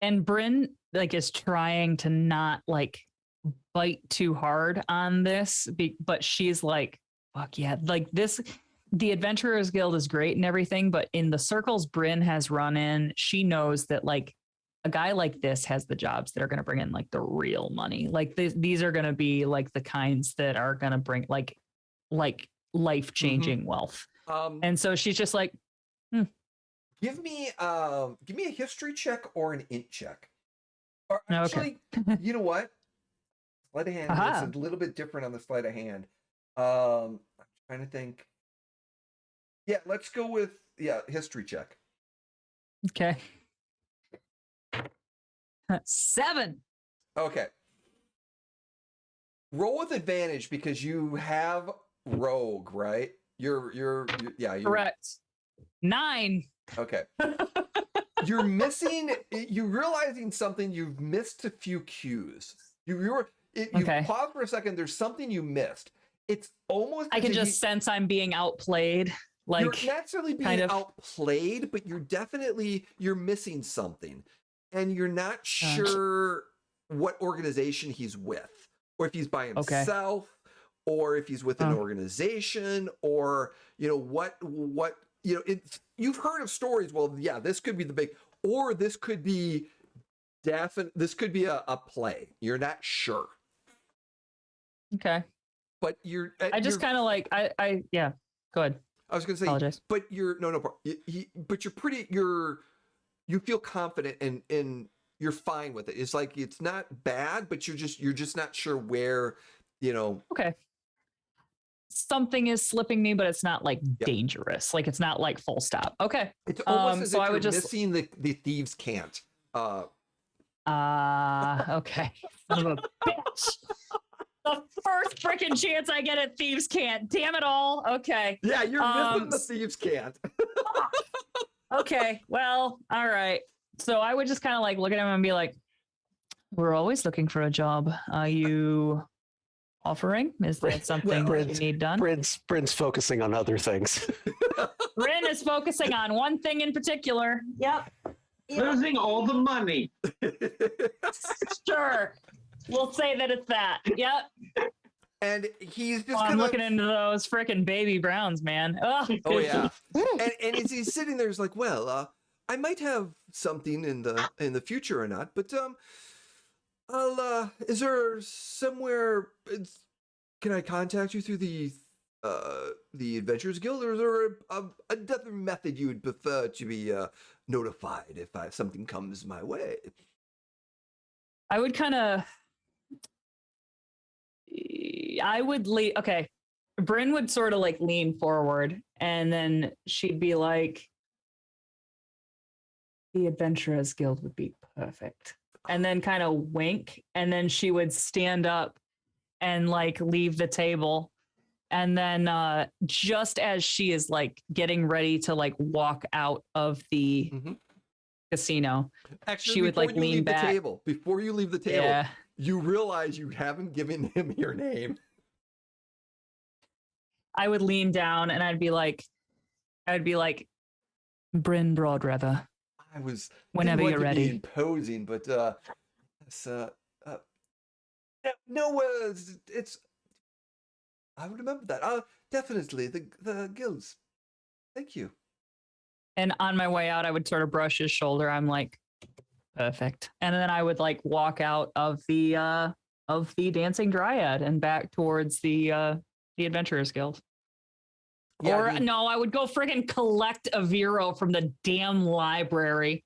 And Bryn is trying to not bite too hard on this, but she's like, fuck yeah, this. The Adventurers Guild is great and everything, but in the circles Bryn has run in, she knows that a guy like this has the jobs that are going to bring in the real money. These are going to be the kinds that are going to bring life changing wealth. And so she's just like, Give me a history check or an int check. Or Okay. actually, you know what? Sleight of hand. Aha. It's a little bit different on the sleight of hand. I'm trying to think. Yeah, let's go with history check. okay. 7. Okay. Roll with advantage because you have rogue, right? You're Correct. 9. Okay. You're missing. You're realizing something. You've missed a few cues. You Okay. pause for a second. There's something you missed. It's almost. I can just sense I'm being outplayed. You're not necessarily being kind of. outplayed, but you're missing something, and you're not sure what organization he's with, or if he's by himself, or if he's with an organization, or what you've heard of stories. Well, yeah, this could be the big, or this could be this could be a play. You're not sure. Okay. But you're. I just kind of yeah. Go ahead. I was going to say, Apologize. but you're but you feel confident and you're fine with it. It's it's not bad, but you're just not sure where, Okay. Something is slipping me, but it's not dangerous. It's not full stop. Okay. It's almost as so if I would you're just missing the thieves can't. Okay. Son of a bitch. The first freaking chance I get at thieves can't. Damn it all. Okay. Yeah, you're missing the thieves can't. Okay. Well, all right. So I would just kind of look at him and be like, we're always looking for a job. Are you offering? Is that something that you need done? Bryn's focusing on other things. Bryn is focusing on one thing in particular. Yep. Losing all the money. Sure. We'll say that it's that. Yep. And he's just I'm looking into those freaking baby browns, man. Ugh. Oh yeah. and as he's sitting there, he's like, well, I might have something in the future or not, but is there somewhere can I contact you through the Adventurers Guild, or is there another method you would prefer to be notified if something comes my way? I would kind of. I would leave. Okay. Bryn would sort of like lean forward and then she'd be like, the Adventurers Guild would be perfect. And then kind of wink. And then she would stand up and like leave the table. And then just as she is like getting ready to like walk out of the casino, Actually, she would like you lean leave back. the table, before you leave the table, Yeah. you realize you haven't given him your name. I would lean down and I'd be like, Bryn Broadriver, I was whenever didn't you're want to be ready. imposing, but it's, no, it's. I would remember that. Definitely the guilds. Thank you. And on my way out, I would sort of brush his shoulder. I'm like, perfect. And then I would like walk out of the Dancing Dryad and back towards the Adventurers Guild. Yeah, Or no, I would go friggin' collect a Vero from the damn library.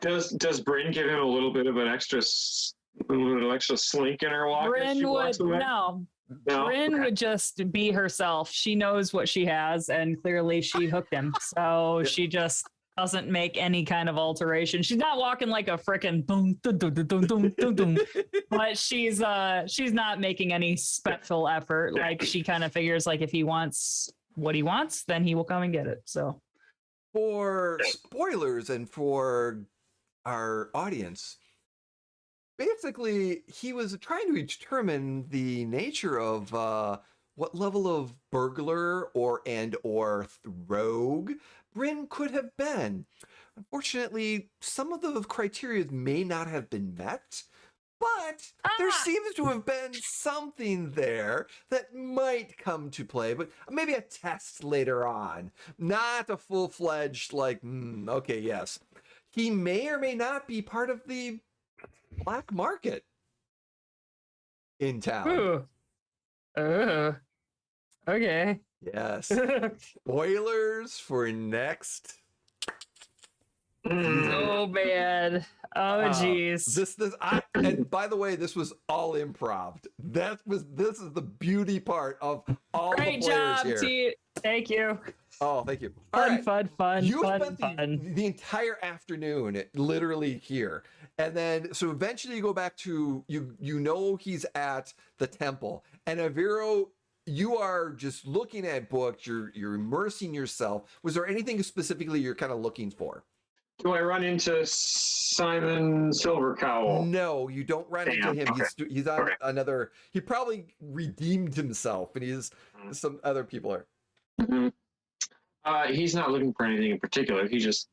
Does Bryn give him a little bit of an extra slink in her walk as she Bryn walks would away? no. No? Bryn Okay. would just be herself. She knows what she has, and clearly she hooked him. So she just doesn't make any kind of alteration. She's not walking like a frickin' boom, dum, dum, dum, dum, dum, dum, but she's not making any special effort. Like she kind of figures like if he wants what he wants, then he will come and get it. So For spoilers and for our audience, basically he was trying to determine the nature of what level of burglar or rogue Bryn could have been. Unfortunately, some of the criteria may not have been met, but there seems to have been something there that might come to play, but maybe a test later on, not a full-fledged like, okay, yes. He may or may not be part of the black market in town. Okay. Yes. Spoilers for next. Oh man. Oh geez. And by the way, this was all improv. This is the beauty part of all Great the players job, here. T. Thank you. Oh, thank you. All right. Fun. You spent the entire afternoon literally here. And then so eventually you go back to you know he's at the temple. And Aviro, you are just looking at books, you're immersing yourself. Was there anything specifically you're kind of looking for? Do I run into Simon Silvercowl? No, you don't run into him. Okay. He's on another. He probably redeemed himself, and some other people are. Mm-hmm. He's not looking for anything in particular. He just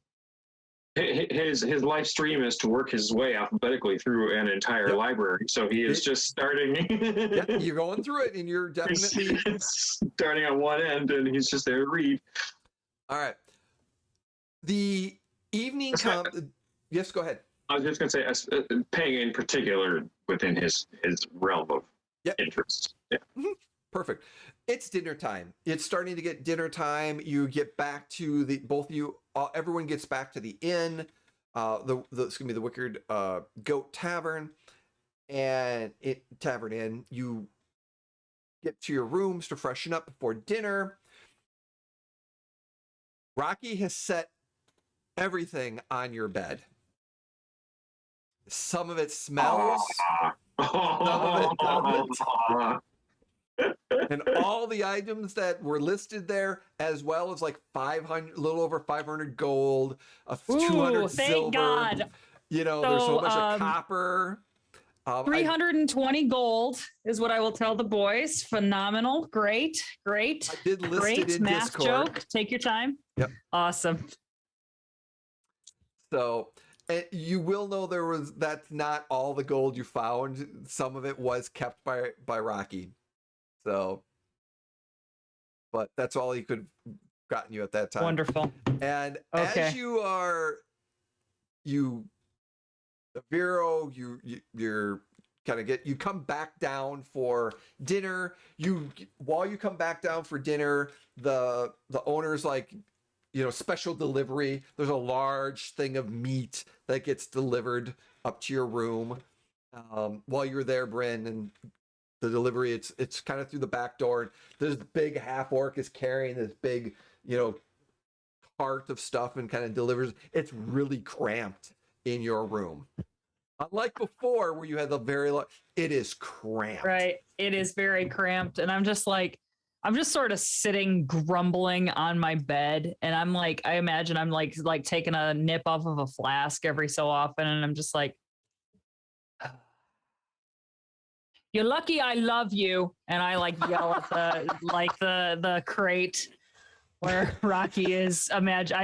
his life stream is to work his way alphabetically through an entire library. So he is just starting. Yeah, you're going through it, and you're definitely starting on one end, and he's just there to read. All right. The evening comes. Yes, go ahead. I was just going to say, paying in particular within his realm of interest. Yeah. Mm-hmm. Perfect. It's dinner time. It's starting to get dinner time. You get back to both of you. Everyone gets back to the inn. It's gonna be the Wicked Goat Tavern, and Tavern Inn. You get to your rooms to freshen up before dinner. Rocky has set everything on your bed. Some of it smells. Some of it doesn't. And all the items that were listed there, as well as like 500, a little over 500 gold, 200 thank silver. God. You know, there's so much of copper. 320 gold is what I will tell the boys. Phenomenal. Great. I did list Great it in math Discord. joke. Take your time. Yep. Awesome. So you will know that's not all the gold you found. Some of it was kept by Rocky. So, but that's all he could have gotten you at that time. Wonderful. And Okay. as Vero, you're kind of you come back down for dinner. While you come back down for dinner, the owner's like, special delivery. There's a large thing of meat that gets delivered up to your room while you're there, Bryn, and the delivery. It's kind of through the back door. This big half orc is carrying this big, cart of stuff and kind of delivers. It's really cramped in your room. Unlike before, where you had the it is cramped. Right. It is very cramped. And I'm just sort of sitting grumbling on my bed. And I'm like, I imagine I'm like taking a nip off of a flask every so often. And I'm just like, you're lucky I love you. And I like yell at the crate where Rocky is. I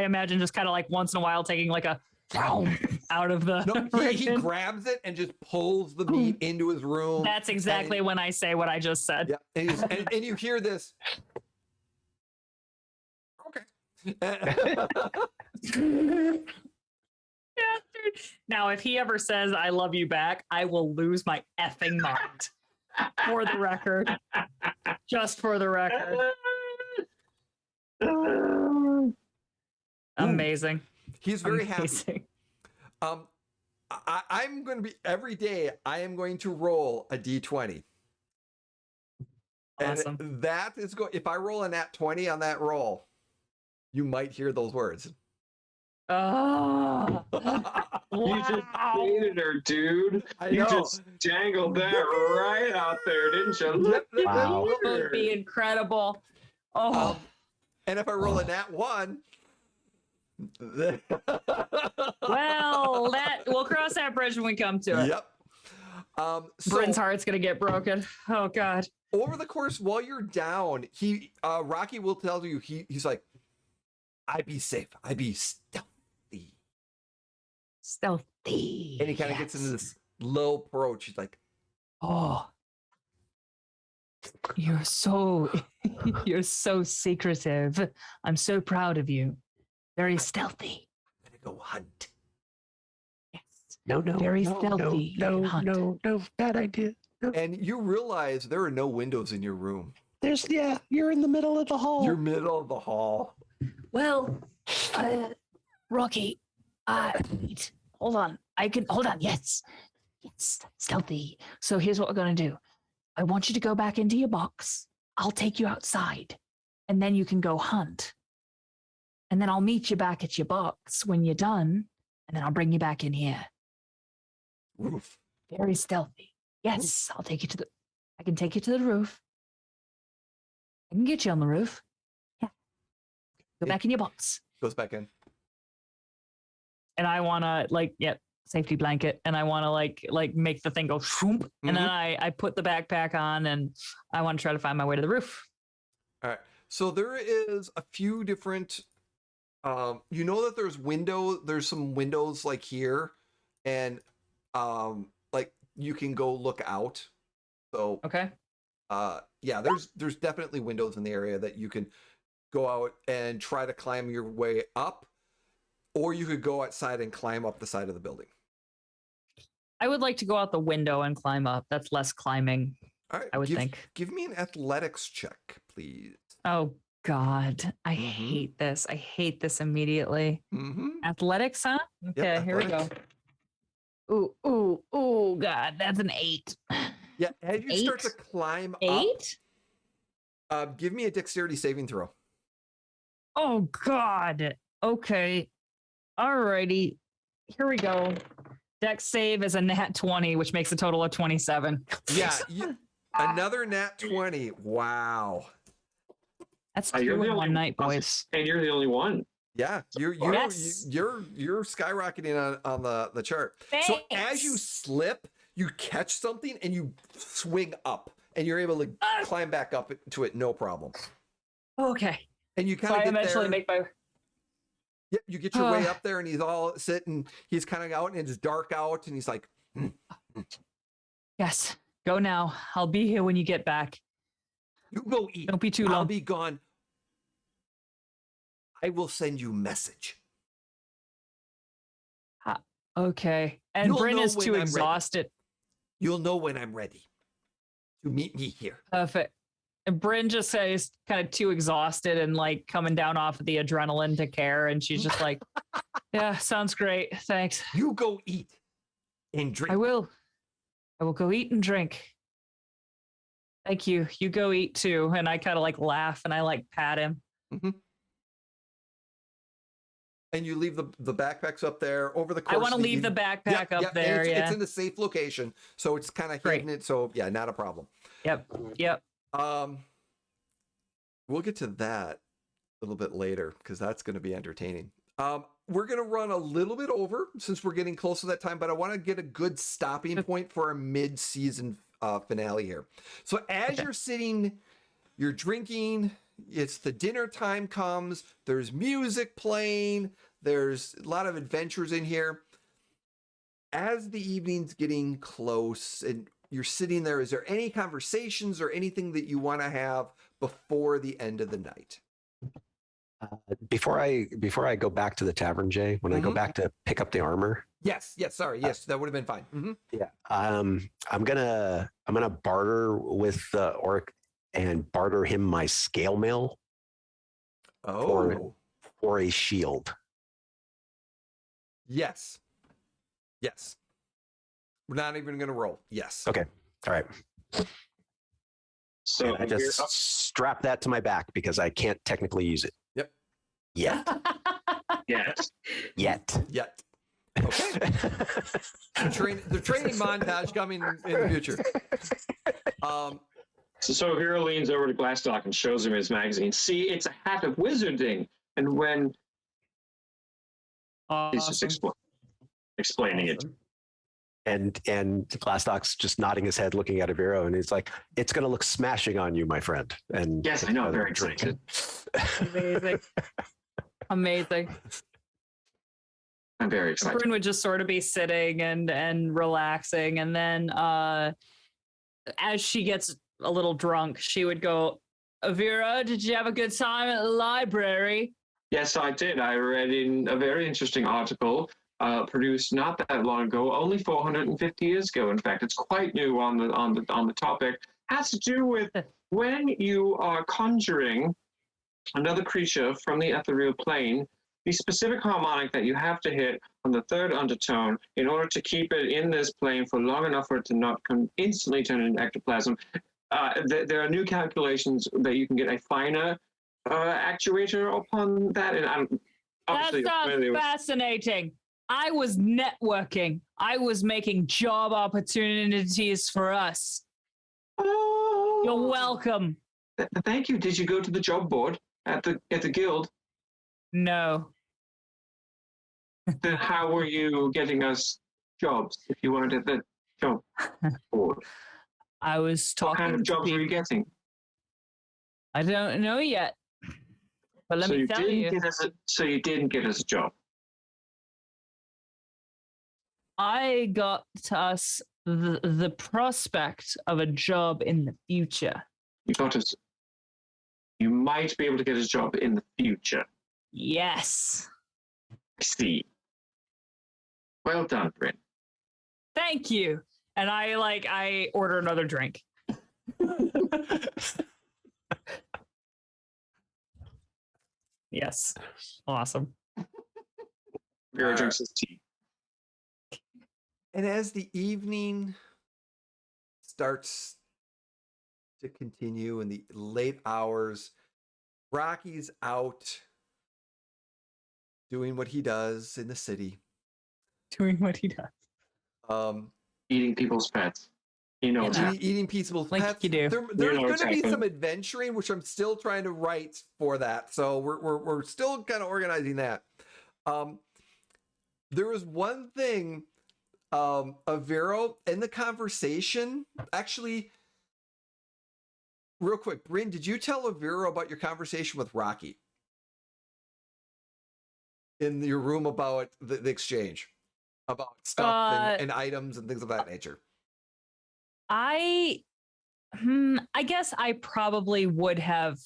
imagine just kind of like once in a while taking like a out of the. No, he grabs it and just pulls the meat into his room. That's exactly when I say what I just said. Yeah, and you hear this. Okay. Now, if he ever says "I love you" back, I will lose my effing mind. For the record, just for the record. Amazing. He's very happy. I'm going to be every day. I am going to roll a d20. Awesome. And that is if I roll a nat 20 on that roll, you might hear those words. Oh, You just dated her, dude. You know. just dangled that right out there, didn't you? Wow. It would be incredible. Oh, And if I roll a nat 1, well, we'll cross that bridge when we come to it. Yep. Bryn's heart's gonna get broken. Oh God. Over the course while you're down, Rocky will tell you he's like, I be safe. I be stealthy. And he kind of gets into this low approach. He's like, oh, you're so secretive. I'm so proud of you. Very stealthy. I'm gonna go hunt. Yes. No, Very stealthy. No, bad idea. No. And you realize there are no windows in your room. You're in the middle of the hall. You're middle of the hall. Well, Rocky, wait, hold on. Hold on. Yes, stealthy. So here's what we're going to do. I want you to go back into your box. I'll take you outside, and then you can go hunt. And then I'll meet you back at your box when you're done, and then I'll bring you back in here. Roof. Very stealthy. Yes, I can take you to the roof. I can get you on the roof. Yeah. Go back in your box. Goes back in. And I want to safety blanket. And I want to make the thing go shoomp. Mm-hmm. And then I put the backpack on and I want to try to find my way to the roof. All right. So there is a few different, that there's some windows like here and, you can go look out. So, Okay. there's definitely windows in the area that you can go out and try to climb your way up, or you could go outside and climb up the side of the building. I would like to go out the window and climb up. That's less climbing, All right. I would think. Give me an athletics check, please. Oh, God. I Mhm. hate this. I hate this immediately. Mm-hmm. Athletics, huh? Okay, here we go. athletics. Ooh, God. That's an 8. Yeah, as you start 8? to climb 8? up, give me a dexterity saving throw. Oh, God. Okay. Alrighty. Here we go. Dex save is a nat 20, which makes a total of 27. Yeah, another nat 20. Wow. That's You're 2 the in only one night, one. boys. And you're the only one. Yeah, you're Yes. you're skyrocketing on the chart. So as you slip, you catch something and you swing up, and you're able to climb back up to it, no problem. Okay. And you So kind I of get eventually there. make my. Yep, you get your way up there, and he's all sitting. He's kind of out, and it's dark out, and he's like, Yes. Go now. I'll be here when you get back. "You go eat. Don't be too I'll long. be gone. I will send you message." Okay. And You'll Bryn know is when too I'm ready. exhausted. You'll know when I'm ready to meet me here. Perfect. And Bryn just says kind of too exhausted and coming down off of the adrenaline to care. And she's just like, yeah, sounds great. Thanks. You go eat and drink. I will go eat and drink. Thank you. You go eat too. And I kind of like laugh and I like pat him. Mm-hmm. And you leave the backpacks up there over the course. I want to leave the backpack up there. And yeah. it's in a safe location, so it's kind of hidden it. So yeah, not a problem. Yep. We'll get to that a little bit later because that's going to be entertaining. We're going to run a little bit over since we're getting close to that time, but I want to get a good stopping point for our mid-season finale here. So as you're sitting, you're drinking, it's the dinner time comes, there's music playing, there's a lot of adventures in here. As the evening's getting close and you're sitting there, is there any conversations or anything that you want to have before the end of the night? Before I go back to the tavern, Jay, when I go back to pick up the armor. Yes, that would have been fine. Mm-hmm. Yeah. I'm gonna barter with the orc and barter him my scale mail for a shield. Yes. We're not even gonna roll. Yes. Okay. All right. So and I just strap that to my back because I can't technically use it. Yep. Yet. yes. Yet. Okay. The training montage coming in the future. So Hero leans over to Glassdock and shows him his magazine. See, it's a hat of wizarding. And when he's just explaining it. And Glassdock's just nodding his head, looking at Aviro, and he's like, "It's going to look smashing on you, my friend." And yes, I know. Very excited. Amazing. I'm very excited. Bryn would just sort of be sitting and relaxing, and then as she gets a little drunk, she would go, "Avira, did you have a good time at the library?" Yes, I did. I read in a very interesting article produced not that long ago, only 450 years ago. In fact, it's quite new on the topic. Has to do with when you are conjuring another creature from the ethereal plane, the specific harmonic that you have to hit on the third undertone in order to keep it in this plane for long enough for it to not instantly turn into ectoplasm. There are new calculations that you can get a finer actuator upon that, and I'm obviously that sounds fascinating. I was networking. I was making job opportunities for us. Oh, You're welcome. Thank you. Did you go to the job board at the guild? No. Then how were you getting us jobs if you weren't at the job board? I was talking. What kind of jobs were you getting? I don't know yet. But let me tell you. So you didn't get us a job. I got us the prospect of a job in the future. You got us. You might be able to get us a job in the future. Yes. I see. Well done, Bryn. Thank you. And I order another drink. Yes. Awesome. Vera drinks his tea. And as the evening starts to continue in the late hours, Rocky's out doing what he does in the city. Doing what he does. Eating people's pets. You know what's happening. Eating people's like pets. You do. There's going to be some adventuring, which I'm still trying to write for that. So we're still kind of organizing that. There was one thing, Aviro, in the conversation. Actually, real quick, Bryn, did you tell Aviro about your conversation with Rocky in your room about the exchange, about stuff and items and things of that nature? I guess I probably would have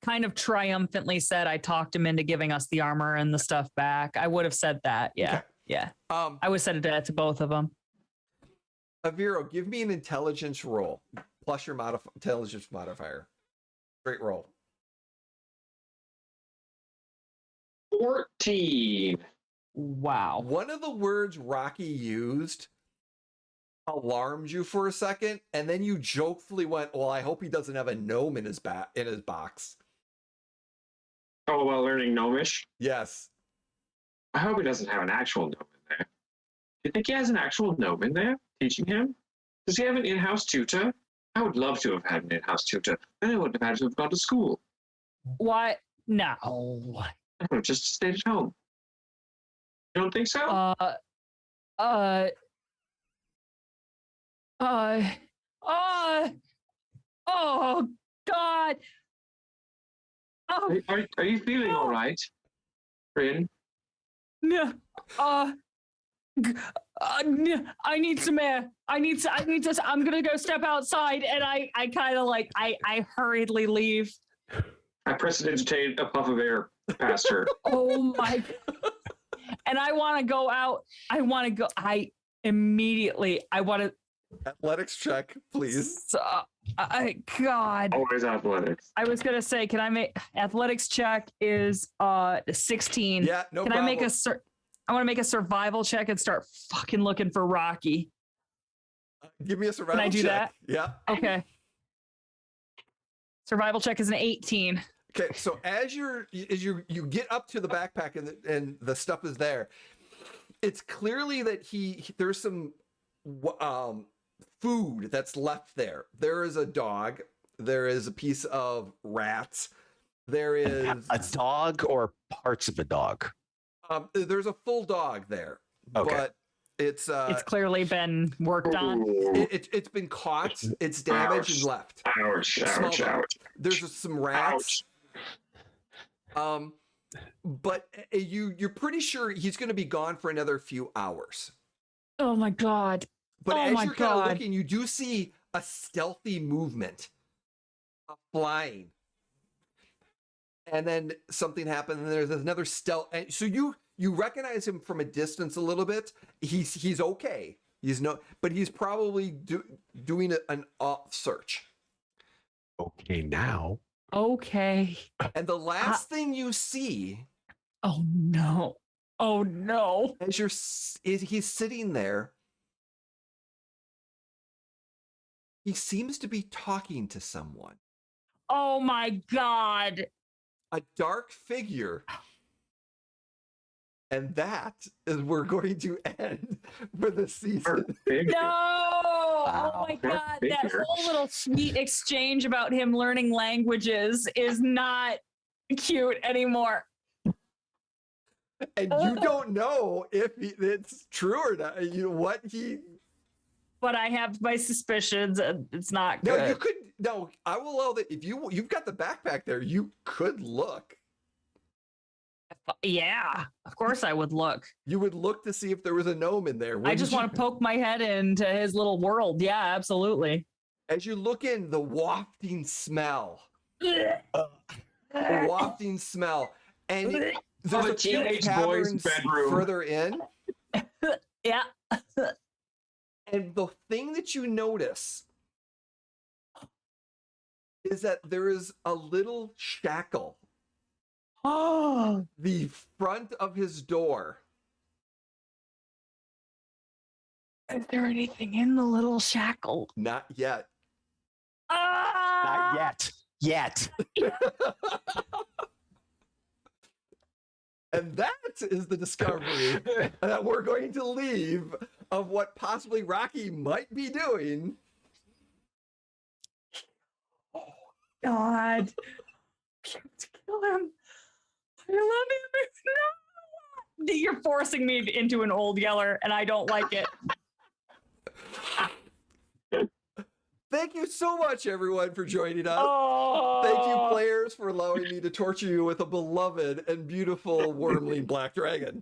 kind of triumphantly said I talked him into giving us the armor and the stuff back. I would have said that. Yeah. Okay. Yeah. I would have said that to both of them. Aviro, give me an intelligence roll plus your intelligence modifier. Straight roll. 14. Wow. One of the words Rocky used alarmed you for a second, and then you jokefully went, "Well, I hope he doesn't have a gnome in his box." Oh, while learning Gnomish. Yes. I hope he doesn't have an actual gnome in there. Do you think he has an actual gnome in there teaching him? Does he have an in-house tutor? I would love to have had an in-house tutor. Then I wouldn't have had to have gone to school. What? No. I would have just stayed at home. You don't think so? Uh, uh, oh God. Oh, Are you feeling all right, Bryn? no. I need some air. I need to, I'm gonna go step outside, and I kind of like, I hurriedly leave. I prestidigitate a puff of air past her. Oh my. And I want to go out. I want to Athletics check, please. God. Always athletics. I was gonna say, can I make athletics check is 16. Yeah, no Can problem. I make I want to make a survival check and start fucking looking for Rocky. Give me a survival Can I do check. that? Yeah. Okay. Survival check is an 18. Okay, so as you get up to the backpack and the stuff is there, it's clearly that there's some food that's left there. There is a dog. There is a piece of rats. There is A dog or parts of a dog? there's a full dog there, Okay. but it's Clearly been worked on. it's been caught. It's damaged and left. Ouch, Small ouch, dog. ouch. There's some rats. But you're pretty sure he's going to be gone for another few hours. Oh my God. But Oh as my you're kind of God. looking, you do see a stealthy movement flying. And then something happened, and there's another stealth. And so you recognize him from a distance a little bit. He's okay. But he's probably doing an off search. Okay, now. Okay. And the last thing you see, Oh no. Oh no. as he's sitting there, he seems to be talking to someone. Oh my God. A dark figure. And that is where we're going to end for the season. No. Oh my Dark God. That figure. whole little sweet exchange about him learning languages is not cute anymore. And you don't know if it's true or not. But I have my suspicions, and it's not No, good. you could. No, I will allow that. If you've got the backpack there, you could look. Yeah, of course I would look. You would look to see if there was a gnome in there. I just want to poke my head into his little world. Yeah, absolutely. As you look in, the wafting smell. The wafting smell. And there's a a few teenage boy's taverns bedroom. further in. Yeah. And the thing that you notice is that there is a little shackle, Oh, the front of his door. is there anything in the little shackle? Not yet. Ah! Not yet. And that is the discovery that we're going to leave of what possibly Rocky might be doing. God. I have to kill him. I love him. No. You're forcing me into an old yeller, and I don't like it. Thank you so much, everyone, for joining us. Oh. Thank you, players, for allowing me to torture you with a beloved and beautiful wormling black dragon.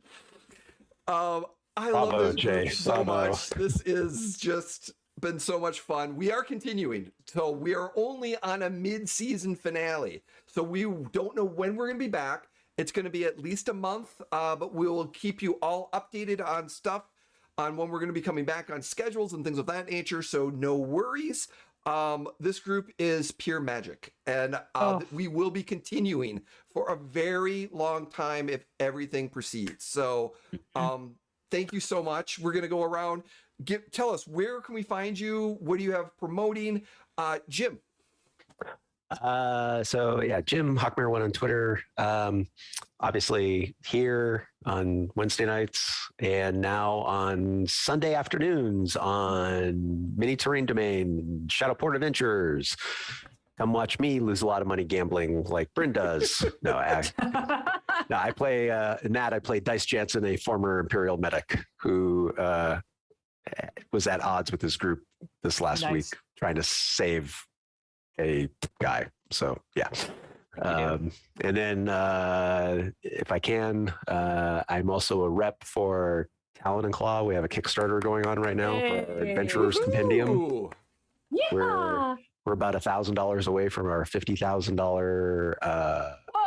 I love Bravo, this Jay. group so Bravo. much. This is just been so much fun. We are continuing. So we are only on a mid-season finale. So we don't know when we're going to be back. It's going to be at least a month, but we will keep you all updated on stuff, on when we're going to be coming back on schedules and things of that nature. So no worries. This group is pure magic, and we will be continuing for a very long time if everything proceeds. So thank you so much. We're going to go around. tell us, where can we find you? What do you have promoting? Jim. So yeah, Jim Hockmere1 on Twitter. Obviously here on Wednesday nights and now on Sunday afternoons on Mini Terrain Domain, Shadowport Adventures. Come watch me lose a lot of money gambling like Bryn does. I play Nat. I play Dice Jansen, a former Imperial medic who was at odds with his group this last week, trying to save a guy. So yeah. And then if I can, I'm also a rep for Talon and Claw. We have a Kickstarter going on right now for Adventurer's Compendium. Yeah. We're about $1,000 away from our $50,000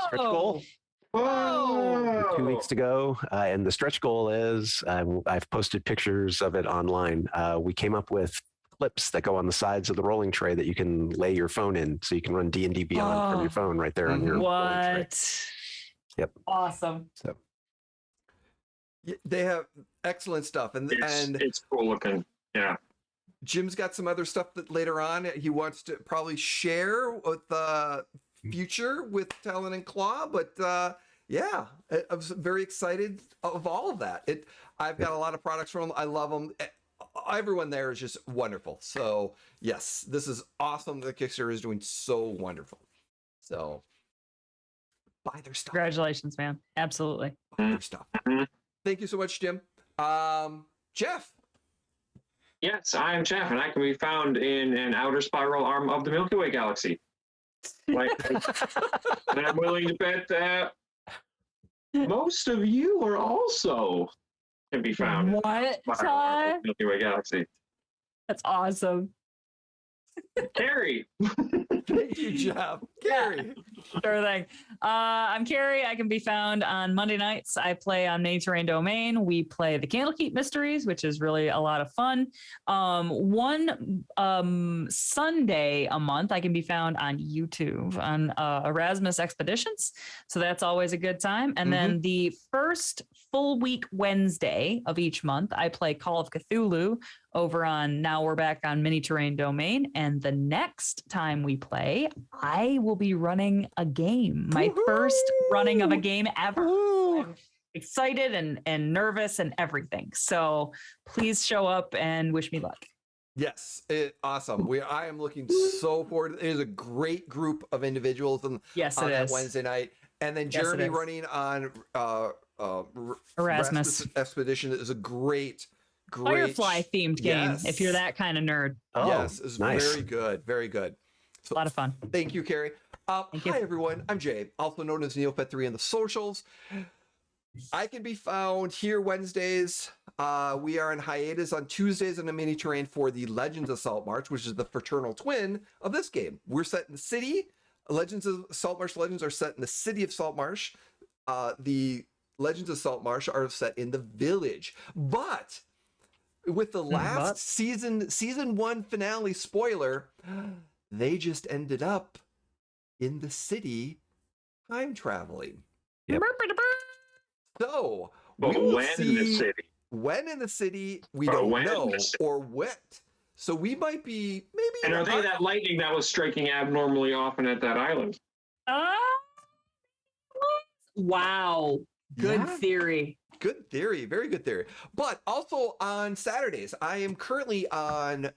stretch goal. Whoa! 2 weeks to go, and the stretch goal is I've posted pictures of it online. We came up with clips that go on the sides of the rolling tray that you can lay your phone in, so you can run D&D Beyond from your phone right there on your rolling tray. Yep. Awesome. So They have excellent stuff, and It's cool looking. Yeah. Jim's got some other stuff that later on he wants to probably share with the future with Talon and Claw. But yeah, I was very excited of all of that. I've got a lot of products from them. I love them. Everyone there is just wonderful. So yes, this is awesome. The Kickstarter is doing so wonderful. So buy their stuff. Congratulations, man. Absolutely. Buy their stuff. Thank you so much, Jim. Jeff. Yes, I am Jeff, and I can be found in an outer spiral arm of the Milky Way galaxy. And I'm willing to bet that most of you are also can be found What in the spiral arm time? of the Milky Way galaxy. That's awesome. Carrie. Thank you, Jeff. Gary. Sure thing. I'm Carrie. I can be found on Monday nights. I play on Mini Terrain Domain. We play the Candlekeep Mysteries, which is really a lot of fun. One Sunday a month, I can be found on YouTube on Erasmus Expeditions. So that's always a good time. And then the first full week Wednesday of each month, I play Call of Cthulhu over on Now We're Back on Mini Terrain Domain. And the next time we play, I will be running a game. My first running of a game ever. I'm excited and nervous and everything. So please show up and wish me luck. Yes, awesome. I am looking so forward. It is a great group of individuals on that Wednesday night. And then Jeremy running on Erasmus Expedition is a great Firefly themed game, if you're that kind of nerd. Yes, it's nice. Very good. Very good. So, a lot of fun. Thank you, Carrie. Hi, everyone. I'm Jay, also known as Neopet3 in the socials. I can be found here Wednesdays. We are in hiatus on Tuesdays in the Mini Terrain for the Legends of Saltmarsh, which is the fraternal twin of this game. We're set in the city. Legends of Saltmarsh Legends are set in the city of Saltmarsh. The Legends of Saltmarsh are set in the village. But with the last season 1 finale spoiler, they just ended up in the city time traveling. Yep. So, but when in the city? When in the city, we don't know, or what. So we might be maybe. And are they that lightning that was striking abnormally often at that island? Wow. Good theory. Good theory. Very good theory. But also on Saturdays, I am currently on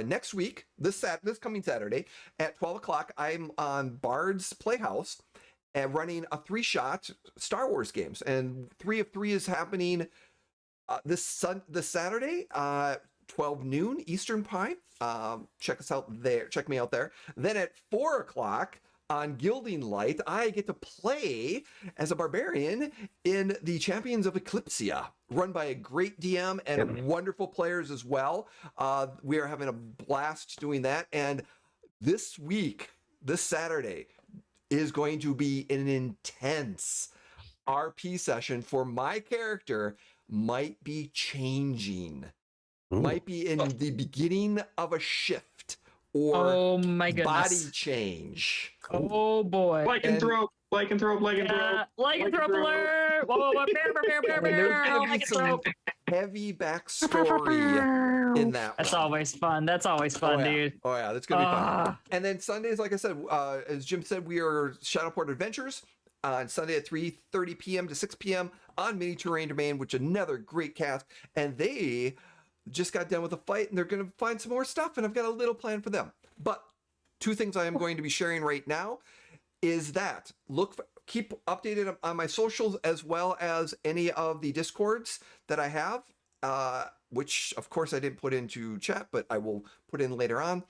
next week, this coming Saturday at 12 o'clock, I'm on Bard's Playhouse and running a 3-shot Star Wars games. And 3 of 3 is happening this Saturday, 12 noon Eastern Time. Check us out there. Check me out there. Then at 4 o'clock on Gilding Light, I get to play as a barbarian in the Champions of Eclipsia, run by a great DM and wonderful players as well. We are having a blast doing that. And this week, this Saturday, is going to be an intense RP session for my character. Might be changing. Might be in the beginning of a shift or body change. Oh boy. Lycanthrope alert. There's going to be some heavy backstory in that That's one. always fun. That's always fun, yeah. dude. Oh yeah, that's gonna be fun. Ah. And then Sundays, like I said, as Jim said, we are Shadowport Adventures on Sunday at 3:30 p.m. to 6 p.m. on Mini Terrain Domain, which is another great cast. And they just got done with a fight, and they're going to find some more stuff, and I've got a little plan for them. But two things I am going to be sharing right now is that keep updated on my socials as well as any of the Discords that I have, which of course I didn't put into chat, but I will put in later on.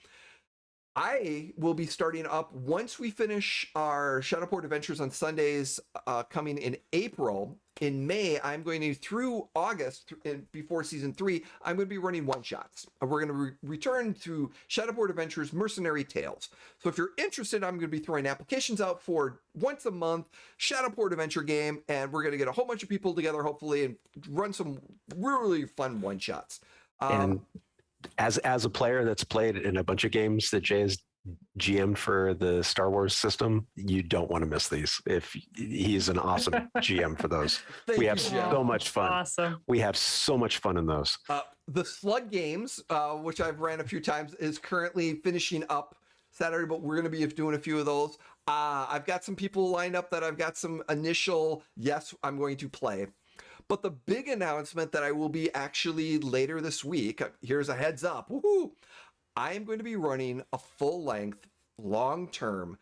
I will be starting up once we finish our Shadowport Adventures on Sundays coming in April. In May, I'm going to, through August, before season 3, I'm going to be running one-shots. We're going to return to Shadowport Adventures Mercenary Tales. So if you're interested, I'm going to be throwing applications out for once a month Shadowport Adventure game, and we're going to get a whole bunch of people together, hopefully, and run some really fun one-shots. And as a player that's played in a bunch of games that Jay has GM for the Star Wars system, you don't want to miss these. If he's an awesome GM for those, we have so much fun. Awesome. We have so much fun in those. The Slug Games, which I've ran a few times, is currently finishing up Saturday, but we're going to be doing a few of those. I've got some people lined up that I've got some initial, yes, I'm going to play. But the big announcement that I will be actually later this week, here's a heads up. Woohoo! I am going to be running a full-length, long-term,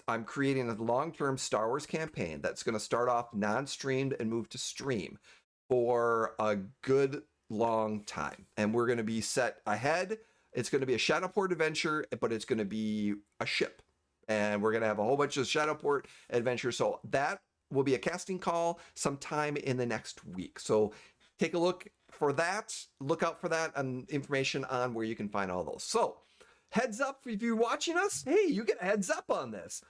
I'm creating a long-term Star Wars campaign that's going to start off non-streamed and move to stream for a good long time. And we're going to be set ahead. It's going to be a Shadowport adventure, but it's going to be a ship. And we're going to have a whole bunch of Shadowport adventures. So that will be a casting call sometime in the next week. So take a look for that. Look out for that and information on where you can find all those. So heads up, if you're watching us, hey, you get a heads up on this.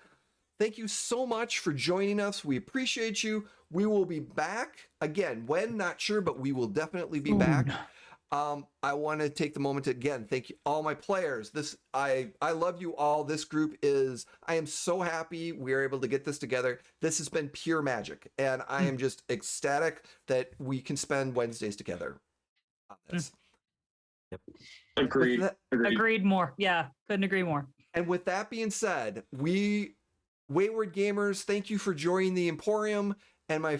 Thank you so much for joining us. We appreciate you. We will be back again. When, not sure, but we will definitely be back. I want to take the moment to again thank you all my players. I love you all. This group I am so happy we are able to get this together. This has been pure magic, and I am just ecstatic that we can spend Wednesdays together on this. Yep. Agreed more. Yeah, couldn't agree more. And with that being said, Wayward Gamers, thank you for joining the Emporium. And my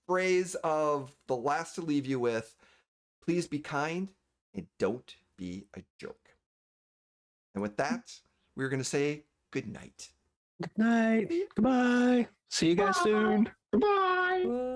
phrase of the last to leave you with, please be kind and don't be a joke. And with that, we're going to say good night. Good night. Goodbye. See you guys soon. Goodbye.